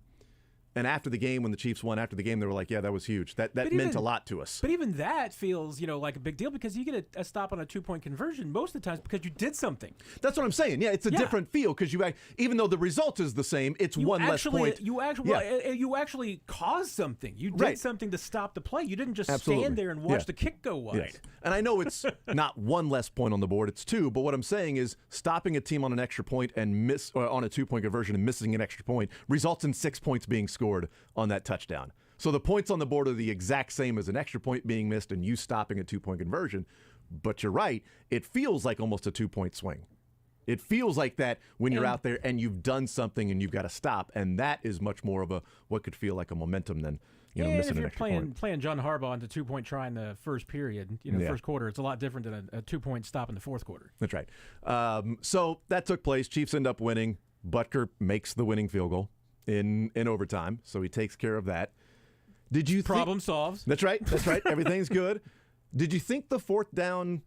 And after the game, when the Chiefs won, after the game, they were like, yeah, that was huge. That meant a lot to us. But even that feels, like a big deal because you get a stop on a 2-point conversion most of the times because you did something. That's what I'm saying. Yeah, it's a different feel because even though the result is the same, it's one less point. You actually caused something. You did something to stop the play. You didn't just stand there and watch the kick go wide. Yes. And I know it's not 1 less point on the board, it's 2. But what I'm saying is stopping a team on an extra point and on a 2-point conversion and missing an extra point results in 6 points being scored on that touchdown. So the points on the board are the exact same as an extra point being missed and you stopping a 2-point conversion. But you're right, it feels like almost a 2-point swing. It feels like that when you're out there and you've done something and you've got to stop, and that is much more of what could feel like a momentum than missing an extra point. Playing John Harbaugh on the 2-point try in the first period, first quarter, it's a lot different than a 2-point stop in the fourth quarter. That's right. So that took place. Chiefs end up winning. Butker makes the winning field goal in overtime, so he takes care of that. Did you problem solved? That's right. Everything's good. Did you think the 4th down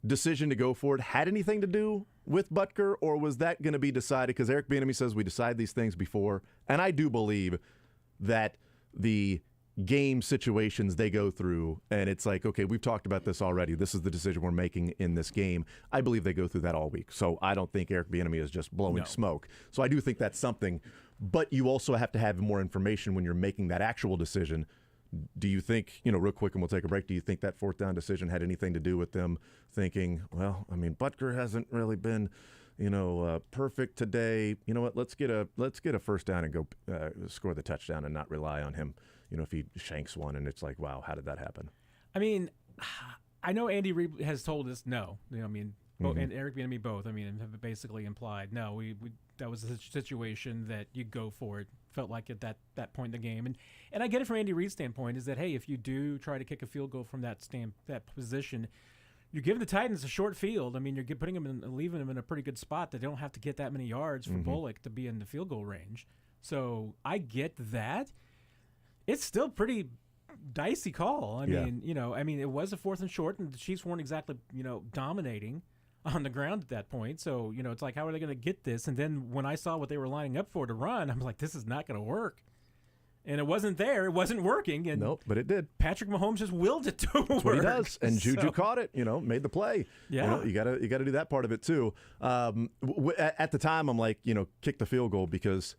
decision to go for it had anything to do with Butker, or was that going to be decided? Because Eric Bieniemy says we decide these things before, and I do believe that the game situations they go through, and it's like, okay, we've talked about this already. This is the decision we're making in this game. I believe they go through that all week. So I don't think Eric Bieniemy is just blowing smoke. So I do think that's something. But you also have to have more information when you're making that actual decision. Do you think, real quick, and we'll take a break, do you think that 4th down decision had anything to do with them thinking, well, I mean, Butker hasn't really been, perfect today. You know what? Let's get a first down and go score the touchdown and not rely on him. If he shanks one and it's like, wow, how did that happen? I mean, I know Andy Reid has told us no. And Eric Bieniemy both. Have basically implied no. We that was a situation that you go for it. Felt like at that point in the game, and I get it from Andy Reid's standpoint is that hey, if you do try to kick a field goal from that position, you're giving the Titans a short field. You're putting them in, leaving them in a pretty good spot that they don't have to get that many yards for Bullock to be in the field goal range. So I get that. It's still pretty dicey call. It was a 4th and short, and the Chiefs weren't exactly, dominating on the ground at that point. So, it's like, how are they going to get this? And then when I saw what they were lining up for to run, I'm like, this is not going to work. And it wasn't there. It wasn't working. And nope, but it did. Patrick Mahomes just willed it to work. That's what he does. And Juju caught it, made the play. Yeah. You gotta do that part of it too. At the time, I'm like, kick the field goal because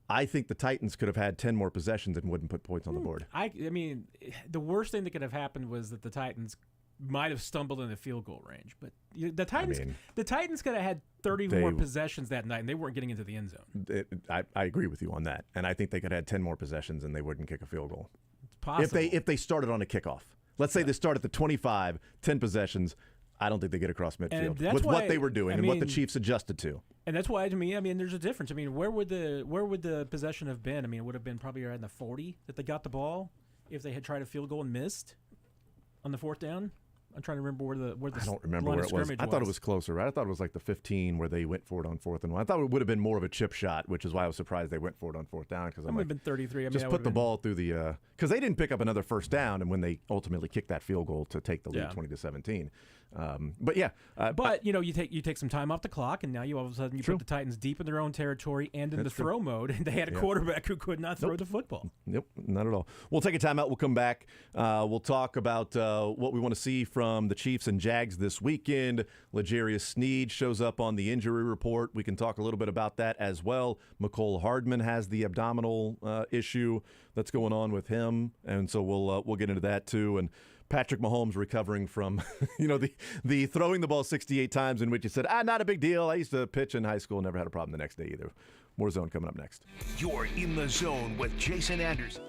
I think the Titans could have had 10 more possessions and wouldn't put points on the board. I mean, the worst thing that could have happened was that the Titans might have stumbled in the field goal range. But the Titans could have had 30 more possessions that night, and they weren't getting into the end zone. I agree with you on that. And I think they could have had 10 more possessions and they wouldn't kick a field goal. It's possible. If they started on a kickoff. Let's say they start at the 25, 10 possessions. I don't think they get across midfield with what they were doing and what the Chiefs adjusted to. And that's why, to me, there's a difference. Where would the possession have been? It would have been probably around the 40 that they got the ball if they had tried a field goal and missed on the fourth down. I'm trying to remember where the I don't remember where it was. I thought it was closer, right? I thought it was like the 15 where they went for it on 4th and 1. I thought it would have been more of a chip shot, which is why I was surprised they went for it on 4th down. Because it would have been 33. Just put the ball through the because they didn't pick up another first down, and when they ultimately kicked that field goal to take the lead 20-17. But yeah, you take some time off the clock, and now you all of a sudden put the Titans deep in their own territory and in the throw mode, and they had a quarterback who could not throw the football. Nope, not at all. We'll take a timeout. We'll come back. We'll talk about what we want to see from the Chiefs and Jags this weekend. L'Jarius Sneed shows up on the injury report. We can talk a little bit about that as well. McCole Hardman has the abdominal issue that's going on with him, and so we'll get into that too. And Patrick Mahomes recovering from, the throwing the ball 68 times in which he said, not a big deal. I used to pitch in high school, never had a problem the next day either. More Zone coming up next. You're in the zone with Jason Anderson.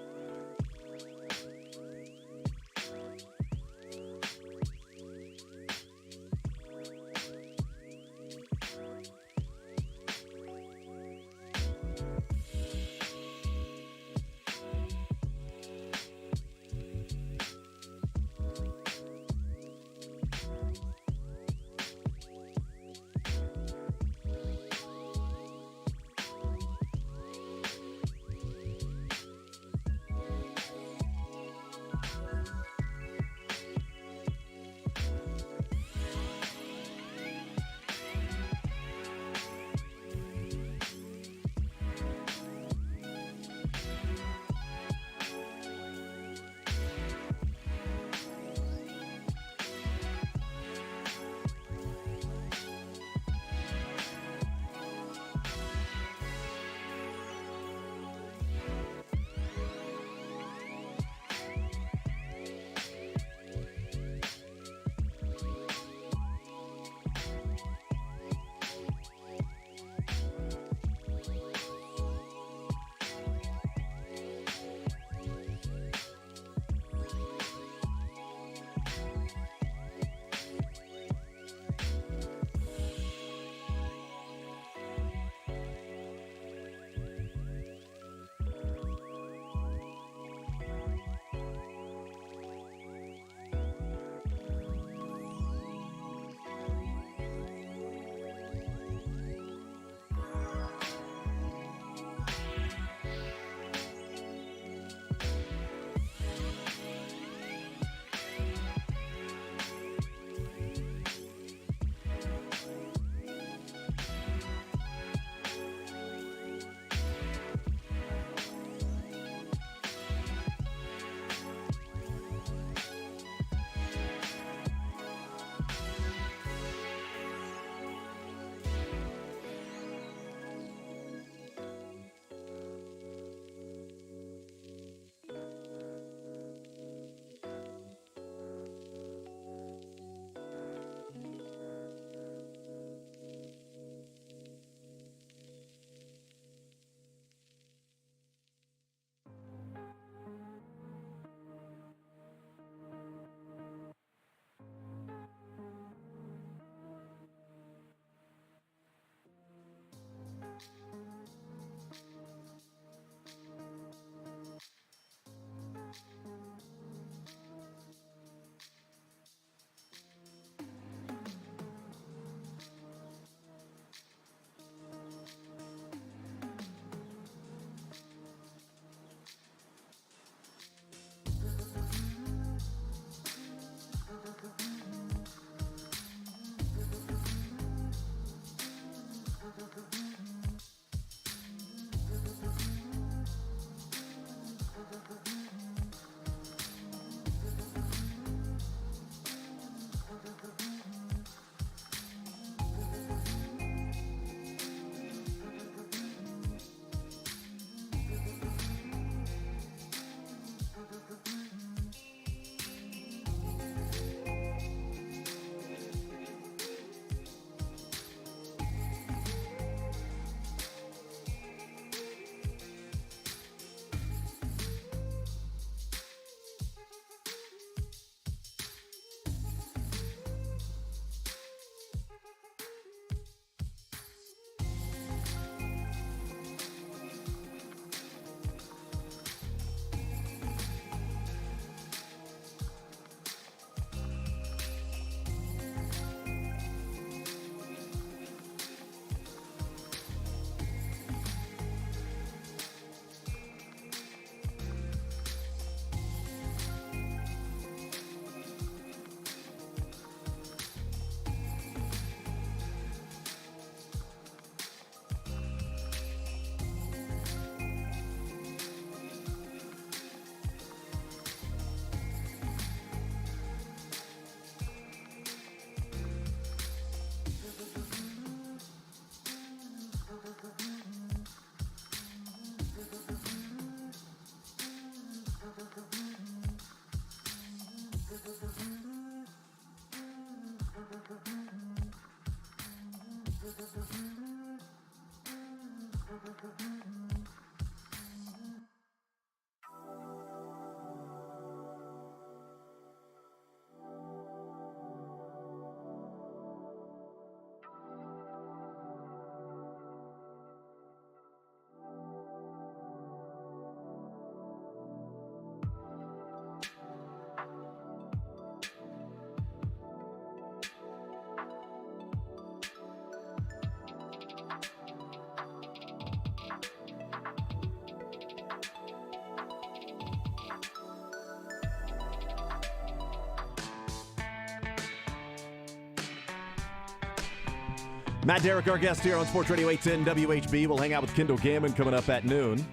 Matt Derrick, our guest here on Sports Radio 810 WHB. We'll hang out with Kendall Gammon coming up at noon.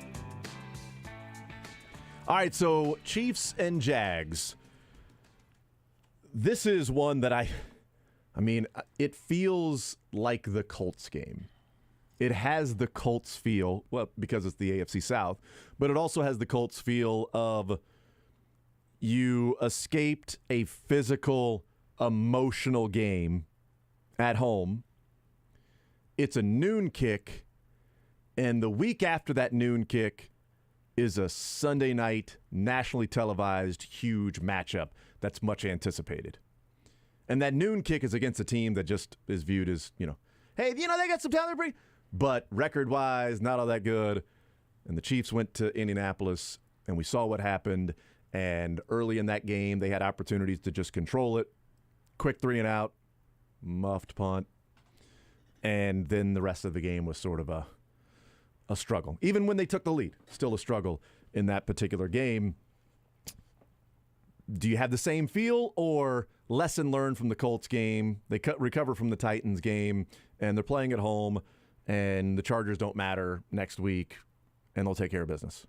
All right, so Chiefs and Jags. This is one that I mean, it feels like the Colts game. It has the Colts feel, well, because it's the AFC South, but it also has the Colts feel of you escaped a physical, emotional game at home. It's a noon kick, and the week after that noon kick is a Sunday night, nationally televised, huge matchup that's much anticipated. And that noon kick is against a team that just is viewed as, hey, they got some talent, but record-wise, not all that good. And the Chiefs went to Indianapolis, and we saw what happened. And early in that game, they had opportunities to just control it. Quick 3-and-out, muffed punt. And then the rest of the game was sort of a struggle. Even when they took the lead, still a struggle in that particular game. Do you have the same feel or lesson learned from the Colts game? They recover from the Titans game, and they're playing at home, and the Chargers don't matter next week, and they'll take care of business.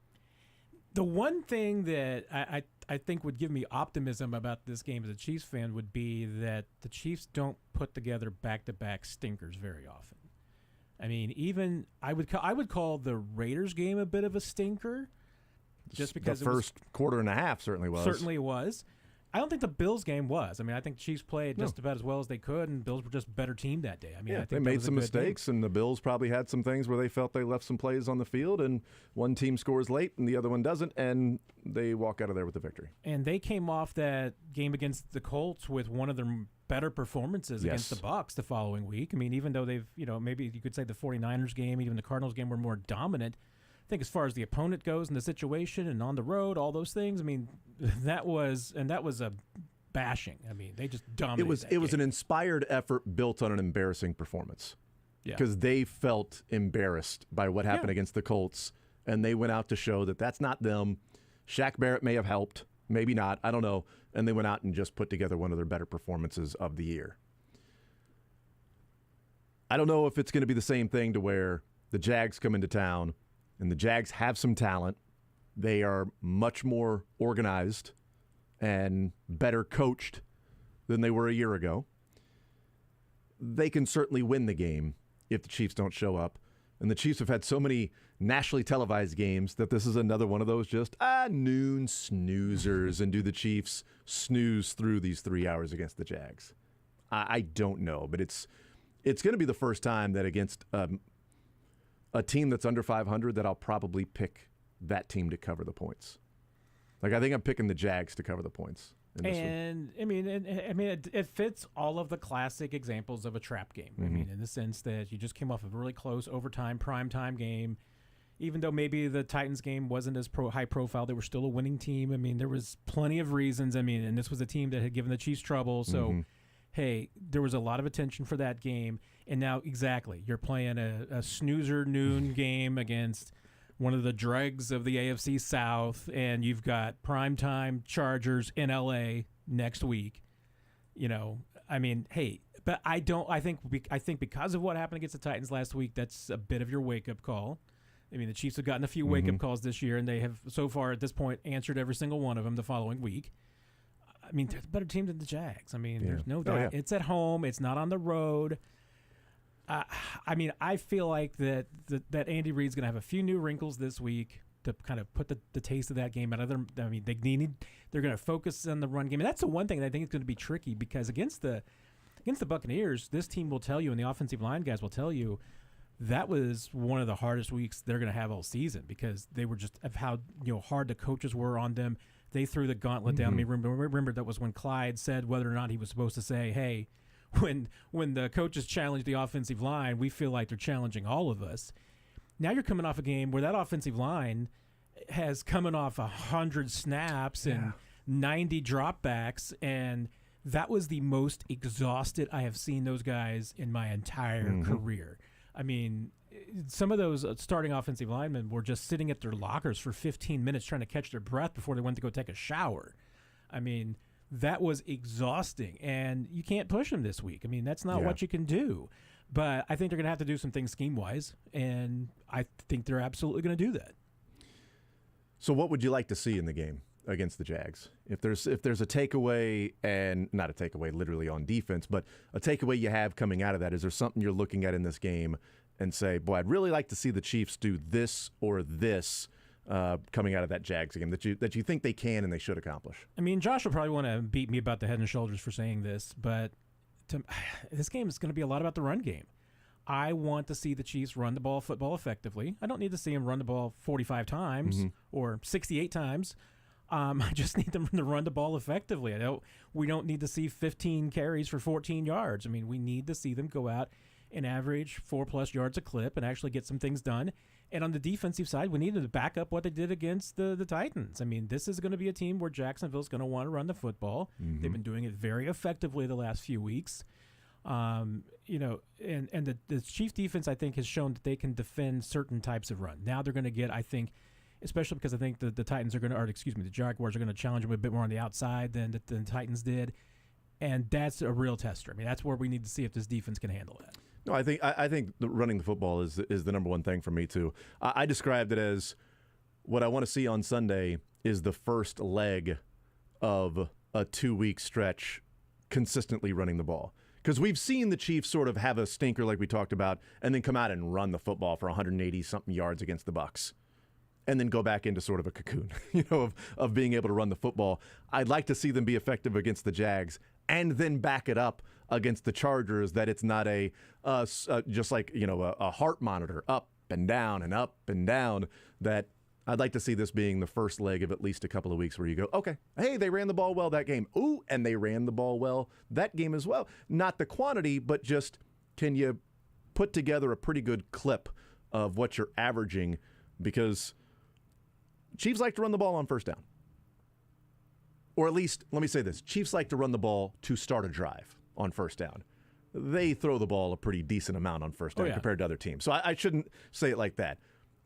The one thing that I think would give me optimism about this game as a Chiefs fan would be that the Chiefs don't put together back-to-back stinkers very often. I mean, even I would call the Raiders game a bit of a stinker, just because the first quarter and a half certainly was. Certainly was. I don't think the Bills game was. I mean, I think the Chiefs played just about as well as they could, and Bills were just a better team that day. I mean, I think they made some mistakes, and the Bills probably had some things where they felt they left some plays on the field, and one team scores late and the other one doesn't, and they walk out of there with the victory. And they came off that game against the Colts with one of their better performances against the Bucs the following week. I mean, even though they've, maybe you could say the 49ers game, even the Cardinals game were more dominant, I think as far as the opponent goes and the situation and on the road, all those things, I mean, that was a bashing. I mean, they just dominated It was an inspired effort built on an embarrassing performance. Because they felt embarrassed by what happened against the Colts, and they went out to show that that's not them. Shaq Barrett may have helped, maybe not, I don't know. And they went out and just put together one of their better performances of the year. I don't know if it's going to be the same thing to where the Jags come into town, and the Jags have some talent. They are much more organized and better coached than they were a year ago. They can certainly win the game if the Chiefs don't show up. And the Chiefs have had so many nationally televised games that this is another one of those just noon snoozers. And do the Chiefs snooze through these 3 hours against the Jags? I don't know, but it's going to be the first time that against a team that's under 500 that I'll probably pick that team to cover the points. Like, I think I'm picking the Jags to cover the points. And I mean, it fits all of the classic examples of a trap game. I mean, in the sense that you just came off a really close overtime, primetime game. Even though maybe the Titans game wasn't as high profile, they were still a winning team. I mean, there was plenty of reasons. I mean, and this was a team that had given the Chiefs trouble. So, hey, there was a lot of attention for that game. And now, exactly, you're playing a snoozer noon game against one of the dregs of the AFC South, and you've got primetime Chargers in LA next week. I mean, hey, but I think because of what happened against the Titans last week, that's a bit of your wake-up call. I mean, the Chiefs have gotten a few wake-up calls this year, and they have, so far at this point, answered every single one of them the following week. I mean, they're a better team than the Jags. I mean, there's no doubt. It's at home. It's not on the road. I mean, I feel like that Andy Reid's going to have a few new wrinkles this week to kind of put the taste of that game out of them. I mean, they're going to focus on the run game, and that's the one thing that I think is going to be tricky because against the Buccaneers, this team will tell you, and the offensive line guys will tell you, that was one of the hardest weeks they're going to have all season because they were just of how hard the coaches were on them. They threw the gauntlet down. I mean, remember that was when Clyde said whether or not he was supposed to say, hey, when the coaches challenge the offensive line, we feel like they're challenging all of us. Now you're coming off a game where that offensive line has coming off 100 snaps and 90 dropbacks, and that was the most exhausted I have seen those guys in my entire career. I mean, some of those starting offensive linemen were just sitting at their lockers for 15 minutes trying to catch their breath before they went to go take a shower. I mean, that was exhausting, and you can't push them this week. I mean, that's not what you can do. But I think they're going to have to do some things scheme-wise, and I think they're absolutely going to do that. So what would you like to see in the game against the Jags? If there's a takeaway, and not a takeaway literally on defense, but a takeaway you have coming out of that, is there something you're looking at in this game and say, boy, I'd really like to see the Chiefs do this or this coming out of that Jags game that you think they can and they should accomplish? I mean, Josh will probably want to beat me about the head and shoulders for saying this, but this game is going to be a lot about the run game. I want to see the Chiefs run the football effectively. I don't need to see them run the ball 45 times or 68 times. I just need them to run the ball effectively. We don't need to see 15 carries for 14 yards. I mean, we need to see them go out and average 4+ yards a clip and actually get some things done. And on the defensive side, we need to back up what they did against the Titans. I mean, this is going to be a team where Jacksonville's going to want to run the football. They've been doing it very effectively the last few weeks. And the Chiefs defense, I think, has shown that they can defend certain types of run. Now they're going to get, I think, especially because I think the Titans are going to, the Jaguars are going to challenge them a bit more on the outside than the Titans did. And that's a real tester. I mean, that's where we need to see if this defense can handle that. No, I think running the football is the number one thing for me too. I described it as what I want to see on Sunday is the first leg of a 2-week stretch consistently running the ball. Because we've seen the Chiefs sort of have a stinker like we talked about and then come out and run the football for 180-something yards against the Bucs and then go back into sort of a cocoon, of being able to run the football. I'd like to see them be effective against the Jags and then back it up against the Chargers, that it's not just like, a heart monitor, up and down and up and down, that I'd like to see this being the first leg of at least a couple of weeks where you go, okay, hey, they ran the ball well that game. Ooh, and they ran the ball well that game as well. Not the quantity, but just can you put together a pretty good clip of what you're averaging? Because Chiefs like to run the ball on first down. Or at least, let me say this, Chiefs like to run the ball to start a drive on first down. They throw the ball a pretty decent amount on first down compared to other teams. So I shouldn't say it like that.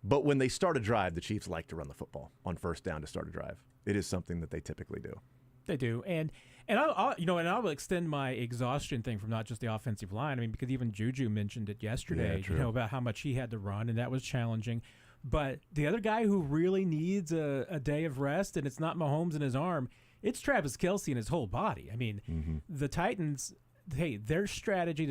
But when they start a drive, the Chiefs like to run the football on first down to start a drive. It is something that they typically do. They do, and I will extend my exhaustion thing from not just the offensive line. I mean, because even Juju mentioned it yesterday, about how much he had to run, and that was challenging. But the other guy who really needs a day of rest, and it's not Mahomes in his arm, it's Travis Kelce in his whole body. I mean, the Titans. Hey, the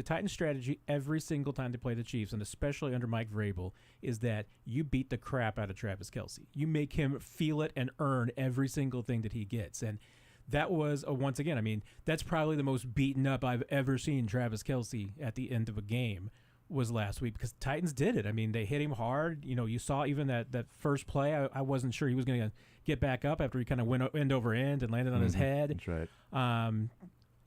Titans' strategy every single time they play the Chiefs, and especially under Mike Vrabel, is that you beat the crap out of Travis Kelce. You make him feel it and earn every single thing that he gets. And that was, once again, I mean, that's probably the most beaten up I've ever seen Travis Kelce at the end of a game was last week, because the Titans did it. I mean, they hit him hard. You saw even that first play, I wasn't sure he was going to get back up after he kind of went end over end and landed on his head. That's right.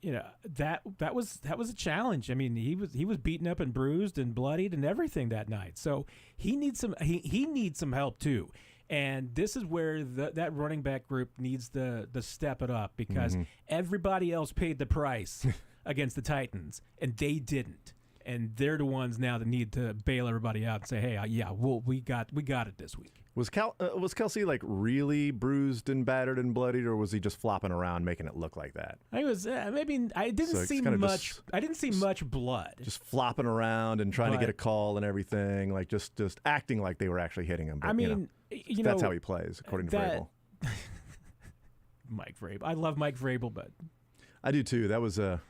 That was a challenge. I mean, he was beaten up and bruised and bloodied and everything that night. So he needs some help too. And this is where that running back group needs to step it up, because everybody else paid the price against the Titans and they didn't. And they're the ones now that need to bail everybody out and say, hey, we got it this week. Was Kelce like really bruised and battered and bloodied, or was he just flopping around making it look like that? I didn't see much. I didn't see much blood. Just flopping around and trying to get a call and everything, like just acting like they were actually hitting him. But, I mean, that's how he plays, according to Vrabel. Mike Vrabel. I love Mike Vrabel, but I do too. That was a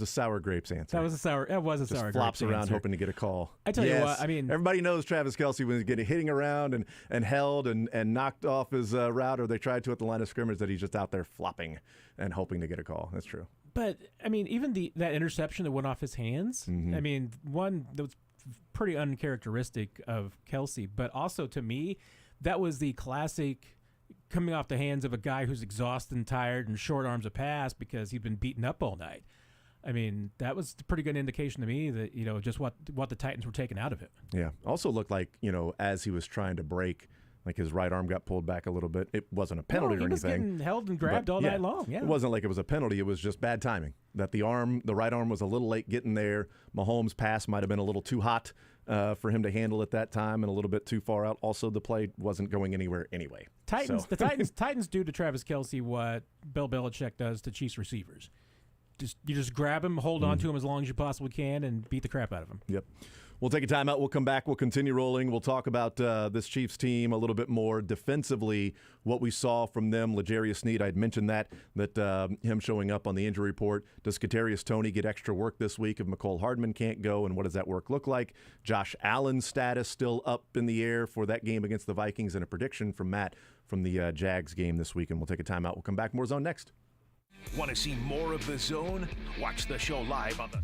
sour grapes answer. That was a sour grapes flops around answer. Hoping to get a call. I tell you what, I mean, everybody knows Travis Kelce was hitting around and held and knocked off his route, or they tried to at the line of scrimmage, that he's just out there flopping and hoping to get a call. That's true. But I mean, even that interception that went off his hands. I mean, one that was pretty uncharacteristic of Kelce, but also to me, that was the classic coming off the hands of a guy who's exhausted and tired and short arms a pass because he'd been beaten up all night. I mean, that was a pretty good indication to me that, just what the Titans were taking out of him. Yeah. Also looked like, as he was trying to break, like his right arm got pulled back a little bit. It wasn't a penalty or anything. He was getting held and grabbed all night long. Yeah. It wasn't like it was a penalty. It was just bad timing. That the right arm was a little late getting there. Mahomes' pass might have been a little too hot for him to handle at that time and a little bit too far out. Also, the play wasn't going anywhere anyway. The Titans do to Travis Kelce what Bill Belichick does to Chiefs receivers. You just grab him, hold on to him as long as you possibly can, and beat the crap out of him. Yep. We'll take a timeout. We'll come back. We'll continue rolling. We'll talk about this Chiefs team a little bit more defensively, what we saw from them. L'Jarius Sneed, I'd mentioned that him showing up on the injury report. Does Kadarius Toney get extra work this week if McCole Hardman can't go, and what does that work look like? Josh Allen's status still up in the air for that game against the Vikings, and a prediction from Matt from the Jags game this week. And we'll take a timeout. We'll come back. More Zone next. Want to see more of The Zone? Watch the show live on the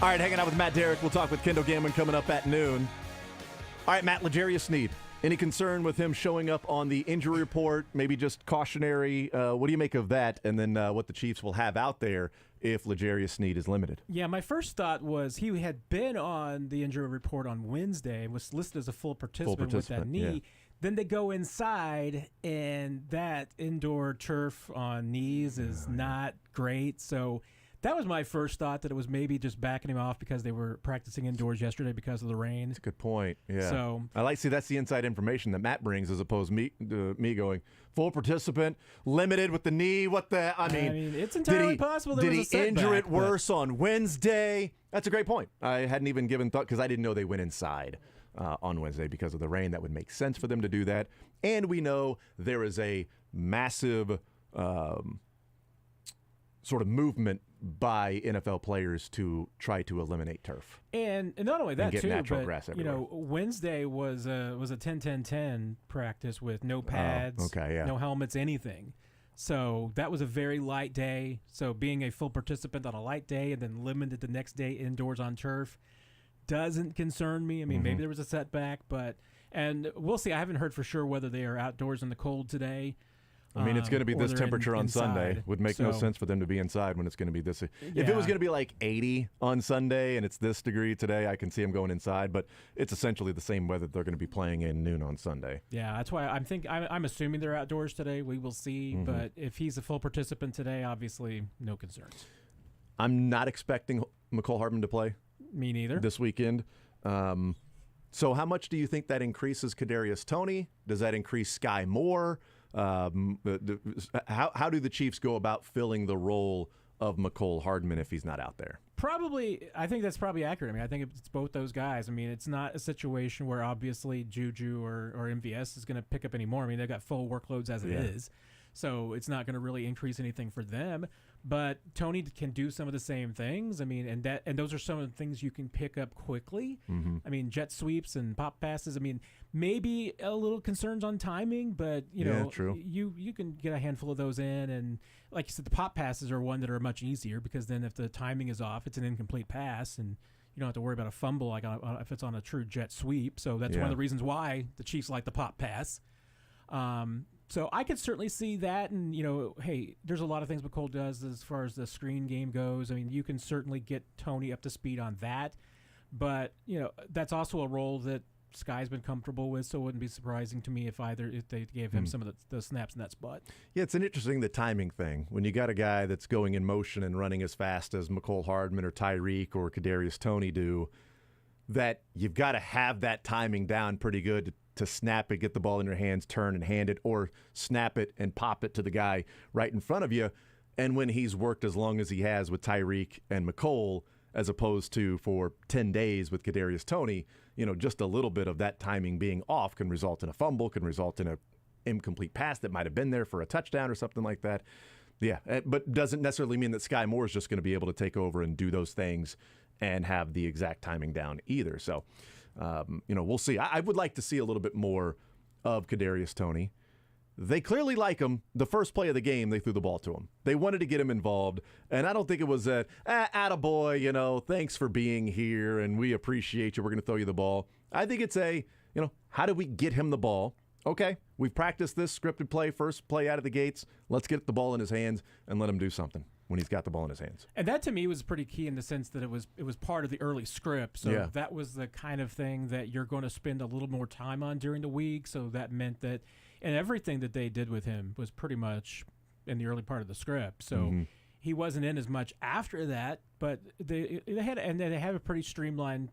All right, hanging out with Matt Derrick. We'll talk with Kendall Gammon coming up at noon. All right, Matt, L'Jarius Sneed. Any concern with him showing up on the injury report? Maybe just cautionary. What do you make of that? And then what the Chiefs will have out there if L'Jarius Sneed is limited? Yeah, my first thought was he had been on the injury report on Wednesday, was listed as a full participant with that knee. Yeah. Then they go inside, and that indoor turf on knees is not great. So that was my first thought, that it was maybe just backing him off because they were practicing indoors yesterday because of the rain. That's a good point. Yeah. So that's the inside information that Matt brings as opposed to me going full participant, limited with the knee. I mean, it's entirely possible there did was a he injure it setback, worse on Wednesday? That's a great point. I hadn't even given thought because I didn't know they went inside on Wednesday because of the rain. That would make sense for them to do that. And we know there is a massive sort of movement by NFL players to try to eliminate turf. And not only that, and get too, natural but grass everywhere. Wednesday was a 10-10-10 practice with no pads, no helmets, anything. So that was a very light day. So being a full participant on a light day and then limited the next day indoors on turf doesn't concern me. I mean, maybe there was a setback, and we'll see. I haven't heard for sure whether they are outdoors in the cold today. I mean, it's going to be this temperature on inside. Sunday. Would make no sense for them to be inside when it's going to be this. If it was going to be like 80 on Sunday and it's this degree today, I can see them going inside. But it's essentially the same weather they're going to be playing in noon on Sunday. Yeah, that's why I'm assuming they're outdoors today. We will see. But if he's a full participant today, obviously no concerns. I'm not expecting Mecole Hardman to play. Me neither. This weekend. So how much do you think that increases Kadarius Toney? Does that increase Sky Moore? How do the Chiefs go about filling the role of Mecole Hardman if he's not out there? Probably, I think that's probably accurate. I mean, I think it's both those guys. I mean, it's not a situation where obviously Juju or MVS is going to pick up any more. I mean, they've got full workloads as it is. So it's not going to really increase anything for them. But Toney can do some of the same things. I mean, and those are some of the things you can pick up quickly. I mean, jet sweeps and pop passes. I mean, maybe a little concerns on timing, but true. You can get a handful of those in. And like you said, the pop passes are one that are much easier because then if the timing is off, it's an incomplete pass, and you don't have to worry about a fumble like if it's on a true jet sweep. So that's one of the reasons why the Chiefs like the pop pass. So I could certainly see that, and hey, there's a lot of things Mecole does as far as the screen game goes. I mean, you can certainly get Toney up to speed on that, but that's also a role that Sky's been comfortable with. So it wouldn't be surprising to me if they gave him some of the snaps in that spot. Yeah, it's an interesting timing thing when you got a guy that's going in motion and running as fast as Mecole Hardman or Tyreek or Kadarius Toney do. That you've got to have that timing down pretty good to snap it, get the ball in your hands, turn and hand it, or snap it and pop it to the guy right in front of you. And when he's worked as long as he has with Tyreek and Mecole, as opposed to for 10 days with Kadarius Toney, just a little bit of that timing being off can result in a fumble, can result in an incomplete pass that might have been there for a touchdown or something like that. Yeah, but doesn't necessarily mean that Sky Moore is just going to be able to take over and do those things and have the exact timing down either. So, we'll see. I would like to see a little bit more of Kadarius Toney. They clearly like him. The first play of the game, they threw the ball to him. They wanted to get him involved, and I don't think it was a, attaboy, thanks for being here, and we appreciate you. We're going to throw you the ball. I think it's how do we get him the ball? Okay, we've practiced this scripted play, first play out of the gates. Let's get the ball in his hands and let him do something when he's got the ball in his hands. And that to me was pretty key in the sense that it was part of the early script. So that was the kind of thing that you're going to spend a little more time on during the week. So that meant that, and everything that they did with him was pretty much in the early part of the script. So he wasn't in as much after that, but they had a pretty streamlined,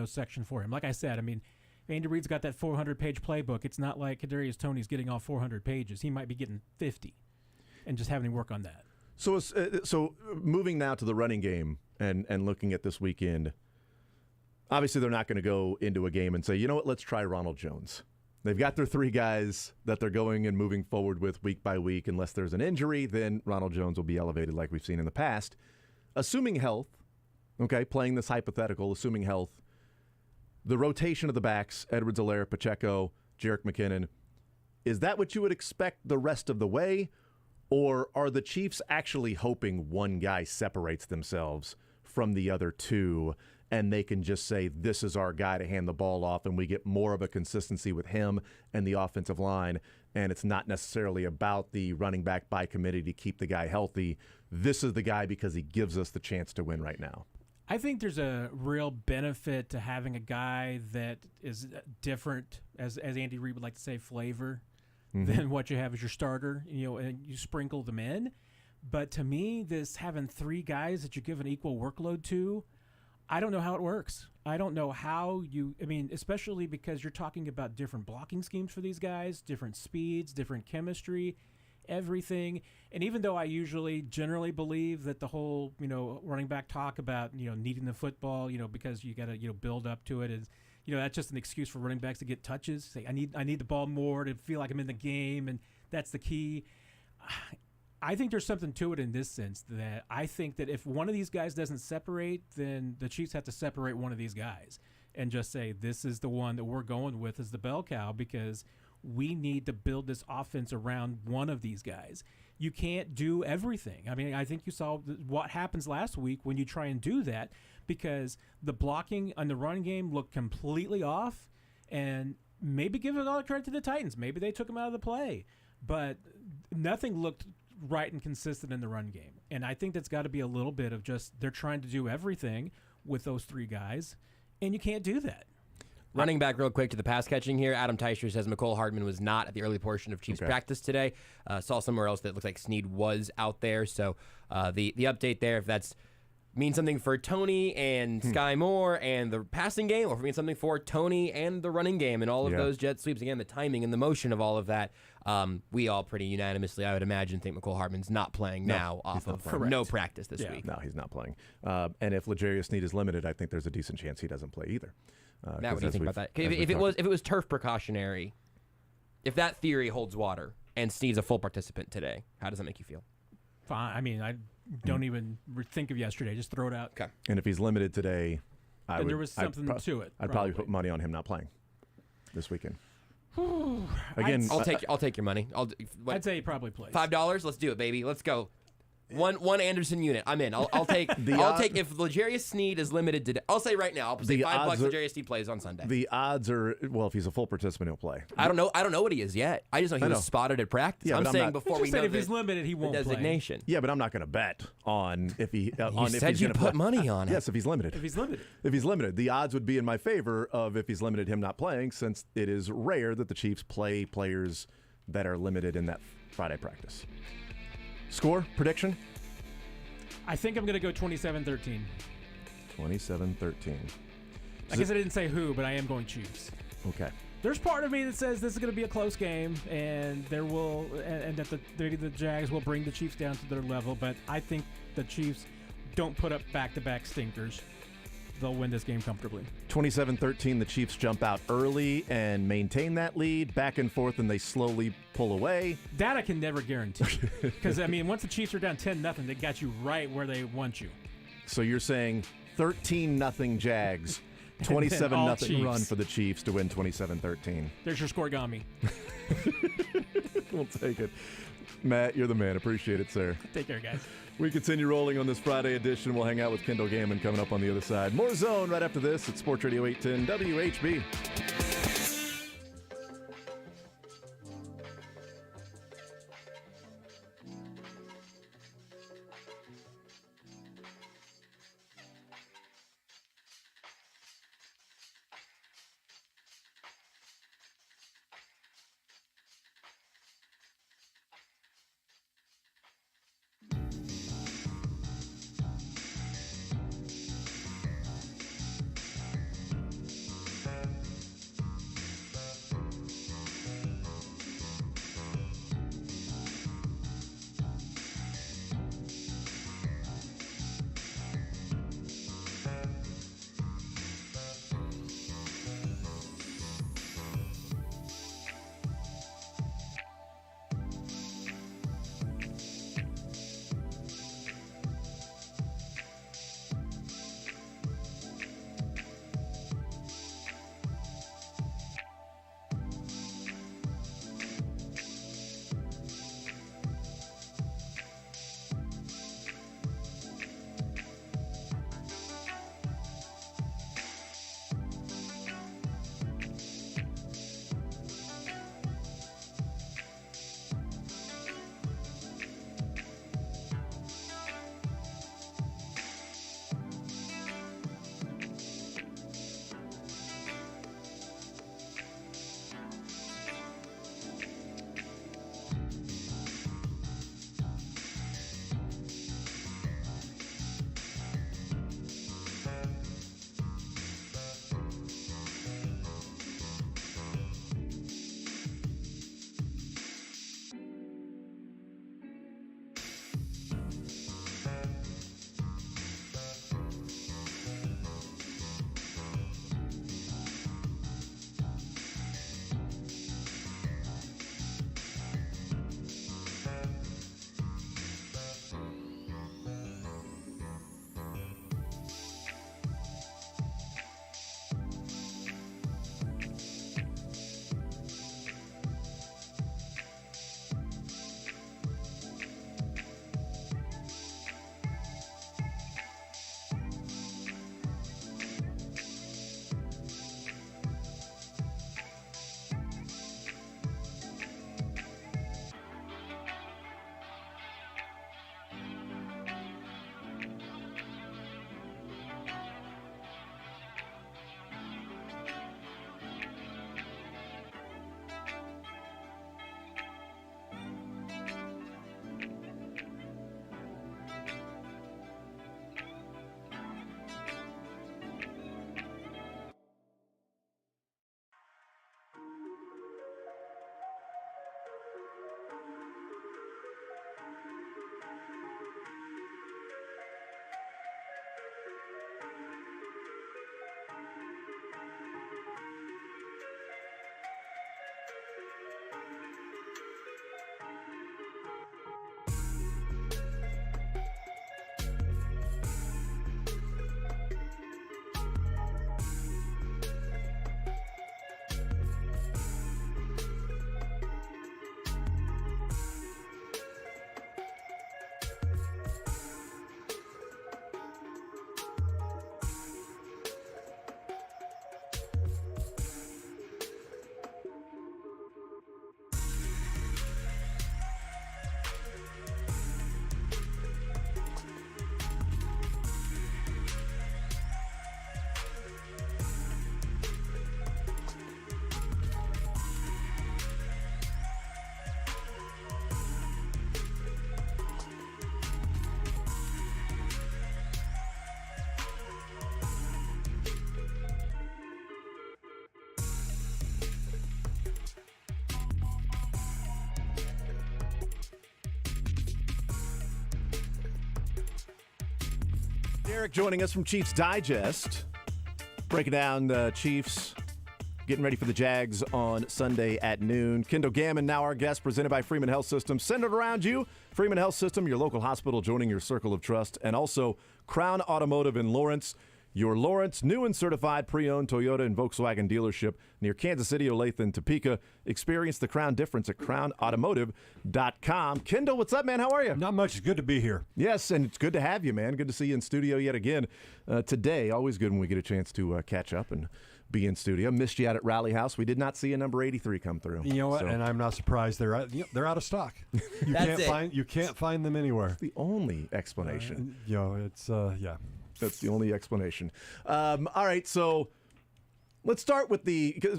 section for him. Like I said, I mean, Andy Reid's got that 400-page playbook. It's not like Kadarius Toney's getting all 400 pages. He might be getting 50 and just having him work on that. So moving now to the running game and looking at this weekend, obviously they're not going to go into a game and say, you know what, let's try Ronald Jones. They've got their three guys that they're going and moving forward with week by week. Unless there's an injury, then Ronald Jones will be elevated like we've seen in the past. Assuming health, playing this hypothetical, assuming health, the rotation of the backs, Edwards-Helaire, Pacheco, Jerick McKinnon, is that what you would expect the rest of the way? Or are the Chiefs actually hoping one guy separates themselves from the other two, and they can just say, this is our guy to hand the ball off, and we get more of a consistency with him and the offensive line, and it's not necessarily about the running back by committee to keep the guy healthy. This is the guy because he gives us the chance to win right now. I think there's a real benefit to having a guy that is different, as Andy Reid would like to say, flavor, than what you have as your starter, and you sprinkle them in. But to me, this having three guys that you give an equal workload to, I don't know how it works. I don't know how especially because you're talking about different blocking schemes for these guys, different speeds, different chemistry, everything. And even though I usually generally believe that the whole, running back talk about, needing the football, because you got to, build up to it is, that's just an excuse for running backs to get touches. Say, I need the ball more to feel like I'm in the game, and that's the key. I think there's something to it in this sense, that I think that if one of these guys doesn't separate, then the Chiefs have to separate one of these guys and just say, this is the one that we're going with as the bell cow, because we need to build this offense around one of these guys. You can't do everything. I mean, I think you saw what happens last week when you try and do that, because the blocking on the run game looked completely off, and maybe give it all the credit to the Titans. Maybe they took them out of the play, but nothing looked right and consistent in the run game. And I think that's got to be a little bit of just they're trying to do everything with those three guys, and you can't do that. Running back real quick to the pass catching here. Adam Teicher says McCole Hardman was not at the early portion of Chiefs practice today. Saw somewhere else that looks like Snead was out there. So the update there, if that's means something for Tony and Sky Moore and the passing game, or if it means something for Tony and the running game and all of those jet sweeps. Again, the timing and the motion of all of that. We all pretty unanimously, I would imagine, think McCole Hardman's not playing now off of no practice this week. No, he's not playing. And if L'Jarius Sneed is limited, I think there's a decent chance he doesn't play either. Matt, what do you think about that? If it was turf precautionary, if that theory holds water and Sneed's a full participant today, how does that make you feel? Fine. I mean, I don't even think of yesterday. Just throw it out. Okay. And if he's limited today, there was something to it. I'd probably put money on him not playing this weekend. Again, I'll take your money. I'd say he probably plays. $5. Let's do it, baby. Let's go. One Anderson unit. I'm in. I'll take. I'll take if L'Jarius Sneed is limited today. I'll say right now. I'll say $5. L'Jarius Sneed plays on Sunday. The odds are if he's a full participant, he'll play. I don't know what he is yet. I just know he was spotted at practice. Yeah, I'm saying before we know if he's limited, he won't the designation. Yeah, but I'm not going to bet on if he. You said you'd put money on it. Yes, if he's limited. If he's limited. If he's limited, the odds would be in my favor of if he's limited, him not playing, since it is rare that the Chiefs play players that are limited in that Friday practice. Score prediction. I think I'm going to go 27-13. 27-13. I guess I didn't say who, but I am going Chiefs. Okay. There's part of me that says this is going to be a close game, and that the Jags will bring the Chiefs down to their level. But I think the Chiefs don't put up back-to-back stinkers. They'll win this game comfortably. 27-13, the Chiefs jump out early and maintain that lead, back and forth, and they slowly pull away. That I can never guarantee. Because, I mean, once the Chiefs are down 10-0, they got you right where they want you. So you're saying 13-0 Jags, 27-0 run for the Chiefs to win 27-13. There's your scoregami. We'll take it. Matt, you're the man. Appreciate it, sir. Take care, guys. We continue rolling on this Friday edition. We'll hang out with Kendall Gammon coming up on the other side. More Zone right after this at Sports Radio 810 WHB. Derrick joining us from Chiefs Digest, breaking down the Chiefs getting ready for the Jags on Sunday at noon. Kendall Gammon, now our guest, presented by Freeman Health System. Centered around you, Freeman Health System, your local hospital joining your circle of trust. And also Crown Automotive in Lawrence, your Lawrence new and certified pre-owned Toyota and Volkswagen dealership near Kansas City, Olathe, and Topeka. Experience the Crown difference at crownautomotive.com. Kendall, what's up, man? How are you? Not much. It's good to be here. Yes, and it's good to have you, man. Good to see you in studio yet again today. Always good when we get a chance to catch up and be in studio. Missed you out at Rally House. We did not see a number 83 come through. You know what? So. And I'm not surprised. They're out of stock. You can't find them anywhere. That's the only explanation. It's yeah. That's the only explanation. All right, so let's start with because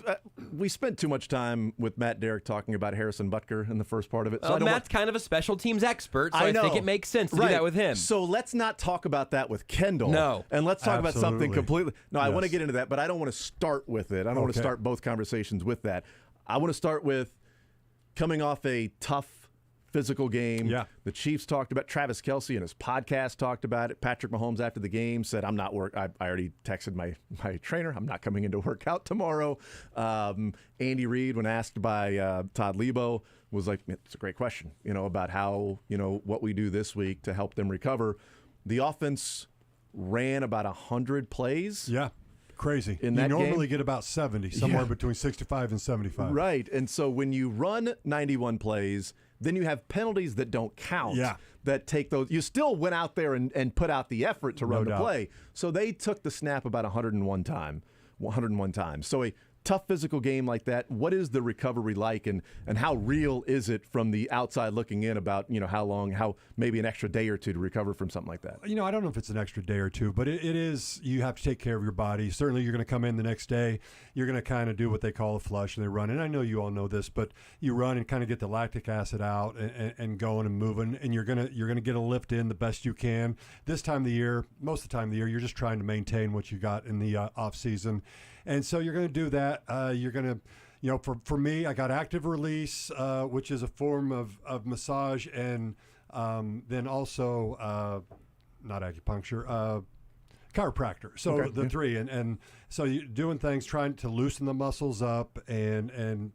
we spent too much time with Matt Derrick talking about Harrison Butker in the first part of it. So Matt's kind of a special teams expert, so I think it makes sense to do that with him. So let's not talk about that with Kendall. No. And let's talk about something completely. No, yes. I want to get into that, but I don't want to start with it. I don't want to start both conversations with that. I want to start with coming off a tough physical game. Yeah. The Chiefs talked about, Travis Kelce in his podcast talked about it. Patrick Mahomes after the game said, I already texted my trainer, I'm not coming in to work out tomorrow. Andy Reid, when asked by Todd Lebo, was like, it's a great question, about how, what we do this week to help them recover. The offense ran about 100 plays. Yeah. Crazy. You normally get about 70, somewhere between 65 and 75. Right. And so when you run 91 plays, then you have penalties that don't count. Yeah. That take those. You still went out there and put out the effort to run the doubt. play. So they took the snap about 101 times. So a tough physical game like that, what is the recovery like, and how real is it from the outside looking in about how maybe an extra day or two to recover from something like that? I don't know if it's an extra day or two, but it is. You have to take care of your body. Certainly, you're going to come in the next day. You're going to kind of do what they call a flush, and they run. And I know you all know this, but you run and kind of get the lactic acid out and going and moving, and you're gonna get a lift in the best you can. This time of the year, most of the time of the year, you're just trying to maintain what you got in the off season. And so you're going to do that. You're going to, for me, I got active release, which is a form of massage, and then also not acupuncture, chiropractor. So the three, and so you're doing things, trying to loosen the muscles up and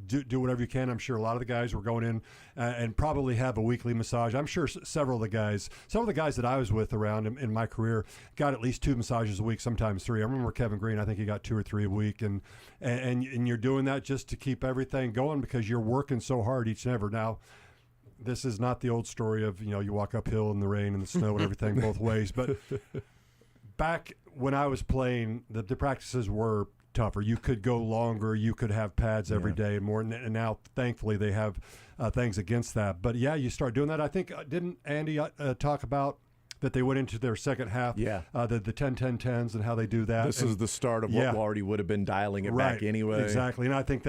do whatever you can. I'm sure a lot of the guys were going in and probably have a weekly massage. I'm sure some of the guys that I was with around in my career got at least 2 massages a week, sometimes 3. I remember Kevin Green, I think he got 2 or 3 a week. And you're doing that just to keep everything going because you're working so hard each and every. Now, this is not the old story of, you walk uphill in the rain and the snow and everything both ways. But back when I was playing, the practices were tougher. You could go longer. You could have pads every day and more. And now, thankfully, they have things against that. But, yeah, you start doing that. I think, didn't Andy talk about that they went into their second half, the 10-10-10s and how they do that. This is the start of what already would have been dialing it back anyway. Exactly. And I think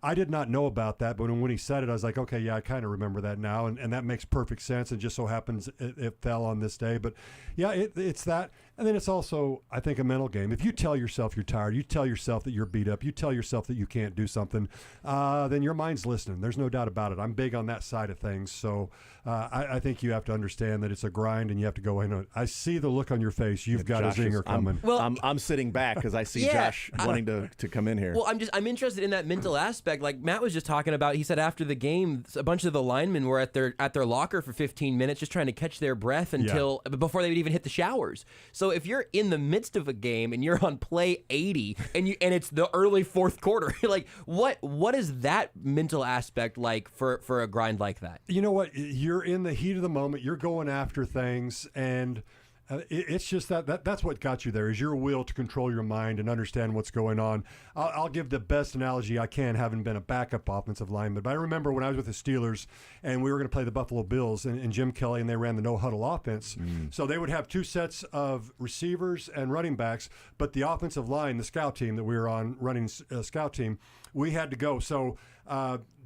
I did not know about that, but when he said it, I was like, okay, yeah, I kind of remember that now. And that makes perfect sense. And just so happens it fell on this day. But, yeah, it's that. And then it's also, I think, a mental game. If you tell yourself you're tired, you tell yourself that you're beat up, you tell yourself that you can't do something, then your mind's listening. There's no doubt about it. I'm big on that side of things. So I think you have to understand that it's a grind and you have to go in. I see the look on your face. You've got Josh a zinger coming. I'm sitting back because I see Josh wanting to come in here. Well, I'm interested in that mental aspect. Like Matt was just talking about, he said after the game, a bunch of the linemen were at their locker for 15 minutes just trying to catch their breath before they would even hit the showers. So if you're in the midst of a game and you're on play 80 and it's the early fourth quarter, like what is that mental aspect like for a grind like that? You know what? You're in the heat of the moment. You're going after things, and it's just that's what got you there, is your will to control your mind and understand what's going on. I'll give the best analogy I can, having been a backup offensive lineman. But I remember when I was with the Steelers and we were going to play the Buffalo Bills and Jim Kelly, and they ran the no-huddle offense. So they would have 2 sets of receivers and running backs, but the offensive line, the scout team that we were on, running scout team, we had to go. So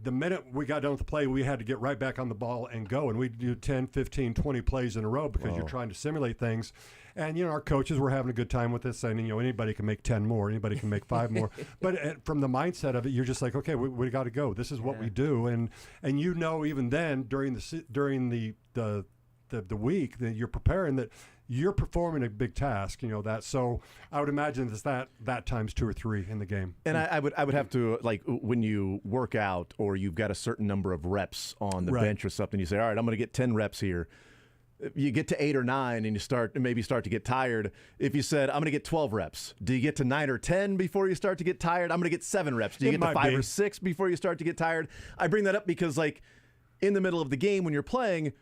the minute we got done with the play, we had to get right back on the ball and go. And we'd do 10, 15, 20 plays in a row because you're trying to simulate things. And, our coaches were having a good time with this, saying, anybody can make 10 more, anybody can make 5 more. But from the mindset of it, you're just like, okay, we got to go. This is what we do. And even then, during the week that you're preparing, that you're performing a big task, that. So I would imagine it's that times 2 or 3 in the game. And I would have to, like, when you work out or you've got a certain number of reps on the bench or something, you say, all right, I'm going to get 10 reps here. You get to 8 or 9 and you maybe start to get tired. If you said, I'm going to get 12 reps, do you get to 9 or 10 before you start to get tired? I'm going to get 7 reps. Do you get to 5 or 6 before you start to get tired? I bring that up because, like, in the middle of the game when you're playing,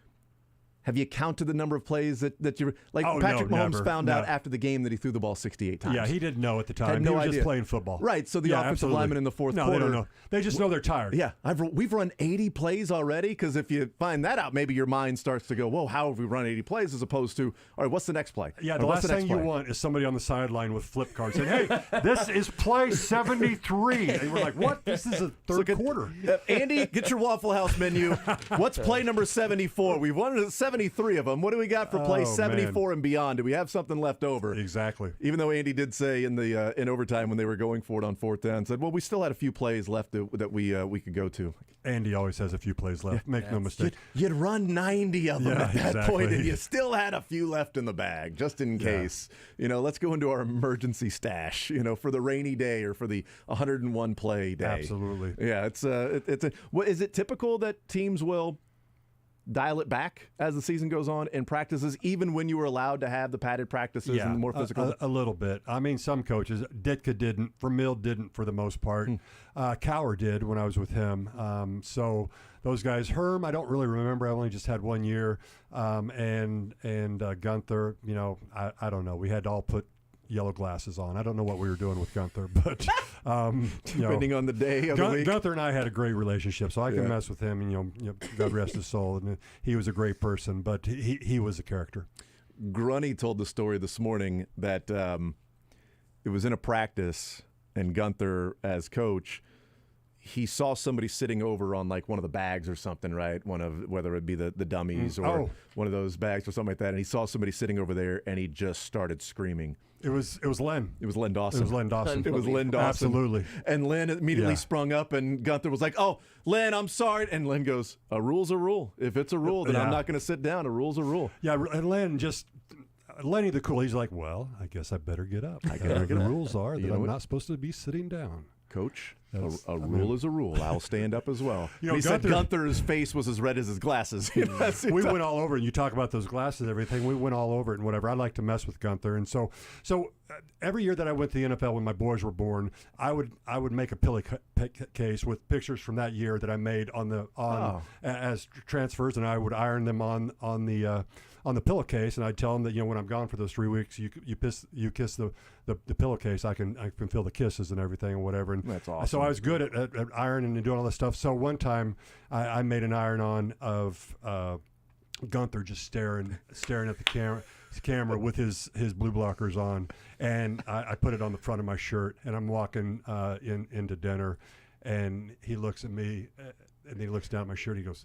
have you counted the number of plays that you're like? Patrick Mahomes found out after the game that he threw the ball 68 times. Yeah, he didn't know at the time. Had no he was idea. just playing football. Right. So the offensive lineman in the fourth quarter, they don't know. They just know they're tired. Yeah, we've run 80 plays already. Because if you find that out, maybe your mind starts to go, "Whoa, how have we run 80 plays?" As opposed to, "All right, what's the next play?" Yeah, the last thing you want is somebody on the sideline with flip cards saying, "Hey, this is play 73," and we're like, "What? This is a third quarter." Andy, get your Waffle House menu. What's play number 74? We've won 73 of them. What do we got for play 74 and beyond? Do we have something left over? Exactly. Even though Andy did say in overtime when they were going for it on 4th down, said, "Well, we still had a few plays left that we could go to." Andy always has a few plays left. Make no mistake. You'd run 90 of them at that point, and you still had a few left in the bag, just in case. Let's go into our emergency stash, for the rainy day or for the 101 play day. Absolutely. Yeah, is it typical that teams will dial it back as the season goes on in practices, even when you were allowed to have the padded practices and the more physical? A little bit. I mean, some coaches, Ditka didn't, Vermeil didn't for the most part. Cowher did when I was with him. So those guys, Herm, I don't really remember. I only just had 1 year. And Gunther, I don't know. We had to all put yellow glasses on. I don't know what we were doing with Gunther, but depending on the day of the week. Gunther and I had a great relationship, so I can mess with him. And God rest his soul. And he was a great person, but he was a character. Grunny told the story this morning that it was in a practice, and Gunther, as coach, he saw somebody sitting over on like one of the bags or something, right? Whether it be the dummies or one of those bags or something like that. And he saw somebody sitting over there, and he just started screaming. It was Len. It was Len Dawson. It was Len Dawson. It was Len Dawson. Absolutely. And Len immediately sprung up, and Gunther was like, "Oh, Len, I'm sorry." And Len goes, "A rule's a rule. If it's a rule, then I'm not going to sit down. A rule's a rule." Yeah, and Lenny the Cool, he's like, "Well, I guess I better get up. The rules are that I'm not supposed to be sitting down." Coach, a rule is a rule. I'll stand up as well. He said Gunther's face was as red as his glasses. We went all over it, and you talk about those glasses and everything. We went all over it and whatever. I like to mess with Gunther. And so every year that I went to the NFL when my boys were born, I would make a pillowcase with pictures from that year that I made as transfers, and I would iron them on the pillowcase, and I'd tell them that when I'm gone for those 3 weeks, you kiss the pillowcase. I can feel the kisses and everything and whatever. And that's awesome. So I was good at ironing and doing all this stuff. So one time I made an iron-on of Gunther just staring at the camera with his blue blockers on, and I put it on the front of my shirt, and I'm walking into dinner, and he looks at me, and he looks down at my shirt. He goes,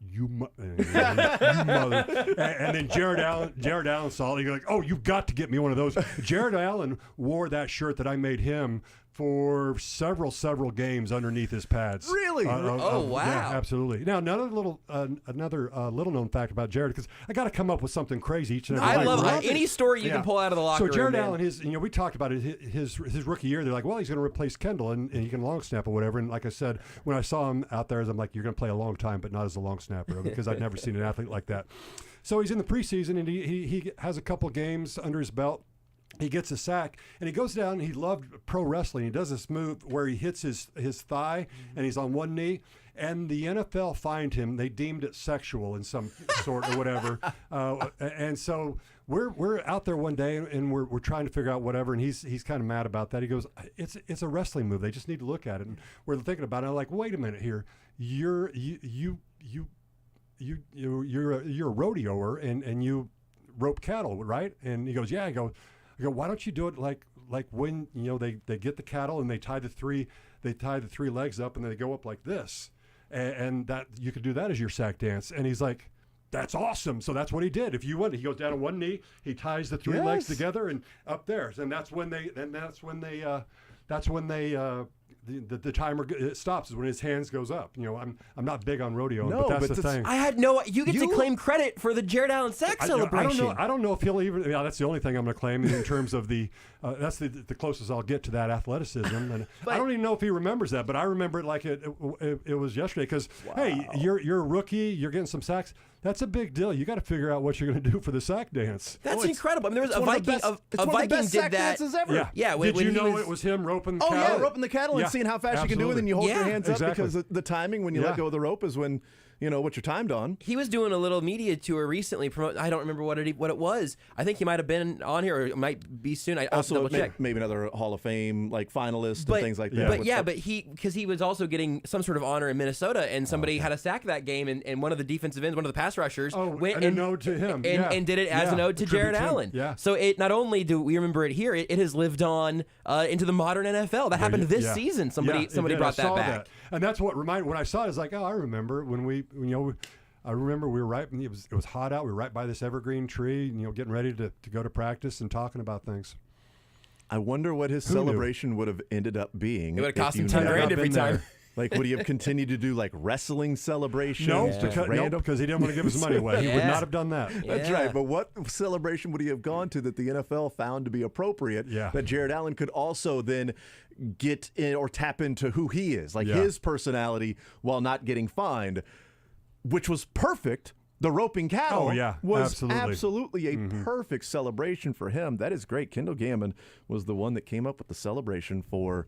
"You mother!" And then Jared Allen saw it. He goes, "Oh, you've got to get me one of those." Jared Allen wore that shirt that I made him for several games underneath his pads. Really? Wow! Yeah, absolutely. Now, another little known fact about Jared, because I got to come up with something crazy each and every I week. love any story you can pull out of the locker room. So Jared Allen, we talked about it. His rookie year, they're like, well, he's going to replace Kendall, and he can long snap or whatever. And like I said, when I saw him out there, I'm like, you're going to play a long time, but not as a long snapper, because I'd never seen an athlete like that. So he's in the preseason, and he has a couple games under his belt. He gets a sack, and he goes down. He loved pro wrestling. He does this move where he hits his thigh, and he's on one knee. And the NFL fined him. They deemed it sexual in some sort or whatever. And so we're out there one day, and we're trying to figure out whatever. And he's kind of mad about that. He goes, "It's a wrestling move. They just need to look at it." And we're thinking about it. I'm like, wait a minute here. You're a rodeoer, and you rope cattle, right? And he goes, "Yeah." I go, "Why don't you do it like when they get the cattle and they tie the three legs up and then they go up like this, and that you could do that as your sack dance." And he's like, "That's awesome." So that's what he did. If you want, he goes down on one knee, he ties the three legs together and up there, and that's when they the timer stops is when his hands goes up. You know, I'm not big on rodeo, No, but that's but the thing. I had no. You get to claim credit for the Jared Allen sack celebration. I don't know if he'll even. Yeah, that's the only thing I'm going to claim in terms of the. That's the closest I'll get to that athleticism, and I don't even know if he remembers that. But I remember it like it was yesterday. Because hey, you're a rookie. You're getting some sacks. That's a big deal. You got to figure out what you're going to do for the sack dance. That's incredible. I mean, there was a Viking. A Viking did that. Ever. Yeah. Did you know it was him roping the cattle? Yeah, roping the cattle and seeing how fast you can do it, and you hold your hands up because the timing when you let go of the rope is when you know what you're timed on. He was doing a little media tour recently. I don't remember what it was. I think he might have been on here, or it might be soon. I also double check. Maybe another Hall of Fame like finalist and things like that. But because he was also getting some sort of honor in Minnesota, and somebody had a sack that game, and one of the defensive ends, one of the pass rushers, went an ode to him, and did it as an ode to Jared Allen. Yeah. So it not only do we remember it here, it has lived on into the modern NFL. That happened this season. Somebody brought that back. And that's what reminded when I saw it. I was like, I remember when I remember we were right. It was hot out. We were right by this evergreen tree, getting ready to go to practice and talking about things. I wonder what his celebration would have ended up being. It would have cost him $10,000 every time. Like, would he have continued to do like wrestling celebrations? No, because he didn't want to give his money away. He would not have done that. That's right. But what celebration would he have gone to that the NFL found to be appropriate? Yeah. That Jared Allen could also then get in or tap into who he is, like his personality, while not getting fined, which was perfect. The roping cattle was absolutely a perfect celebration for him. That is great. Kendall Gammon was the one that came up with the celebration for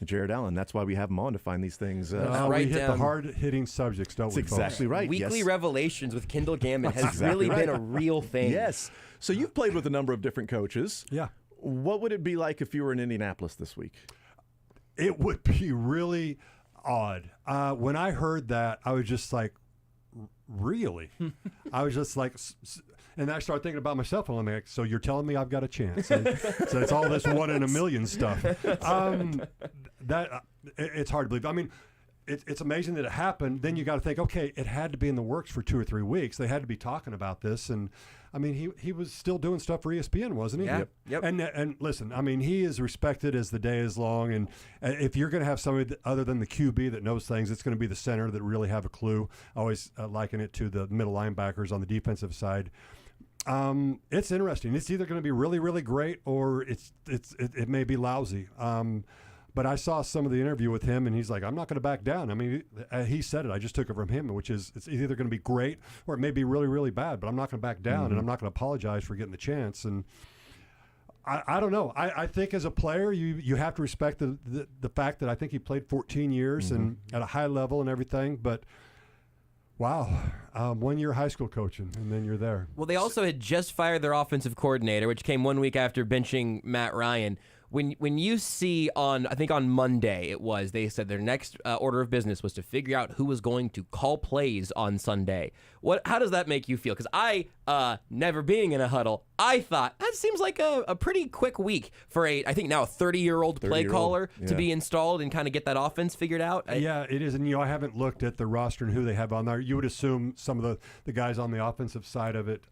Jared Allen. That's why we have him on to find these things. We hit the hard-hitting subjects, don't we, That's exactly right. Weekly Revelations with Kendall Gammon has really been a real thing. Yes. So you've played with a number of different coaches. Yeah. What would it be like if you were in Indianapolis this week? It would be really odd. When I heard that, I was just like, really? I was just like, and I started thinking about myself. And I'm like, so you're telling me I've got a chance? And so it's all this 1 in a million stuff. It's hard to believe. I mean, it's amazing that it happened. Then you got to think, okay, it had to be in the works for 2 or 3 weeks. They had to be talking about this, and I mean, he was still doing stuff for ESPN, wasn't he? Yep. And listen, I mean, he is respected as the day is long. And if you're going to have somebody other than the QB that knows things, it's going to be the center that really have a clue. I always liken it to the middle linebackers on the defensive side. It's interesting. It's either going to be really, really great, or it may be lousy. But I saw some of the interview with him, and he's like, I'm not going to back down. I mean, he said it. I just took it from him, which is it's either going to be great or it may be really, really bad, but I'm not going to back down, and I'm not going to apologize for getting the chance. And I don't know. I think as a player, you have to respect the fact that I think he played 14 years and at a high level and everything, but wow, 1 year high school coaching, and then you're there. Well, they also had just fired their offensive coordinator, which came 1 week after benching Matt Ryan. When you see I think on Monday they said their next order of business was to figure out who was going to call plays on Sunday. How does that make you feel? Because I, never being in a huddle, I thought that seems like a pretty quick week for I think now a 30-year-old play caller to be installed and kind of get that offense figured out. Yeah, it is. And I haven't looked at the roster and who they have on there. You would assume some of the guys on the offensive side of it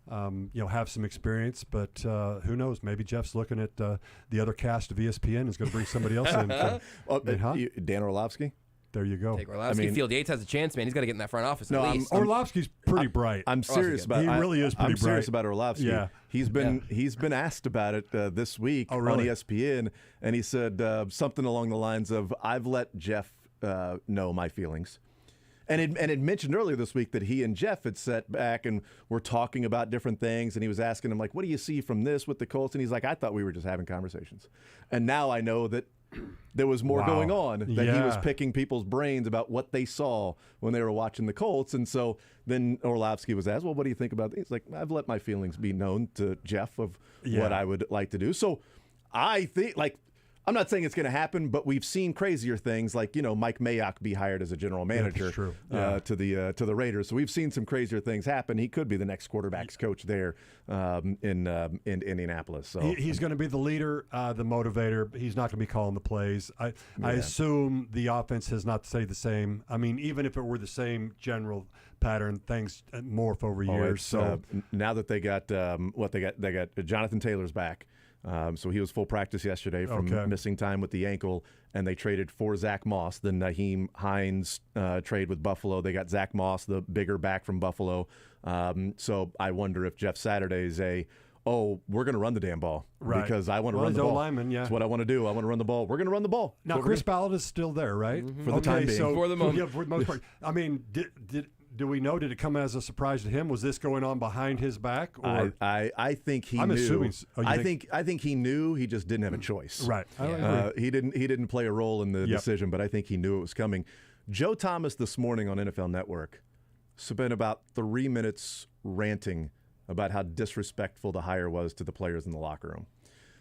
have some experience, but who knows? Maybe Jeff's looking at the other cast of ESPN is going to bring somebody else in. Dan Orlovsky? There you go. Take Orlovsky. Field Yates has a chance, man. He's got to get in that front office at least. Orlovsky's pretty bright. I'm serious about. He really is pretty bright. I'm serious about Orlovsky. Yeah. He's been asked about it this week on ESPN, and he said something along the lines of, "I've let Jeff know my feelings." And it mentioned earlier this week that he and Jeff had sat back and were talking about different things, and he was asking him, like, what do you see from this with the Colts? And he's like, I thought we were just having conversations. And now I know that there was more going on, that he was picking people's brains about what they saw when they were watching the Colts. And so then Orlovsky was asked, well, what do you think about this? He's like, I've let my feelings be known to Jeff of what I would like to do. So I think, I'm not saying it's going to happen, but we've seen crazier things, like Mike Mayock be hired as a general manager to the Raiders. So we've seen some crazier things happen. He could be the next quarterbacks coach there in Indianapolis. So he's going to be the leader, the motivator. He's not going to be calling the plays. I assume the offense has not stayed the same. I mean, even if it were the same general pattern, things morph over years. So now that they got they got Jonathan Taylor's back. So he was full practice yesterday from missing time with the ankle, and they traded for Zach Moss. The Naheem Hines trade with Buffalo. They got Zach Moss, the bigger back from Buffalo. So I wonder if Jeff Saturday's we're going to run the damn ball because I want to run the ball. Lineman, That's what I want to do. I want to run the ball. We're going to run the ball. Now, Chris Ballard is still there, right? For the time being. So, for the moment. Yeah, for the most part. I mean, do we know? Did it come as a surprise to him? Was this going on behind his back? Or? I think he I'm knew. Assuming. I think he knew. He just didn't have a choice. Right. He didn't play a role in the decision, but I think he knew it was coming. Joe Thomas this morning on NFL Network spent about 3 minutes ranting about how disrespectful the hire was to the players in the locker room.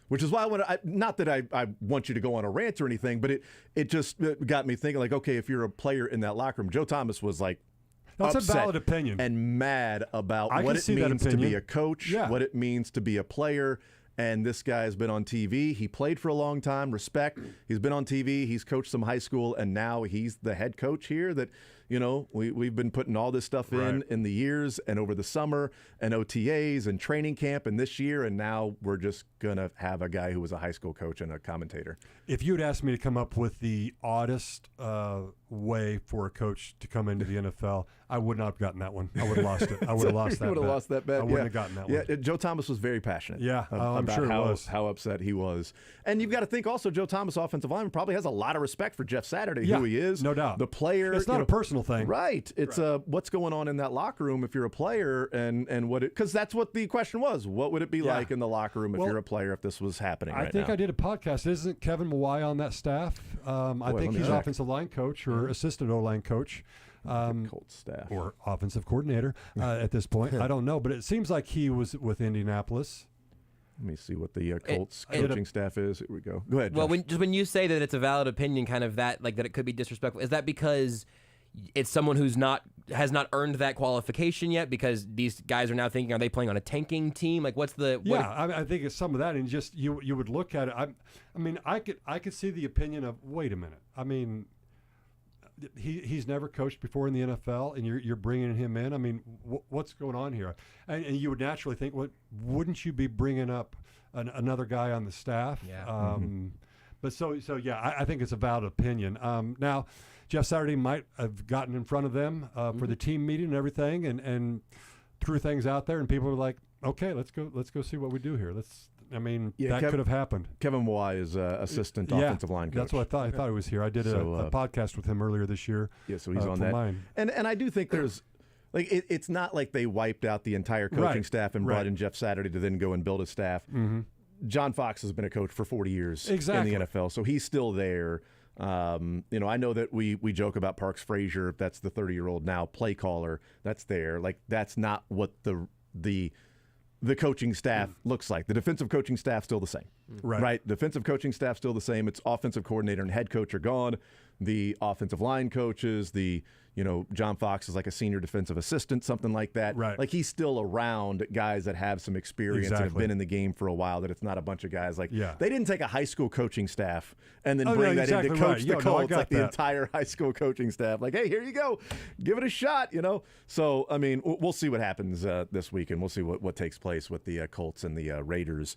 Which is why not that I want you to go on a rant or anything, but it just got me thinking, like, okay, if you're a player in that locker room, Joe Thomas was like, that's upset a valid opinion. And mad about what it means to be a coach, what it means to be a player. And this guy's been on TV. He played for a long time. Respect. He's been on TV. He's coached some high school, and now he's the head coach here that, we've been putting all this stuff in the years and over the summer and OTAs and training camp and this year, and now we're just going to have a guy who was a high school coach and a commentator. If you had asked me to come up with the oddest way for a coach to come into the NFL, I would not have gotten that one. I would have lost it. I would have lost that bet. You would have lost that bet. I wouldn't have gotten that one. Yeah, Joe Thomas was very passionate. Yeah, I'm about sure he was. How upset he was. And you've got to think also, Joe Thomas, offensive lineman, probably has a lot of respect for Jeff Saturday, who he is. No doubt. The player. It's not a personal thing. Right. It's what's going on in that locker room if you're a player and what it, because that's what the question was. What would it be like in the locker room if you're a player if this was happening right now? I think I did a podcast. Isn't Kevin Mawai on that staff? I think he's offensive line coach or assistant O-line coach. Colts staff. Or offensive coordinator at this point. I don't know, but it seems like he was with Indianapolis. Let me see what the Colts coaching staff is. Here we go. Go ahead, Josh. Well, when you say that it's a valid opinion, kind of that it could be disrespectful, is that because it's someone who's has not earned that qualification yet? Because these guys are now thinking, are they playing on a tanking team? Like, what's the? I think it's some of that, and just you would look at it. I could see the opinion of, wait a minute. I mean, he's never coached before in the NFL, and you're bringing him in. I mean, what's going on here? And you would naturally think, wouldn't you be bringing up another guy on the staff? Yeah. But I think it's a valid opinion. Now, Jeff Saturday might have gotten in front of them for the team meeting and everything, and threw things out there, and people were like, "Okay, let's go see what we do here." That could have happened. Kevin Mawai is assistant offensive line coach. That's what I thought. I thought he was here. I did a podcast with him earlier this year. Yeah, so he's on that. Mine. And I do think there's it's not like they wiped out the entire coaching staff and brought in Jeff Saturday to then go and build a staff. Mm-hmm. John Fox has been a coach for 40 years in the NFL, so he's still there. I know that we joke about Parks Frazier. That's the 30-year-old now play caller. That's there. Like, that's not what the coaching staff looks like. The defensive coaching staff still the same. Right. Defensive coaching staff still the same. It's offensive coordinator and head coach are gone. The offensive line coaches, John Fox is like a senior defensive assistant, something like that. Right. Like, he's still around guys that have some experience and have been in the game for a while, that it's not a bunch of guys like, they didn't take a high school coaching staff and then bring that in to coach the Colts, the entire high school coaching staff. Like, hey, here you go. Give it a shot, So, I mean, we'll see what happens this week, and we'll see what takes place with the Colts and the Raiders.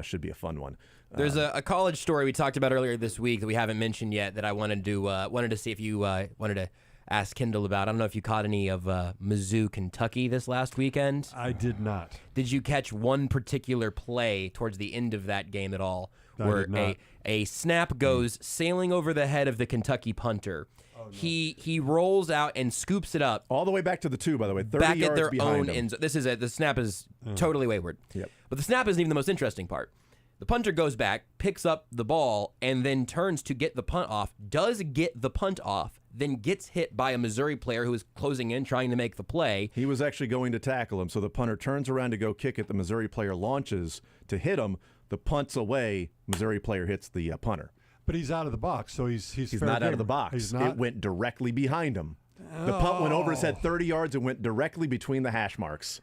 Should be a fun one. There's a college story we talked about earlier this week that we haven't mentioned yet that I wanted to see if you wanted to ask Kendall about. I don't know if you caught any of Mizzou, Kentucky this last weekend. I did not. Did you catch one particular play towards the end of that game at all, where a snap goes sailing over the head of the Kentucky punter? Oh, no. He rolls out and scoops it up all the way back to the 2, by the way, 30 back yards at their behind own him. end zone. The snap is totally wayward. Yep. But the snap isn't even the most interesting part. The punter goes back, picks up the ball, and then turns to get the punt off, does get the punt off, then gets hit by a Missouri player who is closing in, trying to make the play. He was actually going to tackle him, so the punter turns around to go kick it. The Missouri player launches to hit him. The punt's away. Missouri player hits the punter. But he's out of the box, so he's not out of the box. He's not? It went directly behind him. The punt went over his head 30 yards and went directly between the hash marks.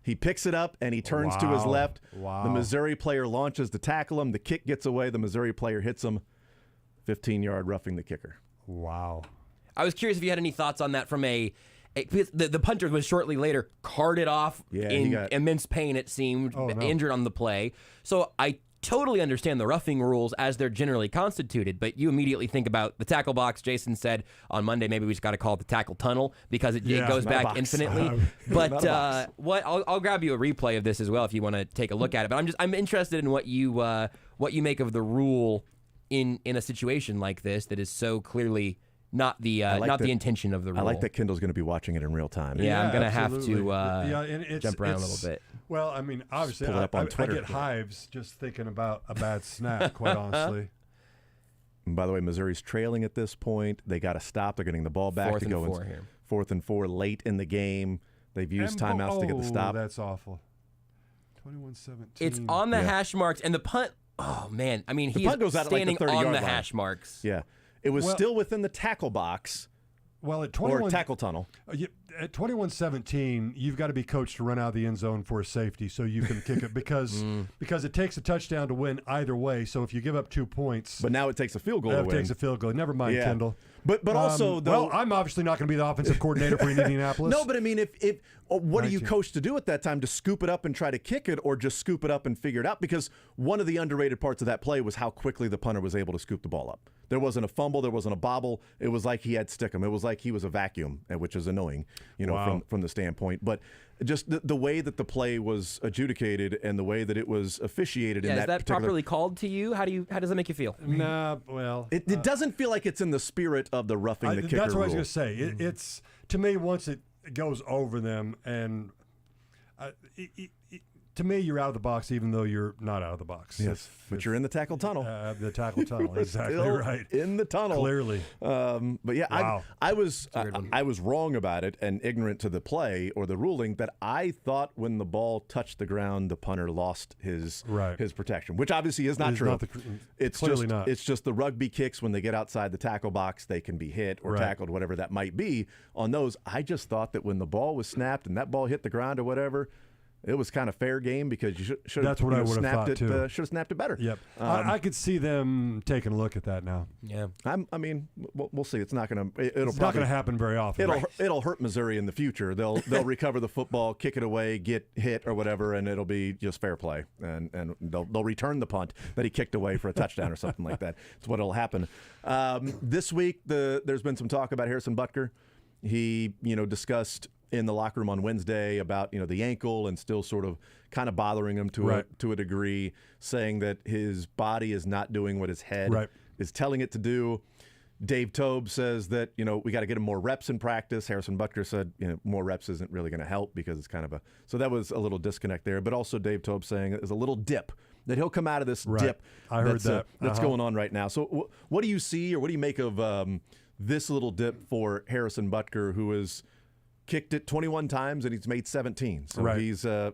He picks it up, and he turns to his left. Wow. The Missouri player launches to tackle him. The kick gets away. The Missouri player hits him. 15-yard roughing the kicker. Wow. I was curious if you had any thoughts on that from because the punter was shortly later carted off in immense pain, it seemed, injured on the play. So I totally understand the roughing rules as they're generally constituted, but you immediately think about the tackle box. Jason said on Monday, maybe we just got to call it the tackle tunnel because it goes back infinitely. But I'll grab you a replay of this as well if you want to take a look at it. But I'm interested in what you make of the rule in a situation like this that is so clearly not the intention of the rule. I like that Kendall's going to be watching it in real time. Yeah, I'm going to have to jump around a little bit. Well, I mean, obviously, pull it up on I Twitter. get hives just thinking about a bad snap, quite honestly. And by the way, Missouri's trailing at this point. They got to stop. They're getting the ball back to go. 4th and 4 late in the game. They've used timeouts to get the stop. That's awful. 21-17. It's on the hash marks, and the punt. Oh man, I mean, he's standing on the hash marks. Yeah, it was still within the tackle box. Well, at 21, or tackle tunnel. At 21-17, you've got to be coached to run out of the end zone for a safety so you can kick it because it takes a touchdown to win either way. So if you give up 2 points. But now it takes a field goal to win. It takes a field goal. Never mind, Kendall. But also, though. Well, I'm obviously not going to be the offensive coordinator for Indianapolis. No, but I mean, what are you coached to do at that time? To scoop it up and try to kick it, or just scoop it up and figure it out? Because one of the underrated parts of that play was how quickly the punter was able to scoop the ball up. There wasn't a fumble. There wasn't a bobble. It was like he had stickum. It was like he was a vacuum, which is annoying, from the standpoint. But just the way that the play was adjudicated and the way that it was officiated in that is that properly called to you? How does that make you feel? Nah, well, it doesn't feel like it's in the spirit of the roughing the kicker That's what rule. I was going to say. It's to me, once it goes over them, and to me, you're out of the box, even though you're not out of the box. Yes, but you're in the tackle tunnel. The tackle tunnel, exactly right. In the tunnel, clearly. But yeah, wow. I was wrong about it and ignorant to the play or the ruling that I thought when the ball touched the ground, the punter lost his protection, which obviously is not true. It's clearly just not. It's just the rugby kicks when they get outside the tackle box, they can be hit or tackled, whatever that might be. On those, I just thought that when the ball was snapped and that ball hit the ground or whatever, it was kind of fair game because you should have snapped it. Should have snapped it better. Yep, I could see them taking a look at that now. Yeah, I mean, we'll see. It's not going to. It's not going to happen very often. It'll hurt Missouri in the future. They'll recover the football, kick it away, get hit or whatever, and it'll be just fair play. And they'll return the punt that he kicked away for a touchdown or something like that. It's what'll happen. This week, there's been some talk about Harrison Butker. He discussed in the locker room on Wednesday about the ankle and still sort of kind of bothering him to a degree, saying that his body is not doing what his head is telling it to do. Dave Tobe says that we got to get him more reps in practice. Harrison Butker said more reps isn't really going to help because it's kind of so that was a little disconnect there. But also Dave Tobe saying there's a little dip that he'll come out of this dip. I heard that's going on right now. So what do you see or what do you make of this little dip for Harrison Butker, who is kicked it 21 times and he's made 17. So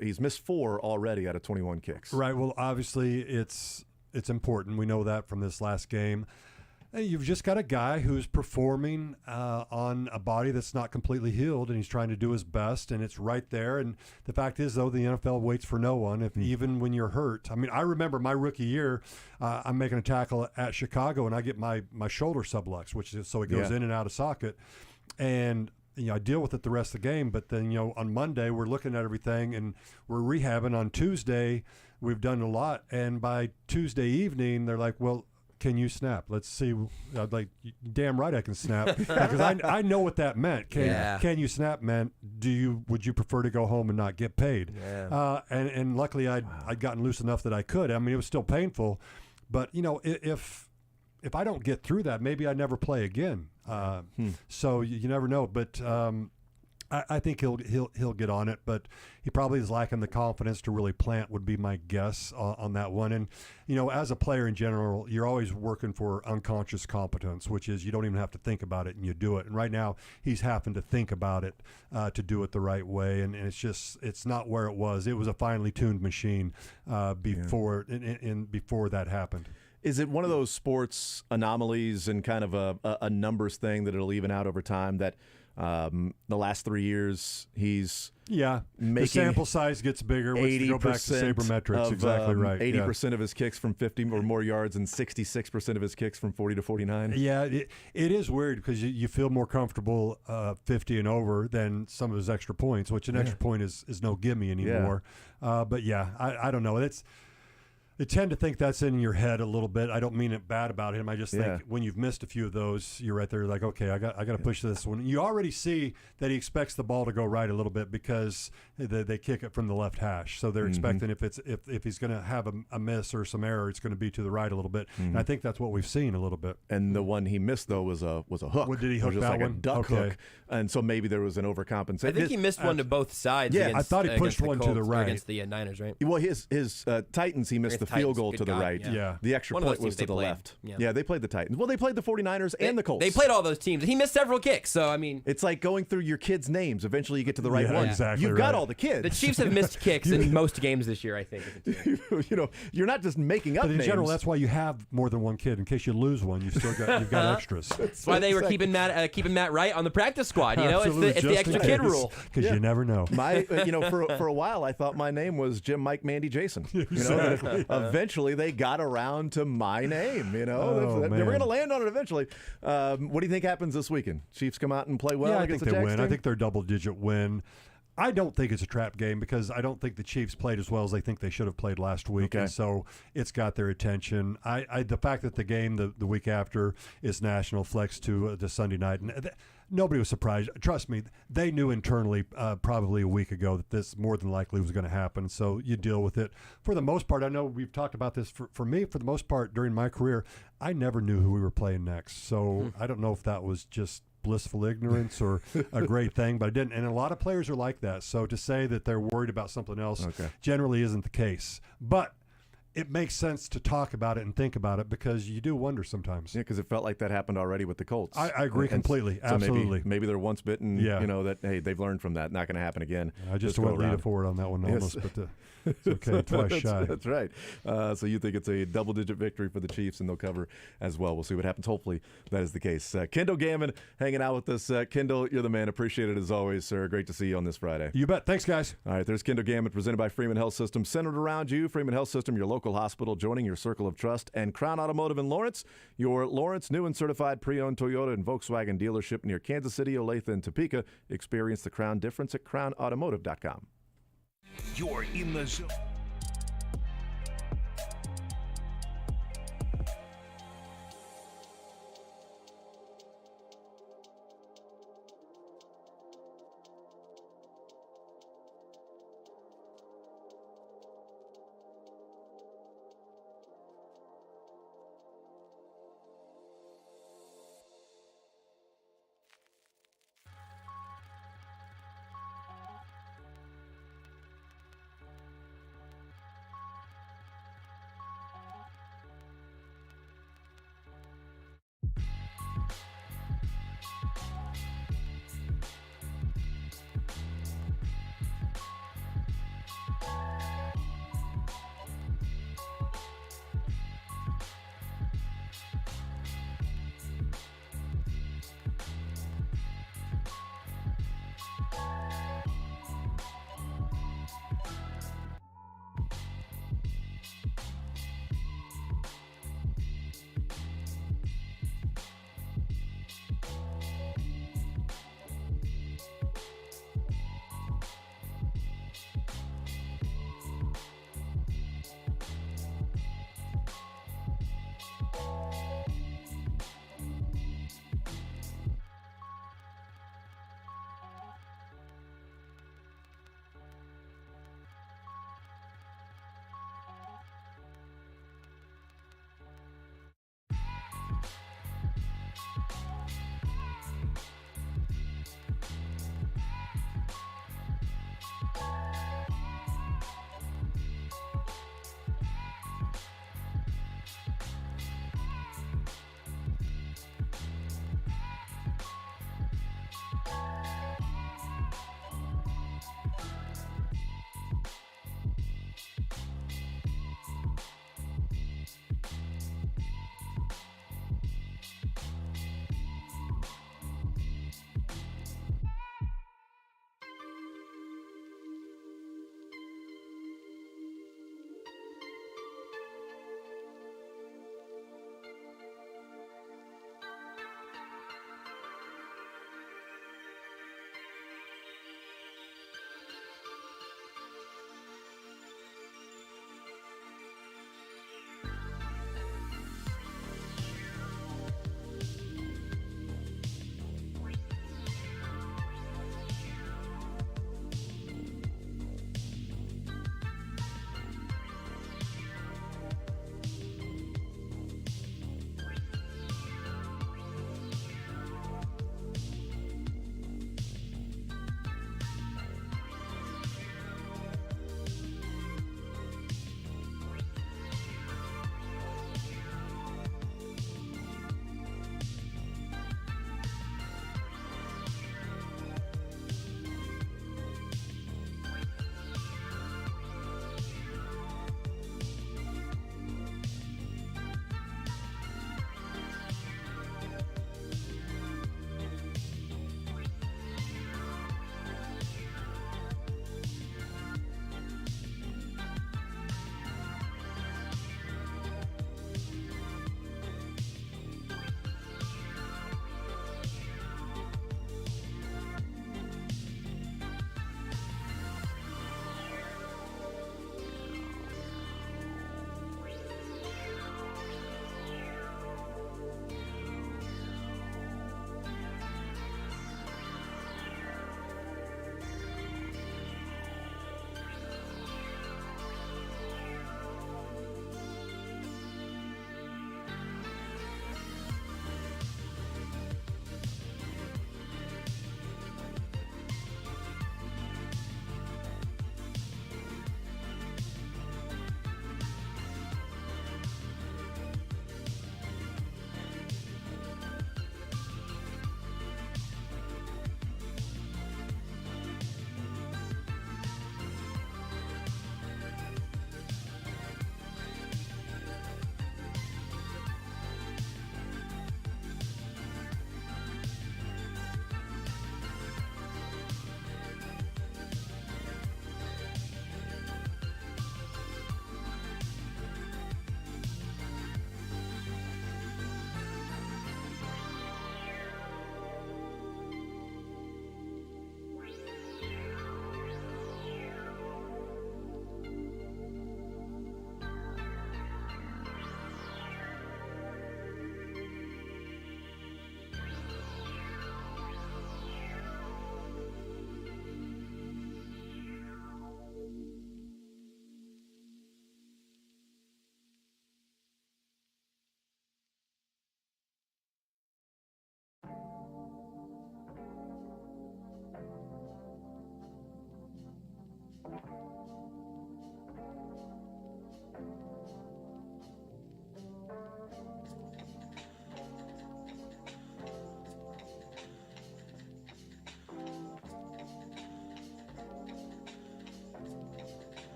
he's missed 4 already out of 21 kicks. Right. Well, obviously it's important. We know that from this last game. And you've just got a guy who's performing on a body that's not completely healed, and he's trying to do his best, and it's right there. And the fact is, though, the NFL waits for no one. Even when you're hurt. I mean, I remember my rookie year, I'm making a tackle at Chicago, and I get my shoulder subluxed, which is so it goes in and out of socket, and I deal with it the rest of the game. But then, on Monday, we're looking at everything and we're rehabbing. On Tuesday, we've done a lot. And by Tuesday evening, they're like, well, can you snap? Let's see. I'm like, damn right I can snap. Because I know what that meant. Can you snap meant, would you prefer to go home and not get paid? Yeah. And luckily I'd gotten loose enough that I could. I mean, it was still painful. But, if I don't get through that, maybe I never play again. So you never know. But I think he'll get on it. But he probably is lacking the confidence to really plant, would be my guess on that one. And as a player in general, you're always working for unconscious competence, which is you don't even have to think about it and you do it. And right now he's having to think about it to do it the right way. And it's not where it was. It was a finely tuned machine before that happened. Is it one of those sports anomalies and kind of a numbers thing that it'll even out over time that the last 3 years he's making the sample size gets bigger, which go back to sabermetrics. Exactly right. 80% of his kicks from 50 or more yards and 66% of his kicks from 40 to 49. Yeah, it is weird because you feel more comfortable 50 and over than some of his extra points, which an extra point is no gimme anymore. But I don't know. You tend to think that's in your head a little bit. I don't mean it bad about him. I just think when you've missed a few of those, you're right there like, okay, I got to push this one. You already see that he expects the ball to go right a little bit because they kick it from the left hash. So they're expecting if he's going to have a miss or some error, it's going to be to the right a little bit. And I think that's what we've seen a little bit. And the one he missed though was a hook. What did he hook just that like one? A duck hook. And so maybe there was an overcompensation. I think he missed one to both sides. Yeah, against, I thought he pushed one to the right against the Niners, right? Well, his Titans, he missed the field goal to the right. Yeah. The extra point was to the left. Yeah, they played the Titans. Well, they played the 49ers and the Colts. They played all those teams. He missed several kicks, so I mean, it's like going through your kids' names. Eventually, you get to the right one. Exactly. You've got all the kids. The Chiefs have missed kicks in most games this year, I think. You're not just making up But in names. general, that's why you have more than one kid. In case you lose one, you've got extras. That's why they were keeping Matt right on the practice squad. You know, it's the extra kid rule. Because you never know. For a while, I thought my name was Jim, Mike, Mandy, Jason. Eventually, they got around to my name. They were going to land on it eventually. What do you think happens this weekend? Chiefs come out and play well against the Jags? I think they win. I think they're double-digit win. I don't think it's a trap game because I don't think the Chiefs played as well as they think they should have played last week, and so it's got their attention. The fact that the game the week after is national flexed to the Sunday night, and nobody was surprised. Trust me, they knew internally probably a week ago that this more than likely was going to happen, so you deal with it. For the most part, I know we've talked about this. For me, for the most part, during my career, I never knew who we were playing next, so I don't know if that was just blissful ignorance or a great thing, but I didn't. And a lot of players are like that. So to say that they're worried about something else generally isn't the case. But it makes sense to talk about it and think about it because you do wonder sometimes. Yeah, because it felt like that happened already with the Colts. I agree completely. So absolutely. Maybe they're once bitten, that, hey, they've learned from that. Not going to happen again. I just went lead it forward on that one almost, but it's okay, twice shy. That's right. So you think it's a double-digit victory for the Chiefs, and they'll cover as well. We'll see what happens. Hopefully that is the case. Kendall Gammon hanging out with us. Kendall, you're the man. Appreciate it as always, sir. Great to see you on this Friday. You bet. Thanks, guys. All right, there's Kendall Gammon, presented by Freeman Health System, centered around you. Freeman Health System, your local hospital, joining your circle of trust. And Crown Automotive in Lawrence, your Lawrence new and certified pre-owned Toyota and Volkswagen dealership near Kansas City, Olathe, and Topeka. Experience the Crown difference at crownautomotive.com. You're in the zone.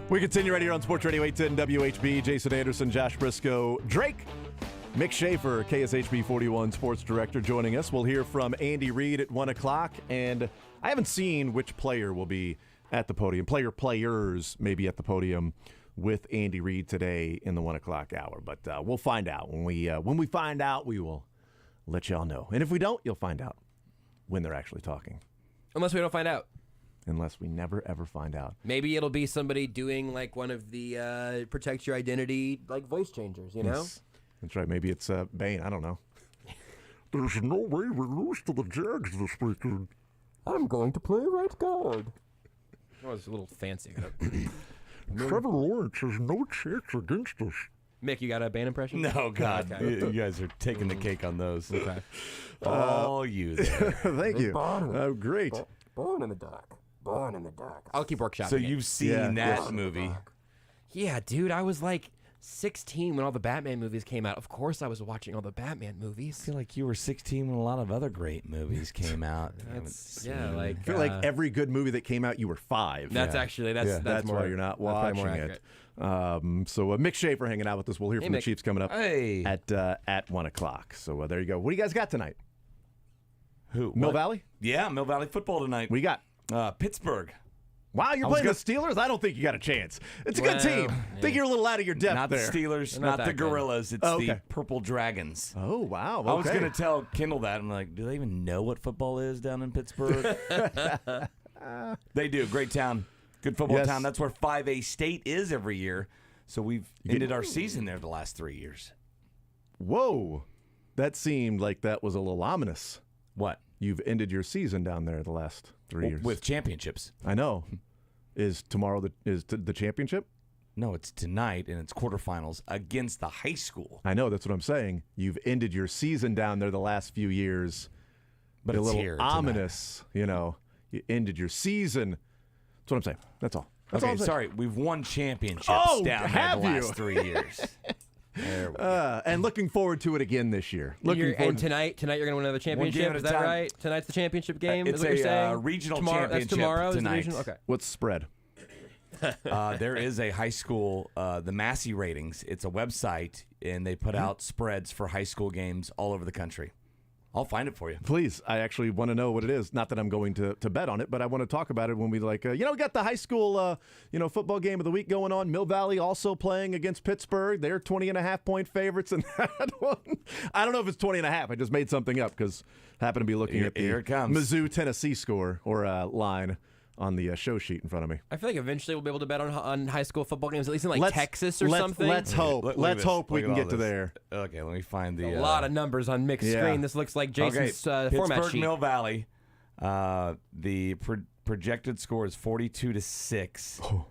We continue right here on Sports Radio 810 WHB. Jason Anderson, Josh Brisco, Drake, Mick Shaffer, KSHB 41 Sports Director, joining us. We'll hear from Andy Reid at 1 o'clock. And I haven't seen which player will be at the podium. Players may be at the podium with Andy Reid today in the 1 o'clock hour. But we'll find out. When we find out, we will let y'all know. And if we don't, you'll find out when they're actually talking. Unless we don't find out. Unless we never, ever find out. Maybe it'll be somebody doing like one of the protect your identity like voice changers, you know? Yes. That's right. Maybe it's Bane. I don't know. There's no way we lose to the Jags this weekend. I'm going to play right guard. Oh, it's a little fancy. Trevor Lawrence has no chance against us. Mick, you got a Bane impression? No, God. Okay. You guys are taking the cake on those. Okay. All you there. Thank you. Great. Born in the dark. Born in the dark. I'll keep workshopping. So you've seen that movie. Yeah, dude. I was like 16 when all the Batman movies came out. Of course I was watching all the Batman movies. I feel like you were 16 when a lot of other great movies came out. I feel like every good movie that came out, you were 5. That's actually that's more, why you're not watching it. So Mick Shaffer hanging out with us. We'll hear from the Chiefs coming up at 1 o'clock. So there you go. What do you guys got tonight? Who? Mill Valley? Yeah, Mill Valley football tonight. We got Pittsburgh. Wow, you're playing the Steelers? I don't think you got a chance. It's a good team. I think you're a little out of your depth not there. Not the Steelers, not the Gorillas. It's the Purple Dragons. Oh, wow. Okay. I was going to tell Kendall that. I'm like, do they even know what football is down in Pittsburgh? They do. Great town. Good football town. That's where 5A State is every year. So we've ended our season there the last 3 years. Whoa. That seemed like that was a little ominous. What? You've ended your season down there the last 3 years. With championships. I know. Is tomorrow the championship? No, it's tonight, and it's quarterfinals against the high school. I know. That's what I'm saying. You've ended your season down there the last few years. But a it's little here ominous, you know. You ended your season. That's what I'm saying. That's all. That's all I'm saying. Sorry. We've won championships down there the last 3 years. There we go. And looking forward to it again this year. And tonight you're going to win another championship. Is that right? Tonight's the championship game. It's is what you're saying? Regional championship. That's tomorrow. Tonight. Okay. What's the spread? There is a high school, the Massey Ratings. It's a website, and they put out spreads for high school games all over the country. I'll find it for you. Please. I actually want to know what it is. Not that I'm going to bet on it, but I want to talk about it when we we got the high school, football game of the week going on. Mill Valley also playing against Pittsburgh. They're 20.5-point favorites in that one. I don't know if it's 20.5. I just made something up because I happen to be looking at the Mizzou, Tennessee score or line on the show sheet in front of me. I feel like eventually we'll be able to bet on high school football games, at least in Texas or something. Let's hope. Let's hope we can get to there. Okay, let me find a lot of numbers on Mick's screen. This looks like Jason's format Pittsburgh sheet. Mill Valley. The projected score is 42-6.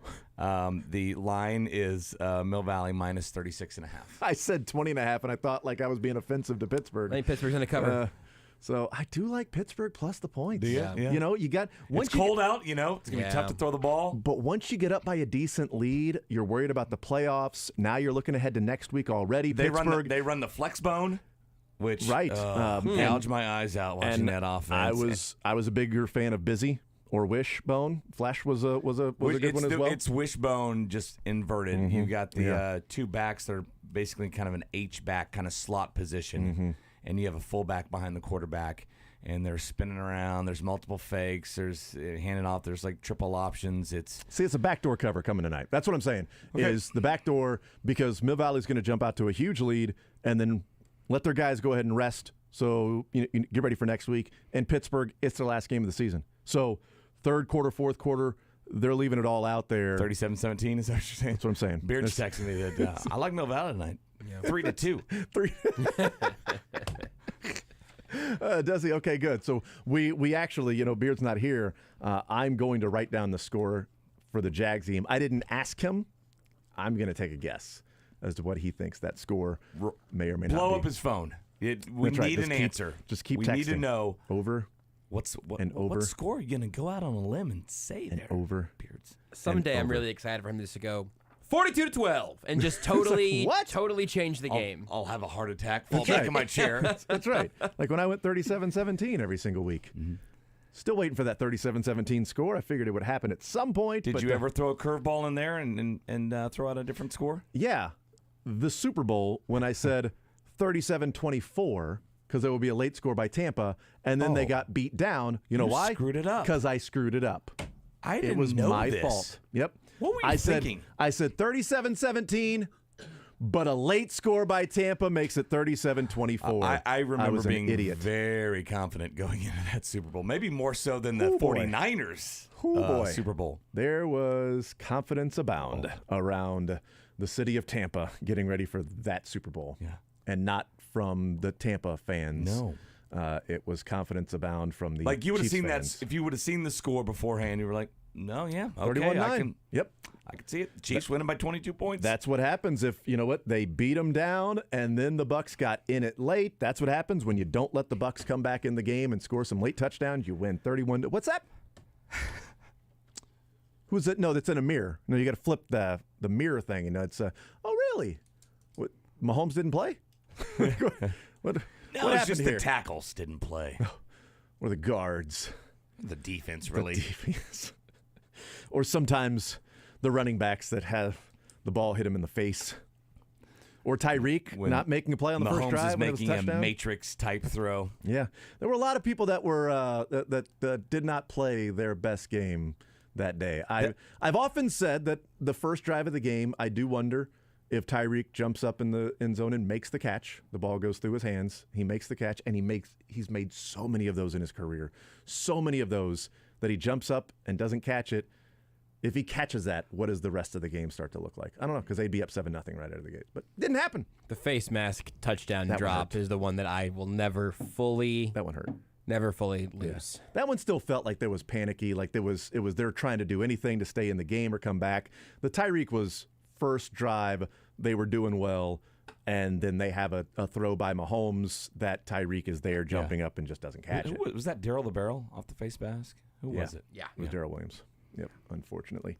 The line is Mill Valley minus 36.5. I said 20.5, and I thought like I was being offensive to Pittsburgh. I think Pittsburgh's going to cover. So I do like Pittsburgh plus the points. Yeah. You know, you got it's cold out. You know, it's gonna be tough to throw the ball. But once you get up by a decent lead, you're worried about the playoffs. Now you're looking ahead to next week already. They run the flex bone, which gouged my eyes out watching that offense. I was a bigger fan of Busy or Wishbone. Flash was a good one as well. It's Wishbone just inverted. Mm-hmm. You got the two backs that are basically kind of an H back kind of slot position. Mm-hmm. And you have a fullback behind the quarterback, and they're spinning around. There's multiple fakes. There's handing off. There's like triple options. It's a backdoor cover coming tonight. That's what I'm saying. Okay. Is the backdoor because Mill Valley's going to jump out to a huge lead and then let their guys go ahead and rest. So you get ready for next week. And Pittsburgh, it's their last game of the season. So third quarter, fourth quarter, they're leaving it all out there. 37-17 is that what you're saying? That's what I'm saying. Beard's texting me that I like Mill Valley tonight. 3-2. Does he? Okay, good. So we actually, Beard's not here. I'm going to write down the score for the Jags game. I didn't ask him. I'm going to take a guess as to what he thinks that score may or may not be. Blow up his phone. We need an answer. Just keep we texting. We need to know. Over. What score are you going to go out on a limb and say there? Over. Beards. Someday I'm really excited for him just to go 42-12 and just totally change the game. I'll have a heart attack, fall back in my chair. That's right. Like when I went 37-17 every single week. Mm-hmm. Still waiting for that 37-17 score. I figured it would happen at some point. Did you ever throw a curveball in there and throw out a different score? Yeah. The Super Bowl, when I said 37-24, because there will be a late score by Tampa, and then they got beat down. You know why? Screwed it up. Because I screwed it up. I didn't know this. It was my fault. Yep. What were you thinking? I said 37-17, but a late score by Tampa makes it 37-24. I remember being idiot. Very confident going into that Super Bowl, maybe more so than the 49ers Super Bowl. There was confidence abound around the city of Tampa getting ready for that Super Bowl. Yeah. And not from the Tampa fans. No. It was confidence abound from the Like you would have Chiefs seen fans. that if you would have seen the score beforehand, you were like, no, yeah, okay, 31-9. Yep. I can see it. Chiefs winning by 22 points. That's what happens if, they beat them down and then the Bucs got in it late. That's what happens when you don't let the Bucs come back in the game and score some late touchdowns. You win 31. What's that? Who's it? No, that's in a mirror. No, you got to flip the mirror thing. It's oh, really? What, Mahomes didn't play? What No, it's happened just here? the tackles didn't play. Or the guards. The defense, really. The defense. Or sometimes the running backs that have the ball hit him in the face. Or Tyreek not making a play on the first drive. Mahomes is making a Matrix-type throw. Yeah. There were a lot of people that were that did not play their best game that day. I've often said that the first drive of the game, I do wonder if Tyreek jumps up in the end zone and makes the catch. The ball goes through his hands. He makes the catch, and he's made so many of those in his career. So many of those that he jumps up and doesn't catch it. If he catches that, what does the rest of the game start to look like? I don't know, because they'd be up 7-0 right out of the gate. But it didn't happen. The face mask touchdown drop is the one that I will never fully... That one hurt. Never fully lose. Yeah. That one still felt like there was panicky, like it was they're trying to do anything to stay in the game or come back. The Tyreek was first drive, they were doing well, and then they have a throw by Mahomes that Tyreek is there jumping up and just doesn't catch it. Was that Darryl the Barrel off the face mask? Who was it? Yeah. It was Darrell Williams. Yep, unfortunately,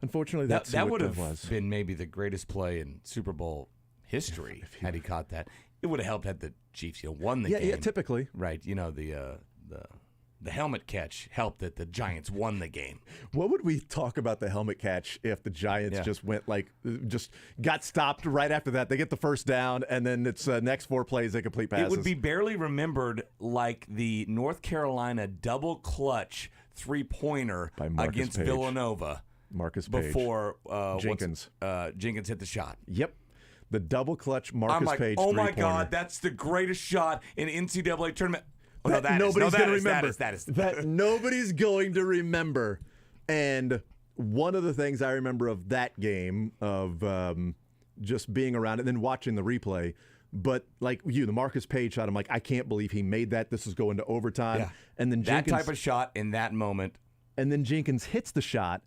that's that who would it have been maybe the greatest play in Super Bowl history had he caught that. It would have helped had the Chiefs won the game. Yeah, typically. Right. The helmet catch helped that the Giants won the game. What would we talk about the helmet catch if the Giants just got stopped right after that? They get the first down, and then it's next 4 plays they complete passes. It would be barely remembered like the North Carolina double clutch 3-pointer against Page. Villanova. Marcus Page. Before Jenkins. Jenkins hit the shot. Yep. The double clutch Marcus Page oh my three-pointer. God, that's the greatest shot in NCAA tournament. Oh, That nobody's going to remember. That is. That nobody's going to remember. And one of the things I remember of that game, of just being around and then watching the replay, but like the Marcus Page shot, I'm like, I can't believe he made that. This is going to overtime. Yeah. And then Jenkins, that type of shot in that moment. And then Jenkins hits the shot,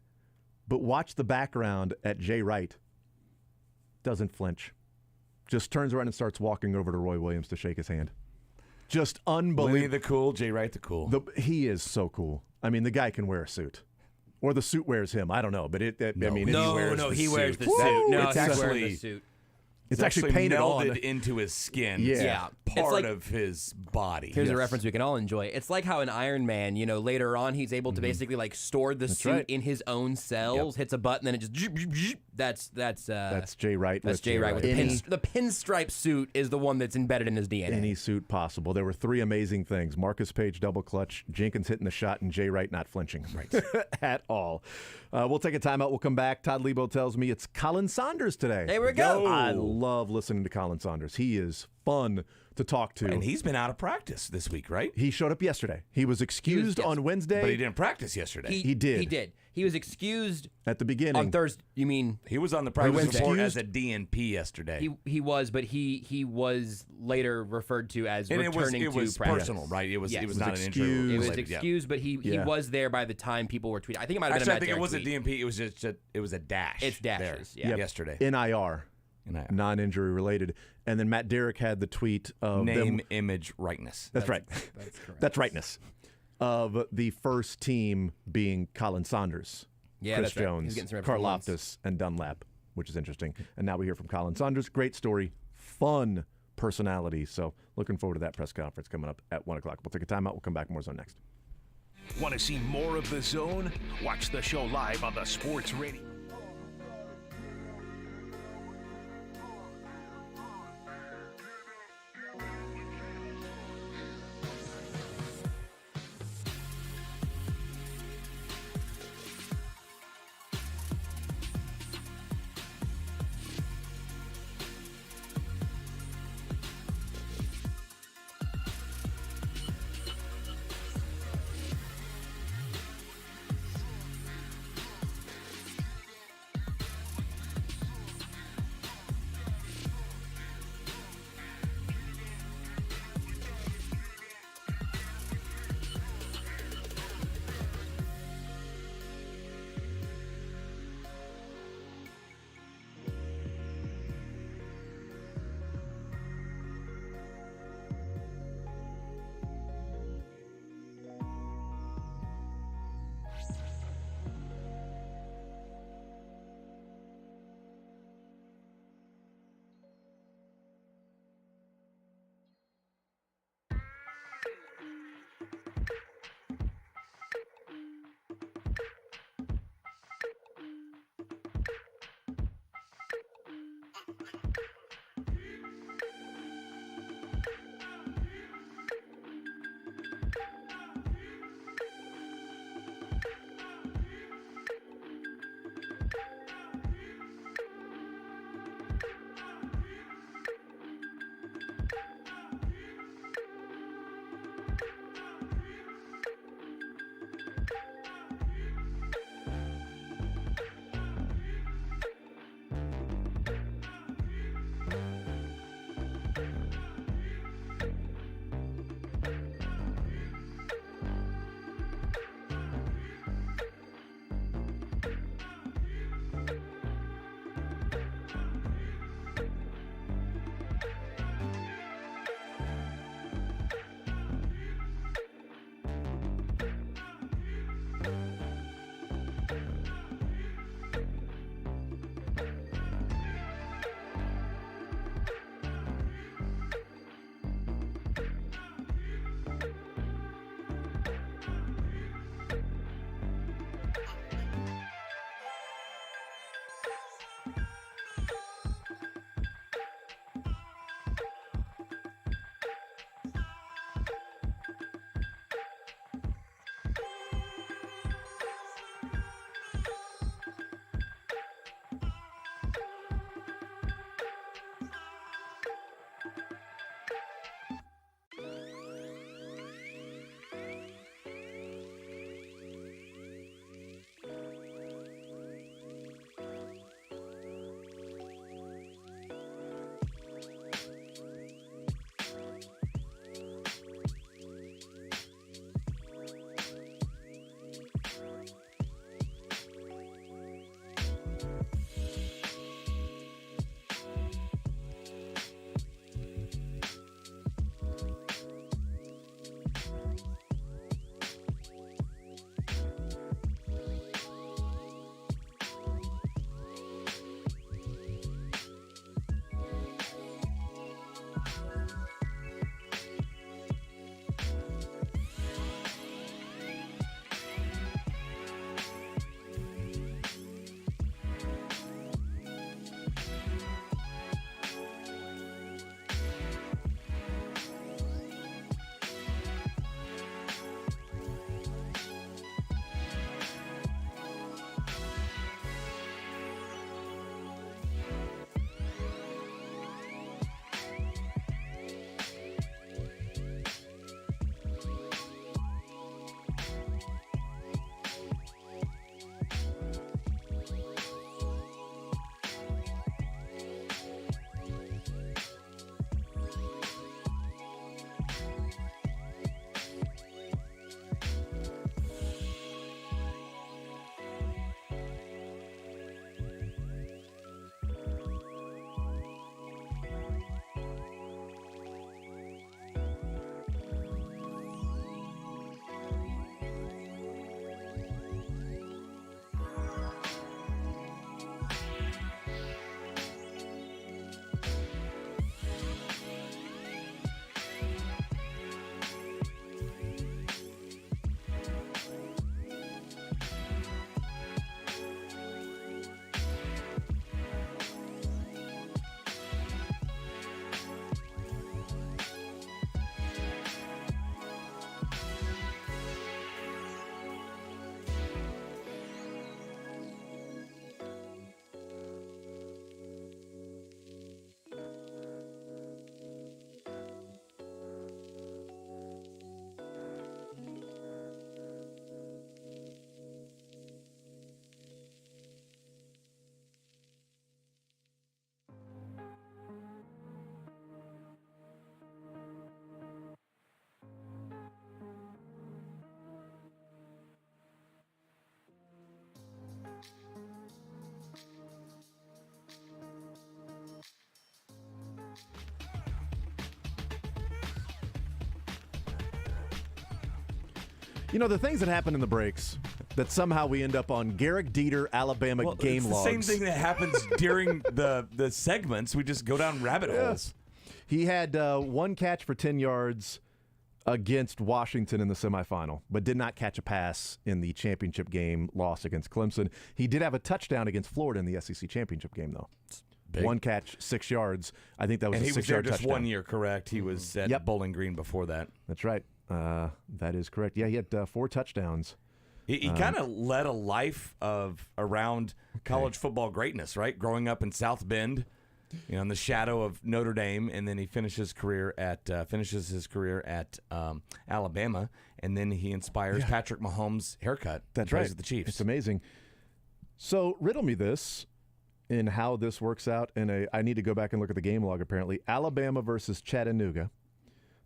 but watch the background at Jay Wright. Doesn't flinch. Just turns around and starts walking over to Roy Williams to shake his hand. Just unbelievable. Lenny the cool, Jay Wright the cool. He is so cool. I mean, the guy can wear a suit. Or the suit wears him. I don't know. But he wears the suit. He wears the suit. No, it's actually the suit. It's actually painted melded on into his skin. Yeah. Part of his body. Here's a reference we can all enjoy. It's like how in Iron Man, later on he's able to basically like store the suit in his own cells, hits a button, and it just that's Jay Wright. That's Jay Wright. The pinstripe suit is the one that's embedded in his DNA. Any suit possible. There were 3 amazing things: Marcus Page double clutch, Jenkins hitting the shot, and Jay Wright not flinching at all. We'll take a timeout. We'll come back. Todd Lebo tells me it's Colin Saunders today. There we go. I love listening to Colin Saunders. He is fun to talk to. And he's been out of practice this week, right? He showed up yesterday. He was excused on Wednesday. But he didn't practice yesterday. He did. He did. He was excused at the beginning. On Thursday, you mean? He was on the practice report as a DNP yesterday. He was, but he was later referred to as returning to practice. Personal, right? It was not an injury. It was excused, but he was there by the time people were tweeting. I think it might have been I think it wasn't DNP. It was just it was a dash. It's dashes. There, yesterday. NIR. Non-injury related. And then Matt Derrick had the tweet of name, image, rightness. That's right. That's correct. That's rightness. Of the first team being Colin Saunders, Chris Jones, Karlaftis, and Dunlap, which is interesting. And now we hear from Colin Saunders. Great story, fun personality. So looking forward to that press conference coming up at 1 o'clock. We'll take a timeout. We'll come back. More Zone next. Want to see more of The Zone? Watch the show live on the Sports Radio. You know, the things that happen in the breaks that somehow we end up on Garrick Dieter, Alabama game it's logs. the same thing that happens during the segments. We just go down rabbit holes. He had one catch for 10 yards against Washington in the semifinal, but did not catch a pass in the championship game loss against Clemson. He did have a touchdown against Florida in the SEC championship game, though. Big. One catch, 6 yards. I think that was and a 6-yard touchdown. he was there just 1 year, correct? He was at Bowling Green before that. That's right. That is correct. Yeah, he had 4 touchdowns. He kind of led a life of around college football greatness, right? Growing up in South Bend, in the shadow of Notre Dame, and then he finishes his career at Alabama, and then he inspires Patrick Mahomes' haircut. That's right. Plays with the Chiefs. It's amazing. So riddle me this in how this works out. And I need to go back and look at the game log. Apparently, Alabama versus Chattanooga,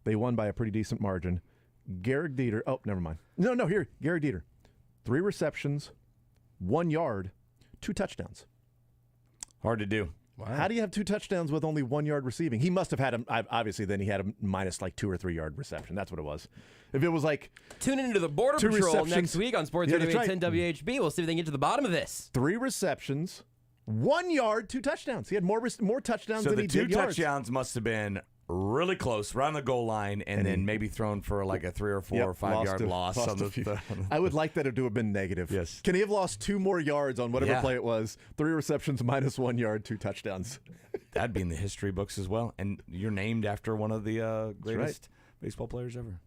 they won by a pretty decent margin. Garrick Dieter. Oh, never mind. No. Here, Garrick Dieter, 3 receptions, 1 yard, 2 touchdowns. Hard to do. Wow. How do you have 2 touchdowns with only 1 yard receiving? He must have had him. Obviously, then he had a minus like 2 or 3 yard reception. That's what it was. If it was like tune into the Border Patrol next week on Sports Radio 810 WHB. We'll see if they can get to the bottom of this. 3 receptions, 1 yard, 2 touchdowns. He had more touchdowns than he did yards. So the 2 touchdowns must have been really close, around the goal line, and then maybe thrown for like a 3 or 4 or 5 yard loss. I would like that to have been negative. Yes. Can he have lost 2 more yards on whatever play it was? 3 receptions minus 1 yard, 2 touchdowns. That'd be in the history books as well. And you're named after one of the greatest baseball players ever.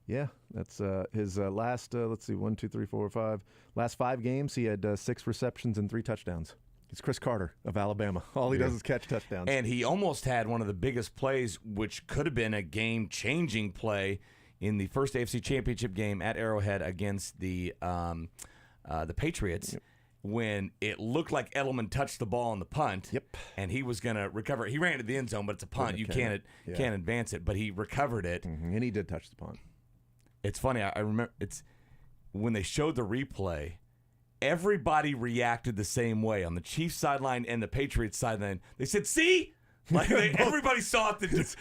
Yeah, that's his last, let's see, 1, 2, 3, 4, 5. Last 5 games, he had 6 receptions and 3 touchdowns. He's Chris Carter of Alabama. All he does is catch touchdowns. And he almost had one of the biggest plays, which could have been a game-changing play in the first AFC Championship game at Arrowhead against the Patriots, when it looked like Edelman touched the ball on the punt, and he was going to recover it. He ran into the end zone, but it's a punt. You can't advance it, but he recovered it. Mm-hmm. And he did touch the punt. It's funny. I remember when they showed the replay, everybody reacted the same way on the Chiefs sideline and the Patriots sideline. They said, "See," like everybody saw it the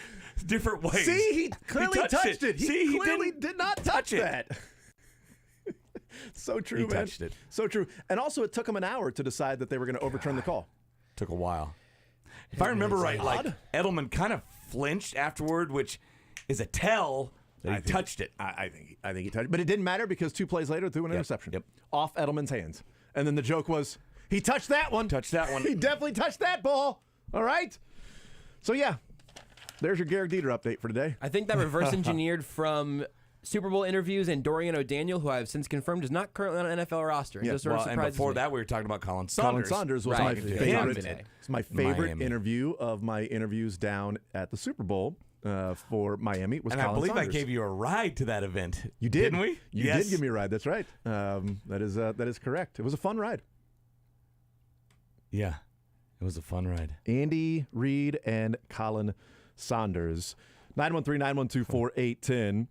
different ways. See, he clearly touched it. He clearly did did not touch that. So true, he man. Touched it. So true. And also, it took him an hour to decide that they were going to overturn the call. Took a while. If I remember right, like Edelman kind of flinched afterward, which is a tell. He touched it. I think he touched it. But it didn't matter because 2 plays later, threw an interception. Off Edelman's hands. And then the joke was, he touched that one. Touched that one. He definitely touched that ball. All right? So, yeah. There's your Garrick Dieter update for today. I think that reverse engineered from Super Bowl interviews and Dorian O'Daniel, who I have since confirmed is not currently on an NFL roster. Yeah. Just sort of and before that, we were talking about Colin Saunders. Colin Saunders was my favorite. It's my favorite interview of my interviews down at the Super Bowl. For Miami was and Colin I believe Saunders. I gave you a ride to that event. You did, didn't we? You did give me a ride. That's right. That is correct. It was a fun ride. Yeah, it was a fun ride. Andy Reid and Colin Saunders. 913-912-4810.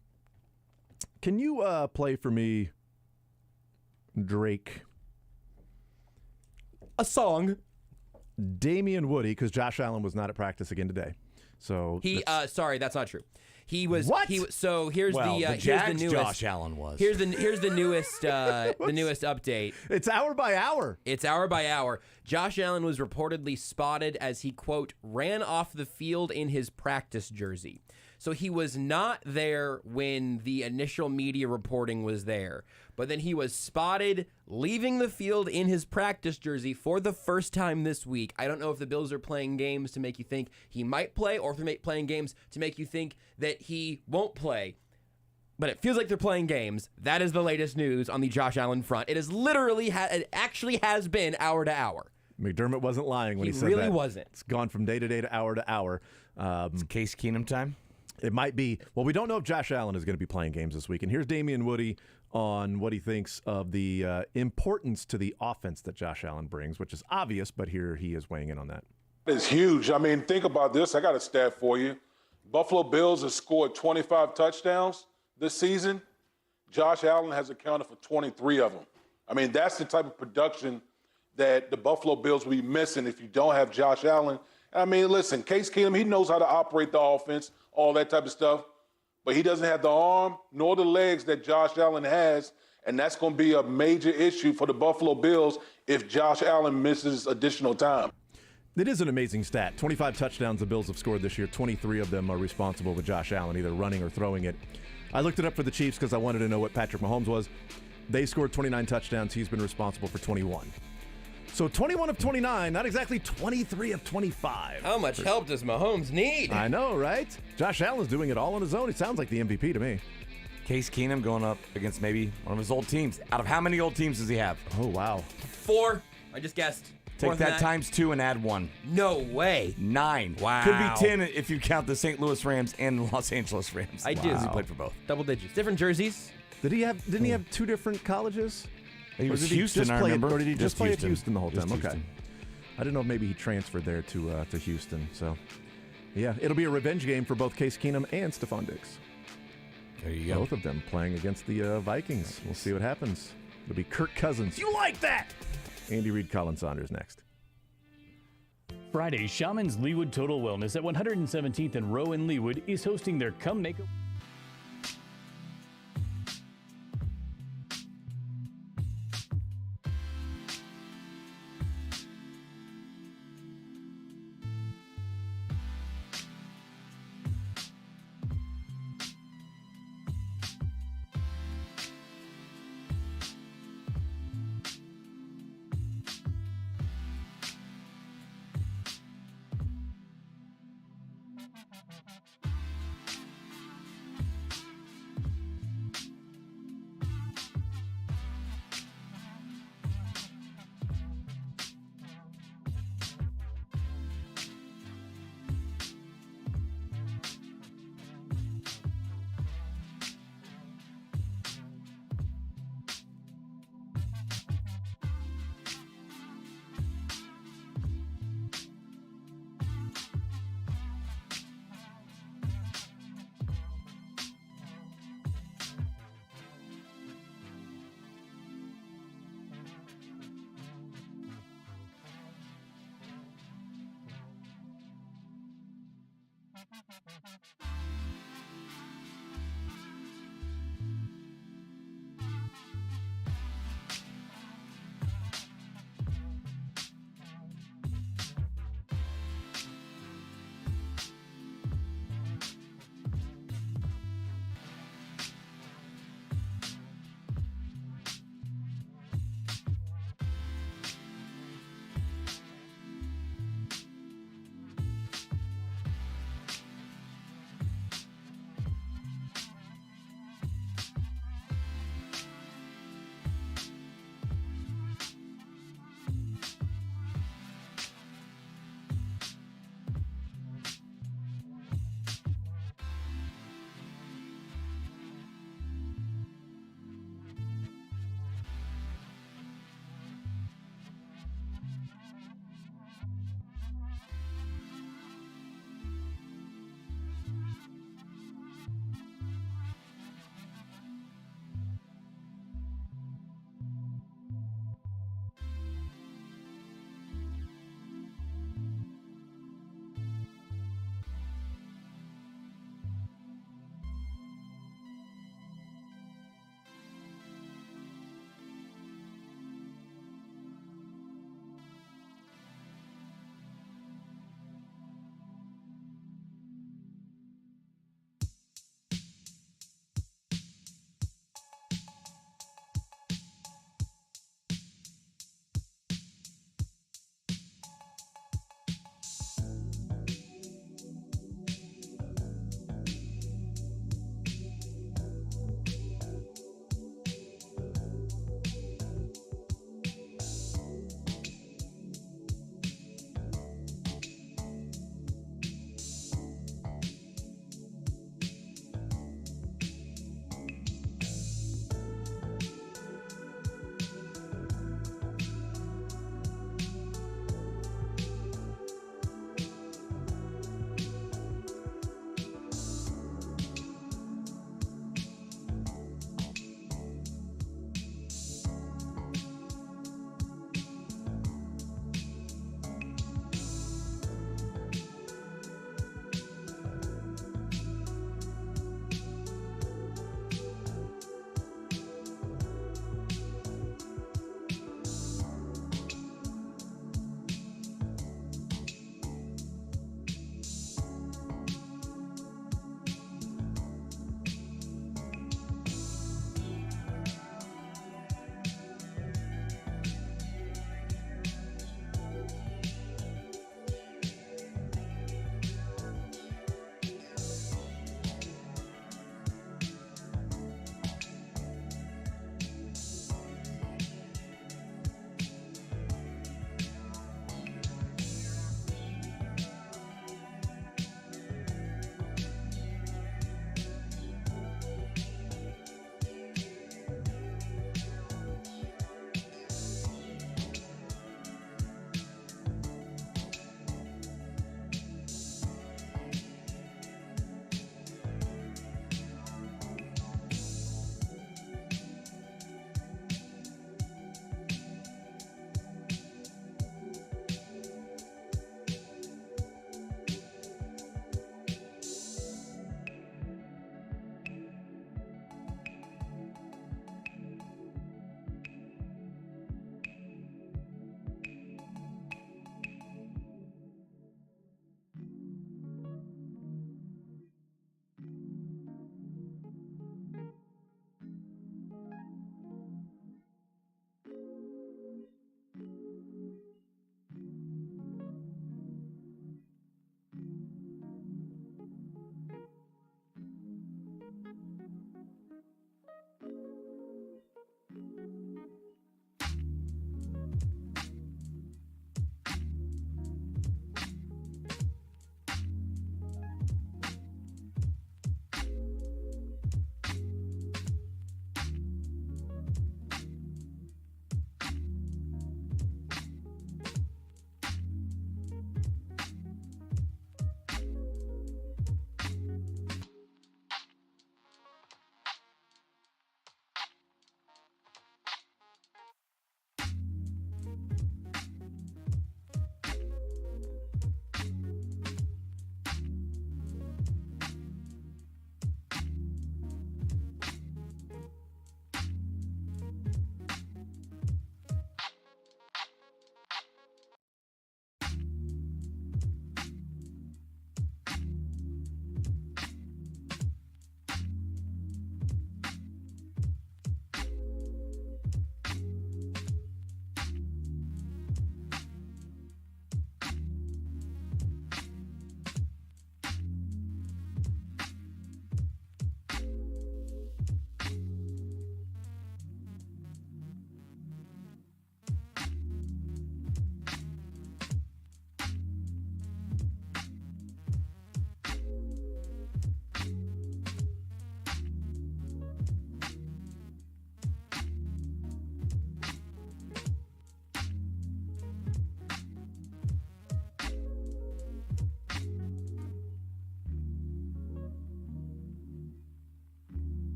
Can you play for me, Drake? A song. Damian Woody, because Josh Allen was not at practice again today. So sorry, that's not true. He was what? So here's Jags, here's the newest. Josh Allen was. Here's the newest the newest update. It's hour by hour. It's hour by hour. Josh Allen was reportedly spotted as he, quote, ran off the field in his practice jersey. So he was not there when the initial media reporting was there. But then he was spotted leaving the field in his practice jersey for the first time this week. I don't know if the Bills are playing games to make you think he might play or if they're playing games to make you think that he won't play. But it feels like they're playing games. That is the latest news on the Josh Allen front. It is literally, it actually has been hour to hour. McDermott wasn't lying when he said that. He really wasn't. It's gone from day to day to hour. It's Case Keenum time? It might be. Well, we don't know if Josh Allen is going to be playing games this week. And here's Damian Woody on what he thinks of the importance to the offense that Josh Allen brings, which is obvious, but here he is weighing in on that. It's huge. I mean, think about this. I got a stat for you. Buffalo Bills have scored 25 touchdowns this season. Josh Allen has accounted for 23 of them. I mean, that's the type of production that the Buffalo Bills will be missing if you don't have Josh Allen. I mean, listen, Case Keenum, he knows how to operate the offense, all that type of stuff. but he doesn't have the arm nor the legs that Josh Allen has, and that's going to be a major issue for the Buffalo Bills if Josh Allen misses additional time. It is an amazing stat. 25 touchdowns the Bills have scored this year. 23 of them are responsible with Josh Allen, either running or throwing it. I looked it up for the Chiefs because I wanted to know what Patrick Mahomes was. They scored 29 touchdowns. He's been responsible for 21. So 21 of 29, not exactly 23 of 25. How much help does Mahomes need? I know, right? Josh Allen's doing it all on his own. He sounds like the MVP to me. Case Keenum going up against maybe one of his old teams. Out of how many old teams does he have? Oh, wow. 4. I just guessed. Take that times 2 and add 1. No way. 9. Wow. Could be 10 if you count the St. Louis Rams and the Los Angeles Rams. I do. He played for both. Double digits. Different jerseys. Didn't he have 2 different colleges? He was Or did Houston, just I play remember. Or did he just play at Houston. Houston the whole Just time? Okay. Houston. I didn't know if maybe he transferred there to Houston. So, yeah, it'll be a revenge game for both Case Keenum and Stephon Diggs. There you go. Both of them playing against the Vikings. We'll see what happens. It'll be Kirk Cousins. You like that? Andy Reid, Colin Saunders next. Friday, Shaman's Leawood Total Wellness at 117th and Row in Leawood is hosting their Come Make a...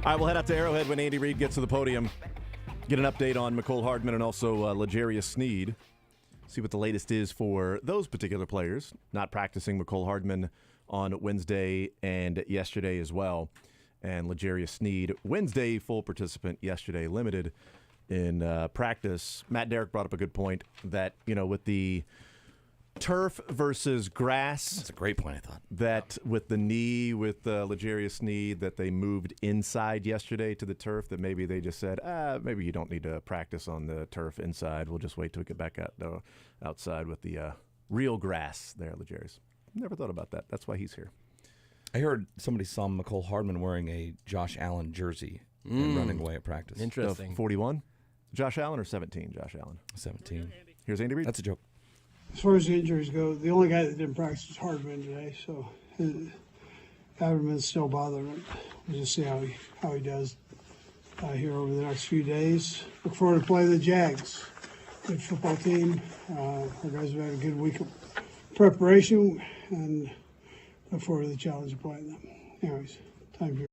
All right, we'll head out to Arrowhead when Andy Reid gets to the podium. Get an update on McCole Hardman and also L'Jarius Sneed. See what the latest is for those particular players. Not practicing McCole Hardman on Wednesday and yesterday as well. And L'Jarius Sneed, Wednesday full participant, yesterday limited in practice. Matt Derrick brought up a good point that, with the turf versus grass. That's a great point, I thought. That with the knee, with L'Jarius Sneed, that they moved inside yesterday to the turf, that maybe they just said, maybe you don't need to practice on the turf inside. We'll just wait till we get back outside with the real grass there, L'Jarius. Never thought about that. That's why he's here. I heard somebody saw McCole Hardman wearing a Josh Allen jersey and running away at practice. Interesting. 41? Josh Allen or 17 Josh Allen? 17. Here's Andy Reid. That's a joke. As far as the injuries go, the only guy that didn't practice was Hardman today, so Hardman's still bothering him. We'll just see how he does here over the next few days. Look forward to playing the Jags. Good football team. Our guys have had a good week of preparation, and look forward to the challenge of playing them. Anyways, time for